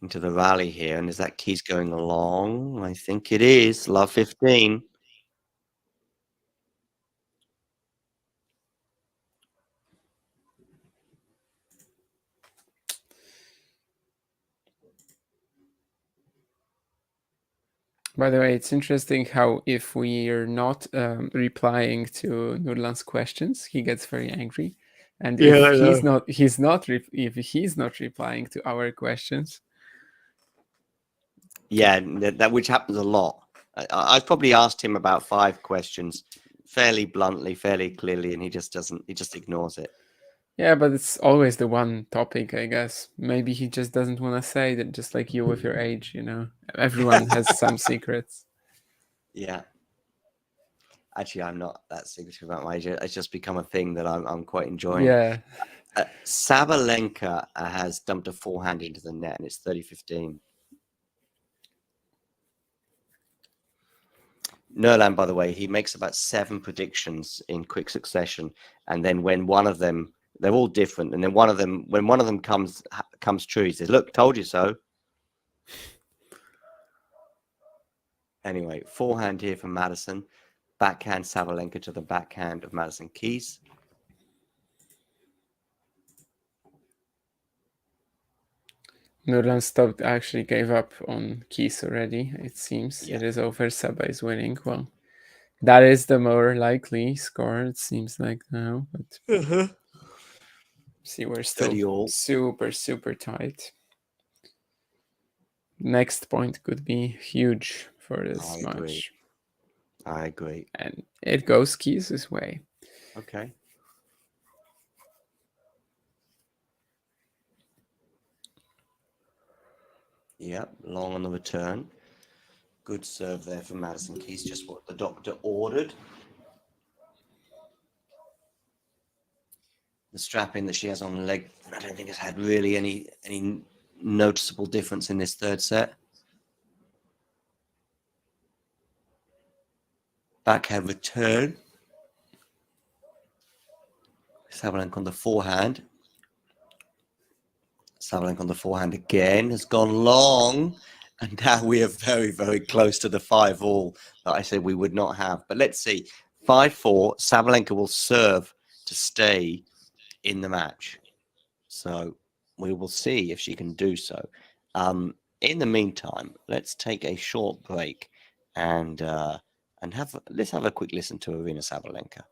Into the rally here, and is that Keys going along? I think it is. Love 15. By the way, it's interesting how if we are not replying to Nurlan's questions, he gets very angry, and if he's not replying to our questions. Yeah, that which happens a lot. I've probably asked him about 5 questions, fairly bluntly, fairly clearly, and he just ignores it. Yeah, but it's always the one topic, I guess. Maybe he just doesn't want to say that, just like you with your age, Everyone has some secrets. Yeah. Actually, I'm not that secretive about my age. It's just become a thing that I'm quite enjoying. Yeah. Sabalenka has dumped a forehand into the net, and it's 30-15. Nurlan, by the way, he makes about 7 predictions in quick succession, and then when one of them They're all different. And then one of them, when one of them comes true, he says, "Look, told you so." Anyway, forehand here from Madison. Backhand Sabalenka to the backhand of Madison Keys. Nurlan stopped, actually gave up on Keys already, it seems. Yeah. It is over. Saba is winning. Well, that is the more likely score, it seems like now. But see, we're still super, super tight. Next point could be huge for this match. I agree. And it goes Keys' way. Okay. Yep, long on the return. Good serve there from Madison Keys, just what the doctor ordered. The strapping that she has on the leg, I don't think has had really any noticeable difference in this third set. Backhand return. Sabalenka on the forehand. Sabalenka on the forehand again, has gone long. And now we are very, very close to the 5-all that I said we would not have. But let's see. 5-4, Sabalenka will serve to stay in the match. So we will see if she can do so. In the meantime, let's take a short break and let's have a quick listen to Aryna Sabalenka.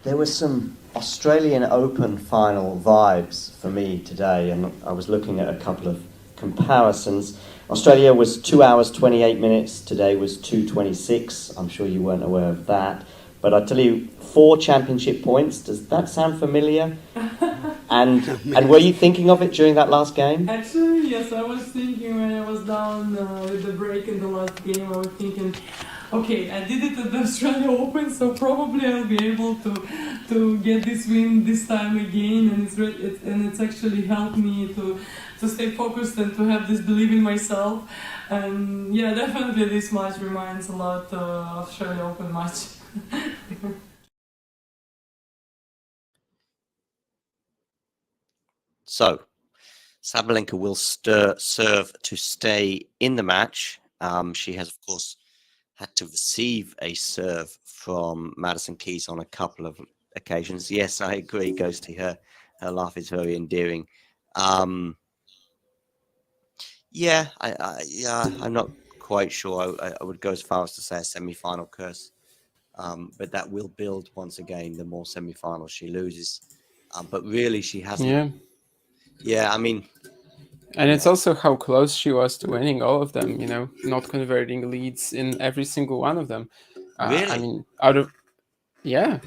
There was some Australian Open final vibes for me today, and I was looking at a couple of comparisons. Australia was 2 hours 28 minutes. Today was 2:26. I'm sure you weren't aware of that. But I tell you, 4 championship points. Does that sound familiar? And were you thinking of it during that last game? Actually, yes, I was thinking when I was down with the break in the last game, I was thinking, okay, I did it at the Australia Open, so probably I'll be able to get this win this time again, and it's actually helped me to stay focused and to have this belief in myself. And yeah, definitely this match reminds a lot of Australia Open match. So, Sabalenka will serve to stay in the match. She has, of course, had to receive a serve from Madison Keys on a couple of occasions. Yes, I agree, Ghosty. Her laugh is very endearing. Yeah, I'm not quite sure. I would go as far as to say a semi-final curse. But that will build once again the more semi-finals she loses. But really, she hasn't. Yeah. Yeah, I mean. And it's also how close she was to winning all of them, you know, not converting leads in every single one of them. Really? I mean, yeah.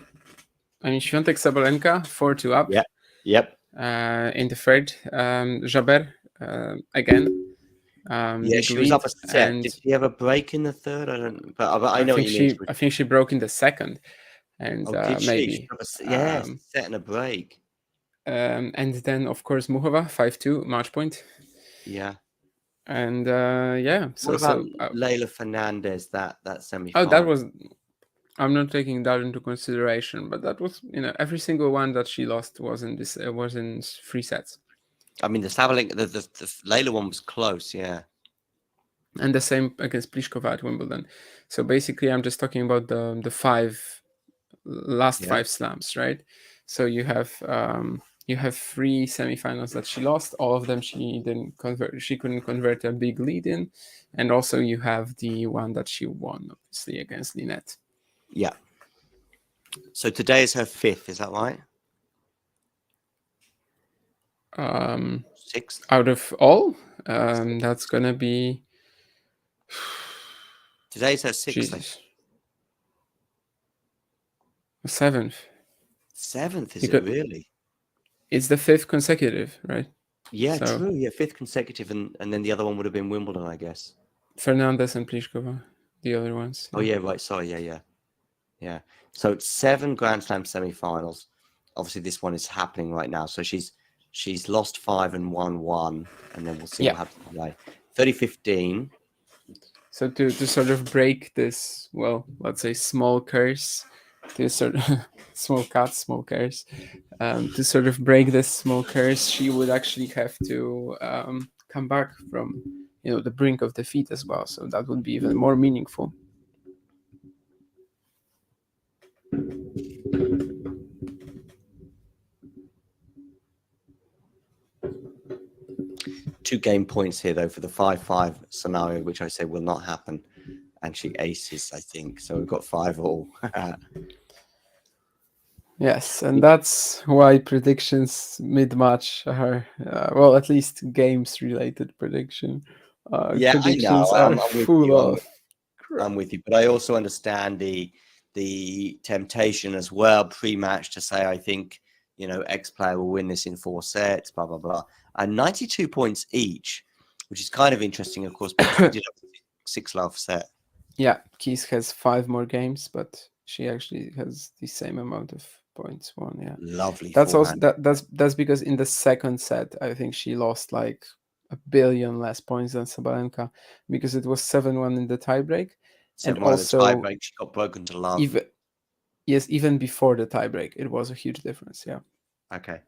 I mean, Świątek Sabalenka, 4-2 up. Yep. In the third, Jabber, again. Yeah, she was up a set. Did she have a break in the third? I don't. But I know what you mean. I think she broke in the second, and did maybe. Yeah, set and a break. And then of course Muchova 5-2 match point. Yeah. And yeah. What about Leylah Fernandez? That semi-final. Oh, that was. I'm not taking that into consideration, but that was, you know, every single one that she lost was in 3 sets. I mean, the Sabalenka, the Leylah one was close, yeah. And the same against Pliskova at Wimbledon. So basically, I'm just talking about the last 5 slams, right? So you have 3 semifinals that she lost. All of them she didn't convert. She couldn't convert a big lead in, and also you have the one that she won, obviously, against Linette. Yeah. So today is her 5th, is that right? 6th out of all. That's gonna be. Today's her 6th. 7th. 7th, is it really? It's the 5th consecutive, right? Yeah, so, true. Yeah, 5th consecutive, and then the other one would have been Wimbledon, I guess. Fernandez and Pliskova, the other ones. Yeah. Oh yeah, right. Sorry, yeah. So it's 7 Grand Slam semi-finals. Obviously, this one is happening right now. So she's lost 5 and won 1, and then we'll see what happens today. 30-15. So to sort of break this, well, let's say small curse, to sort of small cuts, small curse. To sort of break this small curse, she would actually have to come back from the brink of defeat as well. So that would be even more meaningful. Two game points here though for the 5-5 scenario, which I say will not happen, and she aces, I think. So we've got 5-all. Yes, and that's why predictions mid-match are, well, at least games-related prediction. Yeah, Predictions I know. are I'm with full you. of. I'm with you, but I also understand the temptation as well pre-match to say I think X player will win this in 4 sets, blah blah blah, and 92 points each, which is kind of interesting, of course, because we did a 6-love set. Yeah, Keys has 5 more games, but she actually has the same amount of points won. Yeah, Lovely. that's also forehand. that's because in the second set, I think she lost like 1 billion less points than Sabalenka because it was 7-1 in the tiebreak, and 7-1 in the also tiebreak, she got broken to love. even before the tiebreak, it was a huge difference. Yeah. Okay.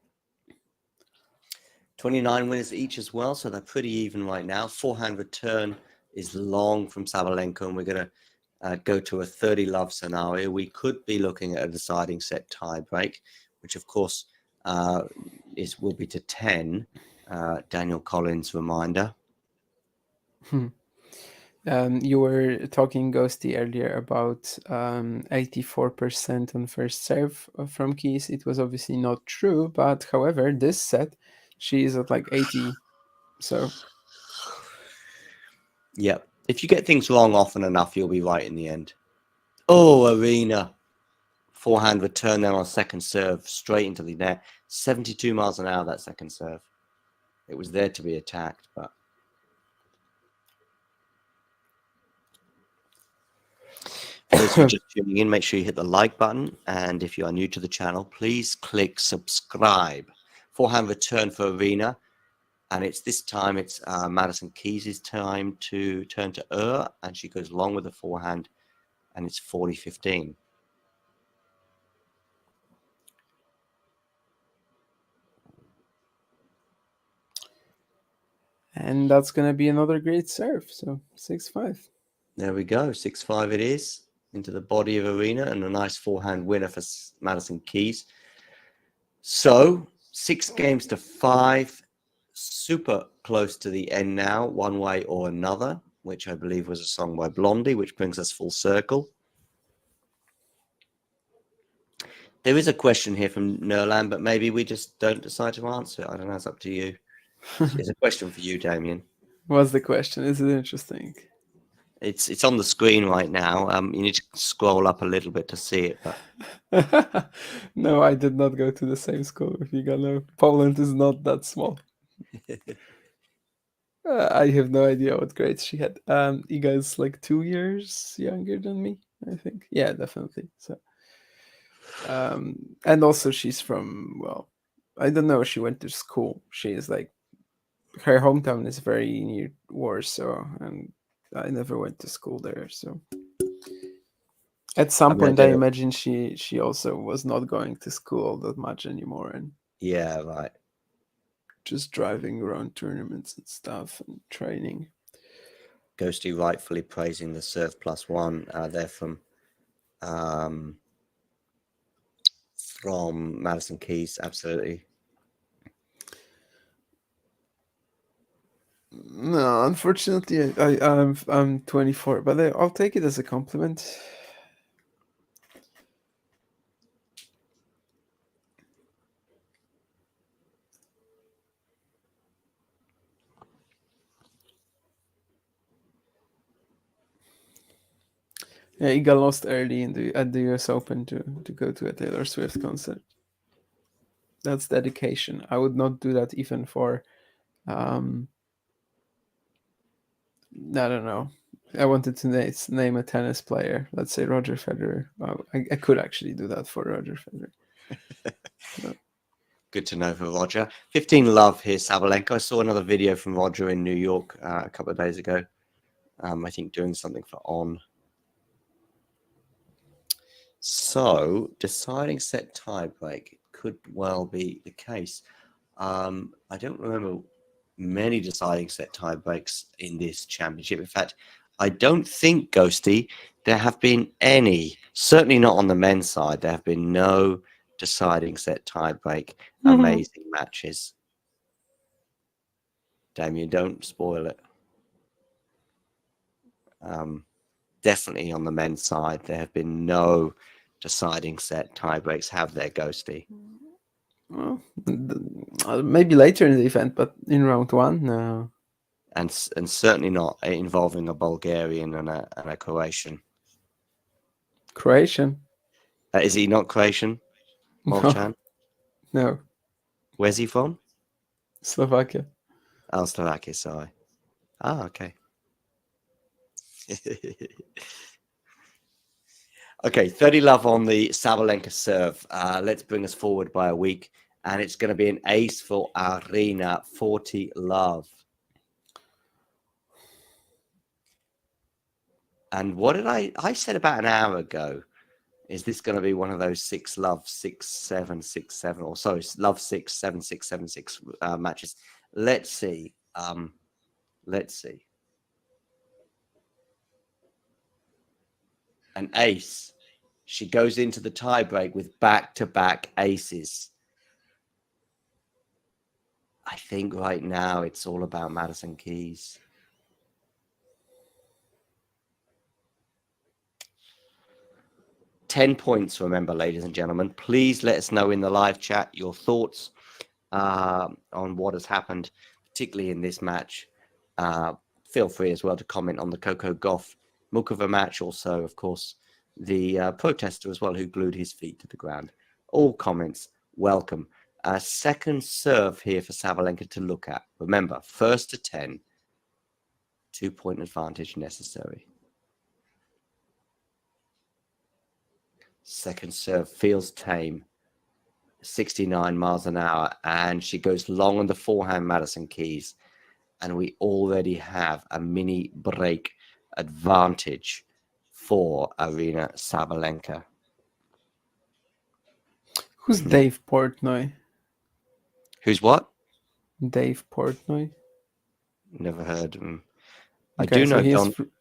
29 winners each as well, so they're pretty even right now. Forehand return is long from Sabalenka, and we're going to go to a 30-love scenario. We could be looking at a deciding set tiebreak, which of course will be to 10. Daniel Collins reminder. You were talking, Ghosty, earlier about 84% on first serve from Keys. It was obviously not true, but however, this set she is at like 80. So yeah, if you get things wrong often enough, you'll be right in the end. Oh, Aryna. Forehand return there on second serve, straight into the net. 72 miles an hour, that second serve. It was there to be attacked, but for those of you just tuning in, make sure you hit the like button. And if you are new to the channel, please click subscribe. Forehand return for Aryna. And this time it's Madison Keys' time to turn to and she goes long with the forehand, and it's 40-15. and that's gonna be another great serve. So 6-5. There we go, 6-5 it is, into the body of Aryna, and a nice forehand winner for Madison Keys. So 6 games to 5, super close to the end now, one way or another, which I believe was a song by Blondie, which brings us full circle. There is a question here from Nerland, but maybe we just don't decide to answer it. I don't know, it's up to you. It's a question for you, Damien. What's the question? Is it interesting? It's on the screen right now. You need to scroll up a little bit to see it. But No, I did not go to the same school with Iga. No, Poland is not that small. I have no idea what grades she had. Iga is like 2 years younger than me, I think. Yeah, definitely. So, and also she's from, well, I don't know. She went to school. She is like, her hometown is very near Warsaw, and I never went to school there. So, at some point, I imagine she also was not going to school that much anymore, and yeah, right, just driving around tournaments and stuff and training. Ghosty rightfully praising the serve +1 there from Madison Keys. Absolutely. No, unfortunately, I'm 24, but I'll take it as a compliment. Yeah, Iga lost early at the US Open to go to a Taylor Swift concert. That's dedication. I would not do that even for I don't know. I wanted to name a tennis player. Let's say Roger Federer. I could actually do that for Roger Federer. So. Good to know for Roger. 15 love here, Sabalenka. I saw another video from Roger in New York a couple of days ago. I think doing something for On. So deciding set tiebreak could well be the case. I don't remember many deciding set tiebreaks in this championship. In fact, I don't think, Ghosty, there have been any. Certainly not on the men's side. There have been no deciding set tiebreak amazing matches. Damien, don't spoil it. Definitely on the men's side, there have been no deciding set tiebreaks. Have there, Ghosty? Well, maybe later in the event, but in round one, no. And certainly not involving a Bulgarian and a Croatian. Croatian? Is he not Croatian? Molchan? No. Where's he from? Slovakia. Oh, Slovakia, sorry. Ah, okay. Okay, 30 love on the Sabalenka serve. Let's bring us forward by a week. And it's going to be an ace for Aryna, 40 love. And what did I said about an hour ago, is this going to be one of those 6 love 6 7 6 7, or sorry, love 6 7 6 7 6 matches? Let's see. Let's see. An ace. She goes into the tiebreak with back-to-back aces. I think right now it's all about Madison Keys. £10, remember, ladies and gentlemen. Please let us know in the live chat your thoughts on what has happened, particularly in this match. Feel free as well to comment on the Coco Gauff Mukova match. Also, of course, the protester as well who glued his feet to the ground. All comments welcome. Second serve here for Sabalenka to look at. Remember, first to 10, 2-point advantage necessary. Second serve feels tame, 69 miles an hour, and she goes long on the forehand, Madison Keys. And we already have a mini break advantage for Aryna Sabalenka. Who's Dave Portnoy? Who's what? Dave Portnoy. Never heard of him. I Okay, do know so Don.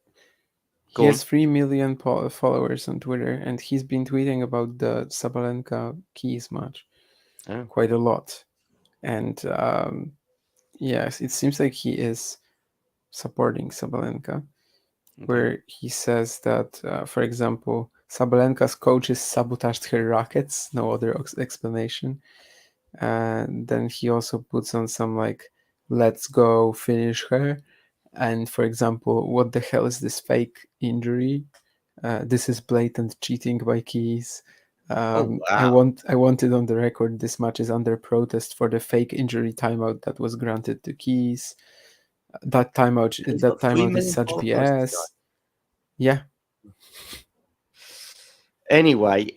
he has 3 million followers on Twitter, and he's been tweeting about the Sabalenka Keys match quite a lot. And yes, it seems like he is supporting Sabalenka, where he says that, for example, Sabalenka's coaches sabotaged her rackets, no other explanation. And then he also puts on some like, let's go finish her. And for example, what the hell is this fake injury? This is blatant cheating by Keys. Wow. I wanted on the record this match is under protest for the fake injury timeout that was granted to Keys. That timeout is such BS. Yeah. Anyway,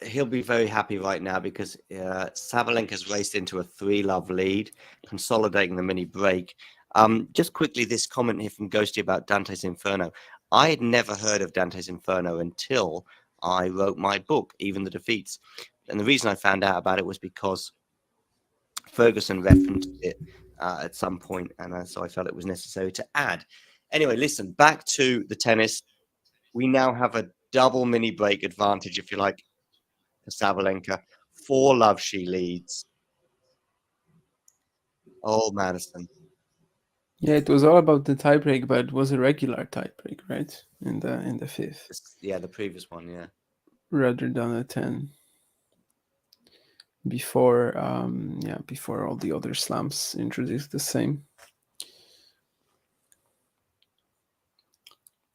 he'll be very happy right now because Sabalenka's raced into a 3-love lead, consolidating the mini break. Just quickly, this comment here from Ghosty about Dante's Inferno. I had never heard of Dante's Inferno until I wrote my book, Even the Defeats. And the reason I found out about it was because Ferguson referenced it at some point, and so I felt it was necessary to add. Anyway, listen, back to the tennis. We now have a double mini break advantage, if you like, for Sabalenka. 4-love she leads. Oh, Madison. Yeah, it was all about the tiebreak, but it was a regular tiebreak, right? In the fifth. Yeah, the previous one, yeah. Rather than a 10. Before all the other slams introduced the same.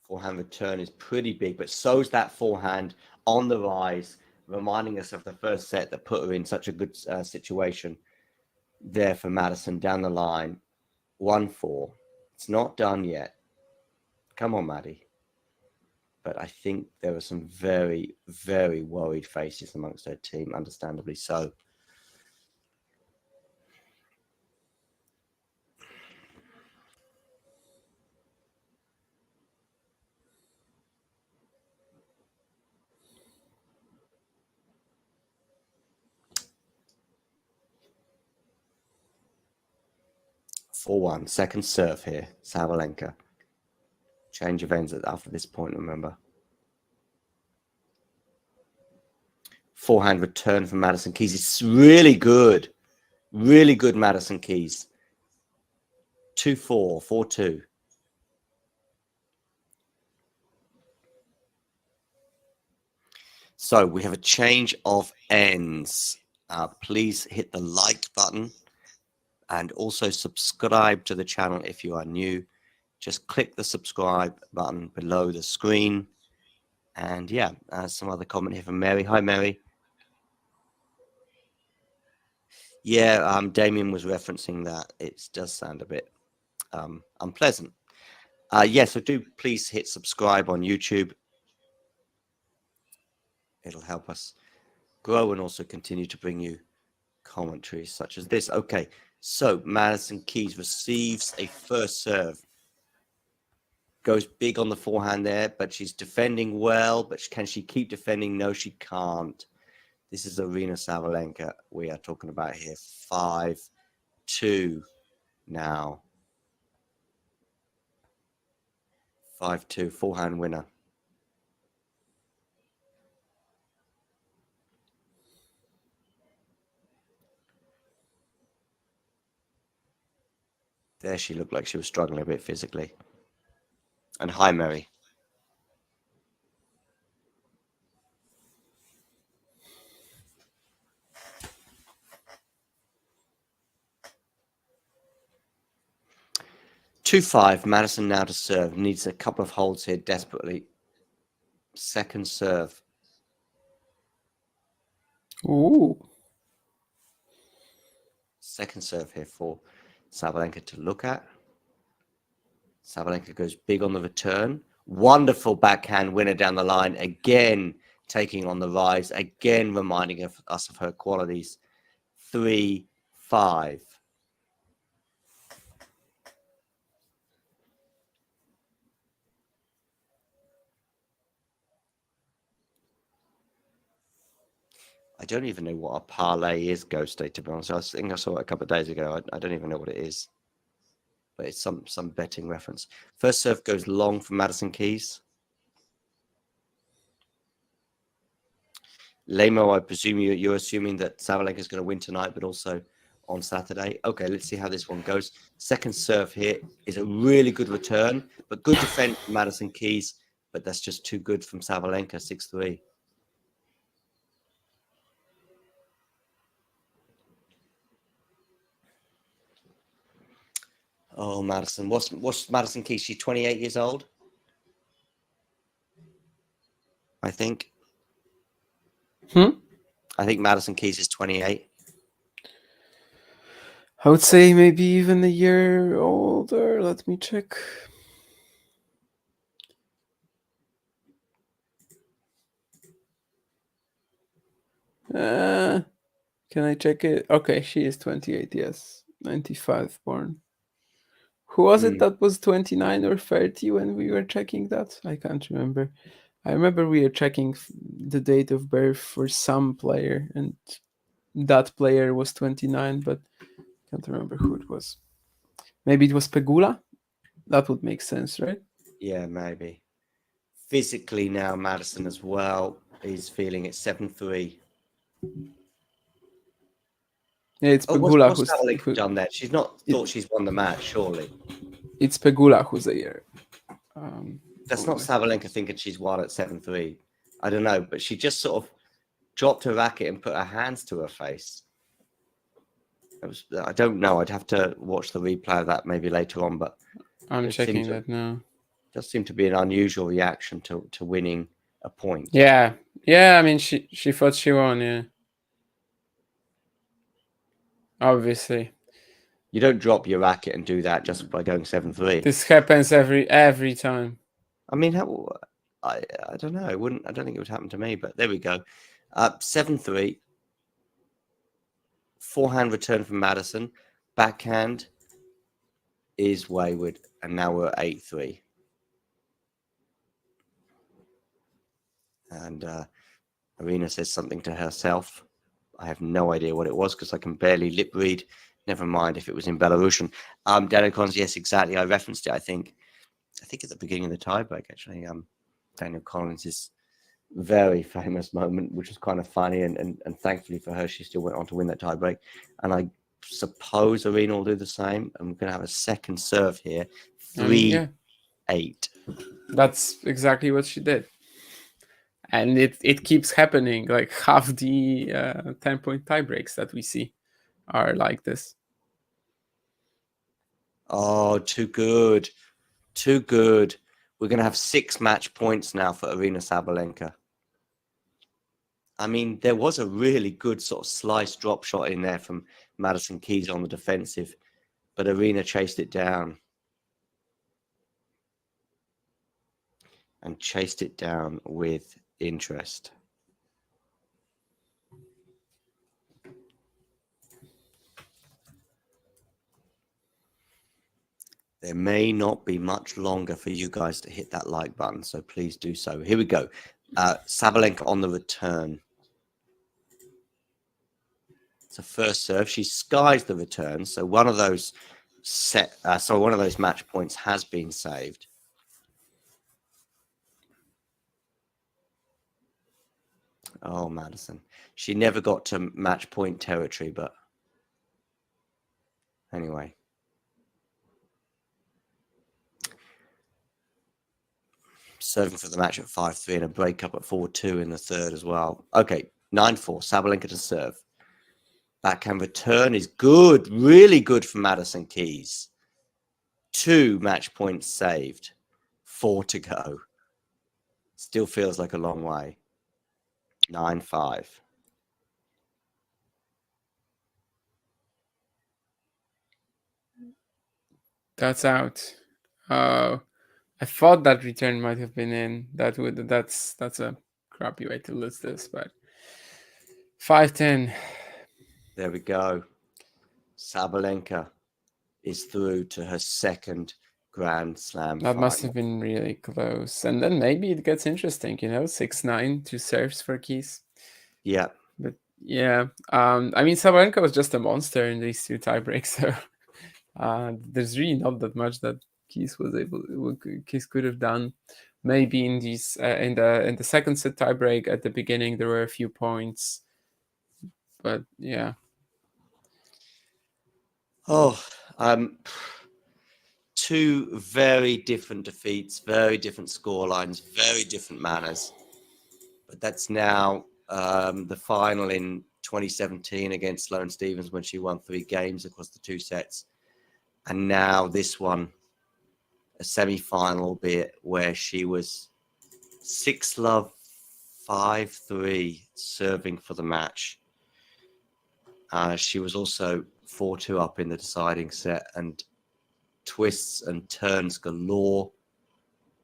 Forehand return is pretty big, but so's that forehand on the rise, reminding us of the first set that put her in such a good situation there for Madison down the line. 1-4. It's not done yet. Come on, Maddie. But I think there are some very, very worried faces amongst her team, understandably so. 4-1. Second serve here, Sabalenka. Change of ends after this point, remember. Forehand return from Madison Keys. It's really good. Really good, Madison Keys. 2-4, 4-2. So we have a change of ends. Please hit the like button and also subscribe to the channel if you are new. Just click the subscribe button below the screen. And yeah, some other comment here from Mary. Hi, Mary. Yeah, Damien was referencing that. It does sound a bit unpleasant. Yeah, so do please hit subscribe on YouTube. It'll help us grow and also continue to bring you commentaries such as this. Okay, so Madison Keys receives a first serve. Goes big on the forehand there, but she's defending well. But can she keep defending? No, she can't. This is Aryna Sabalenka we are talking about here. 5-2 now. 5-2, forehand winner. There she looked like she was struggling a bit physically. And hi, Mary. Two 5, Madison now to serve. Needs a couple of holds here desperately. Second serve. Ooh. Second serve here for Sabalenka to look at. Sabalenka goes big on the return. Wonderful backhand winner down the line. Again, taking on the rise. Again, reminding us of her qualities. 3-5. I don't even know what a parlay is, Ghost Day, to be honest. I think I saw it a couple of days ago. I don't even know what it is. But it's some betting reference. First serve goes long from Madison Keys. Lemo, I presume you're assuming that Sabalenka is going to win tonight, but also on Saturday. Okay, let's see how this one goes. Second serve here is a really good return, but good defense from Madison Keys. But that's just too good from Sabalenka, 6-3. Oh, Madison. What's Madison Keys? She's 28 years old, I think. I think Madison Keys is 28. I would say maybe even a year older. Let me check. Can I check it? Okay, she is 28, yes. 95 born. Who was it that was 29 or 30 when we were checking that? I can't remember. I remember we were checking the date of birth for some player, and that player was 29, but I can't remember who it was. Maybe it was Pegula? That would make sense, right? Yeah, maybe. Physically now, Madison as well is feeling it 7-3. Yeah, it's Pegula what's Sabalenka done there? She's not thought she's won the match, surely. It's Pegula who's a year. That's not Sabalenka thinking she's won at 7-3. I don't know, but she just sort of dropped her racket and put her hands to her face. I don't know. I'd have to watch the replay of that maybe later on, but I'm checking that now. Does seem to be an unusual reaction to winning a point. Yeah. I mean, she thought she won. Yeah. Obviously. You don't drop your racket and do that just by going 7-3. This happens every time. I mean, I don't know. I don't think it would happen to me, but there we go. 7-3. Forehand return from Madison. Backhand is wayward, and now we're 8-3. And Aryna says something to herself. I have no idea what it was because I can barely lip read Never mind if it was in Belarusian. Daniel Collins, yes, exactly. I referenced it. I think at the beginning of the tiebreak, actually. Daniel Collins' very famous moment, which was kind of funny, and thankfully for her, she still went on to win that tiebreak. And I suppose Aryna will do the same. I'm going to have a second serve here. 3-8. That's exactly what she did. And it keeps happening. Like half the 10-point tiebreaks that we see are like this. Oh, too good. Too good. We're going to have 6 match points now for Aryna Sabalenka. I mean, there was a really good sort of slice drop shot in there from Madison Keys on the defensive, but Aryna chased it down. And chased it down with interest. There may not be much longer for you guys to hit that like button, so please do so. Here we go. Sabalenka on the return. It's a first serve. She skies the return, so one of those match points has been saved. Oh, Madison. She never got to match point territory, but anyway. Serving for the match at 5-3 and a breakup at 4-2 in the third as well. Okay, 9-4. Sabalenka to serve. Backhand return is good. Really good for Madison Keys. 2 match points saved. 4 to go. Still feels like a long way. 9-5. That's out. I thought that return might have been in. That's a crappy way to lose this, but 5-10. There we go. Sabalenka is through to her second Grand Slam That final. must have been really close. And then maybe it gets interesting, 6-9, 2 serves for Keys. Yeah. But yeah, I mean, Sabalenka was just a monster in these 2 tiebreaks, so there's really not that much that Keys could have done. Maybe in these in the second set tiebreak at the beginning there were a few points, but yeah. Oh, 2 very different defeats, very different score lines, very different manners. But that's now the final in 2017 against Sloane Stephens when she won 3 games across the 2 sets. And now this one, a semi-final, albeit where she was 6-love, 5-3 serving for the match. She was also 4-2 up in the deciding set and twists and turns galore.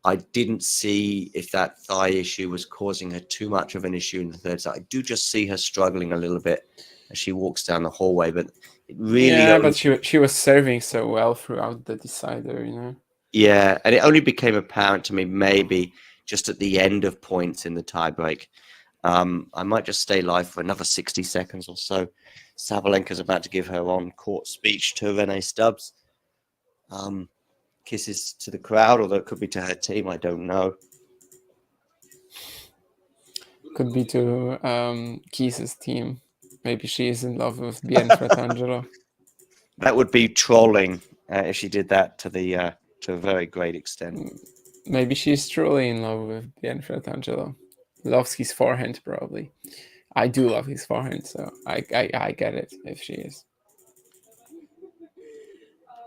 I didn't see if that thigh issue was causing her too much of an issue in the third set. I do just see her struggling a little bit as she walks down the hallway, but it really... Yeah, but she was serving so well throughout the decider, Yeah, and it only became apparent to me maybe just at the end of points in the tiebreak. I might just stay live for another 60 seconds or so. Sabalenka's about to give her on-court speech to Renee Stubbs. Kisses to the crowd, although it could be to her team, I don't know. Could be to Keys' team. Maybe she is in love with Bien Fratangelo. That would be trolling if she did that to a very great extent. Maybe she's truly in love with Bien Fratangelo. Loves his forehand, probably. I do love his forehand, so I get it if she is.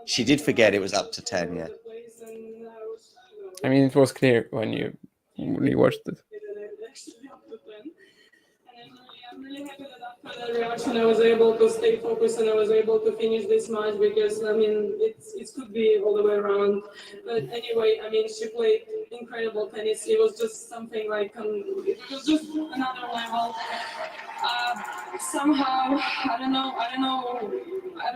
She did forget it was up to 10, yeah. I mean, it was clear when you rewatched it. I'm really happy that after that reaction I was able to stay focused and I was able to finish this match because, I mean, it could be all the way around. But anyway, I mean, she played incredible tennis. It was just something like, it was just another level. Somehow, I don't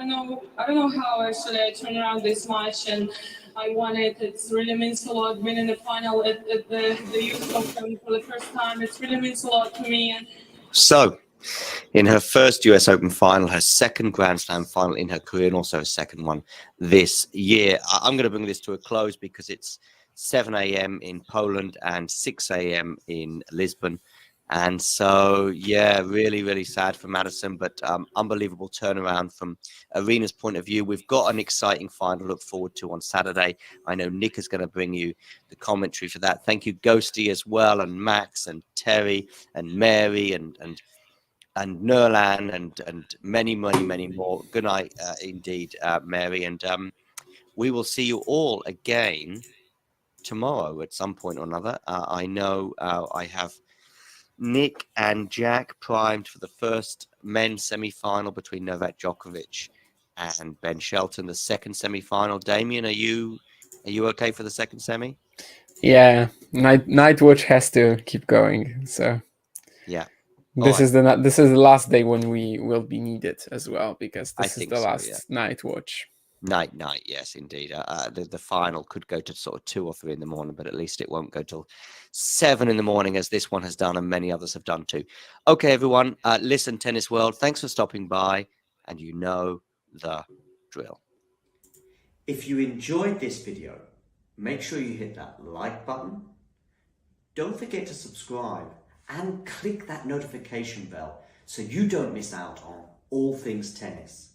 know how actually I turned around this match and I won it. It really means a lot. Being in the final at the US Open for the first time, it really means a lot to me. So in her first US Open final, her second Grand Slam final in her career, and also a second one this year. I'm going to bring this to a close because it's 7 a.m. in Poland and 6 a.m. in Lisbon. And so, yeah, really, really sad for Madison, but unbelievable turnaround from Aryna's point of view. We've got an exciting final to look forward to on Saturday. I know Nick is going to bring you the commentary for that. Thank you, Ghosty, as well, and Max and Terry and Mary and Nurlan and many, many, many more. Good night, indeed, Mary. And we will see you all again tomorrow at some point or another. I know I have Nick and Jack primed for the first men's semi-final between Novak Djokovic and Ben Shelton. The second semi-final. Damien, are you okay for the second semi? Yeah, night watch has to keep going. So yeah, this is the last day when we will be needed as well, because this is the last night watch. Night, yes, indeed. The final could go to sort of 2 or 3 in the morning, but at least it won't go till 7 in the morning, as this one has done, and many others have done too. Okay, everyone, listen, Tennis World, thanks for stopping by, and you know the drill. If you enjoyed this video, make sure you hit that like button. Don't forget to subscribe and click that notification bell so you don't miss out on all things tennis.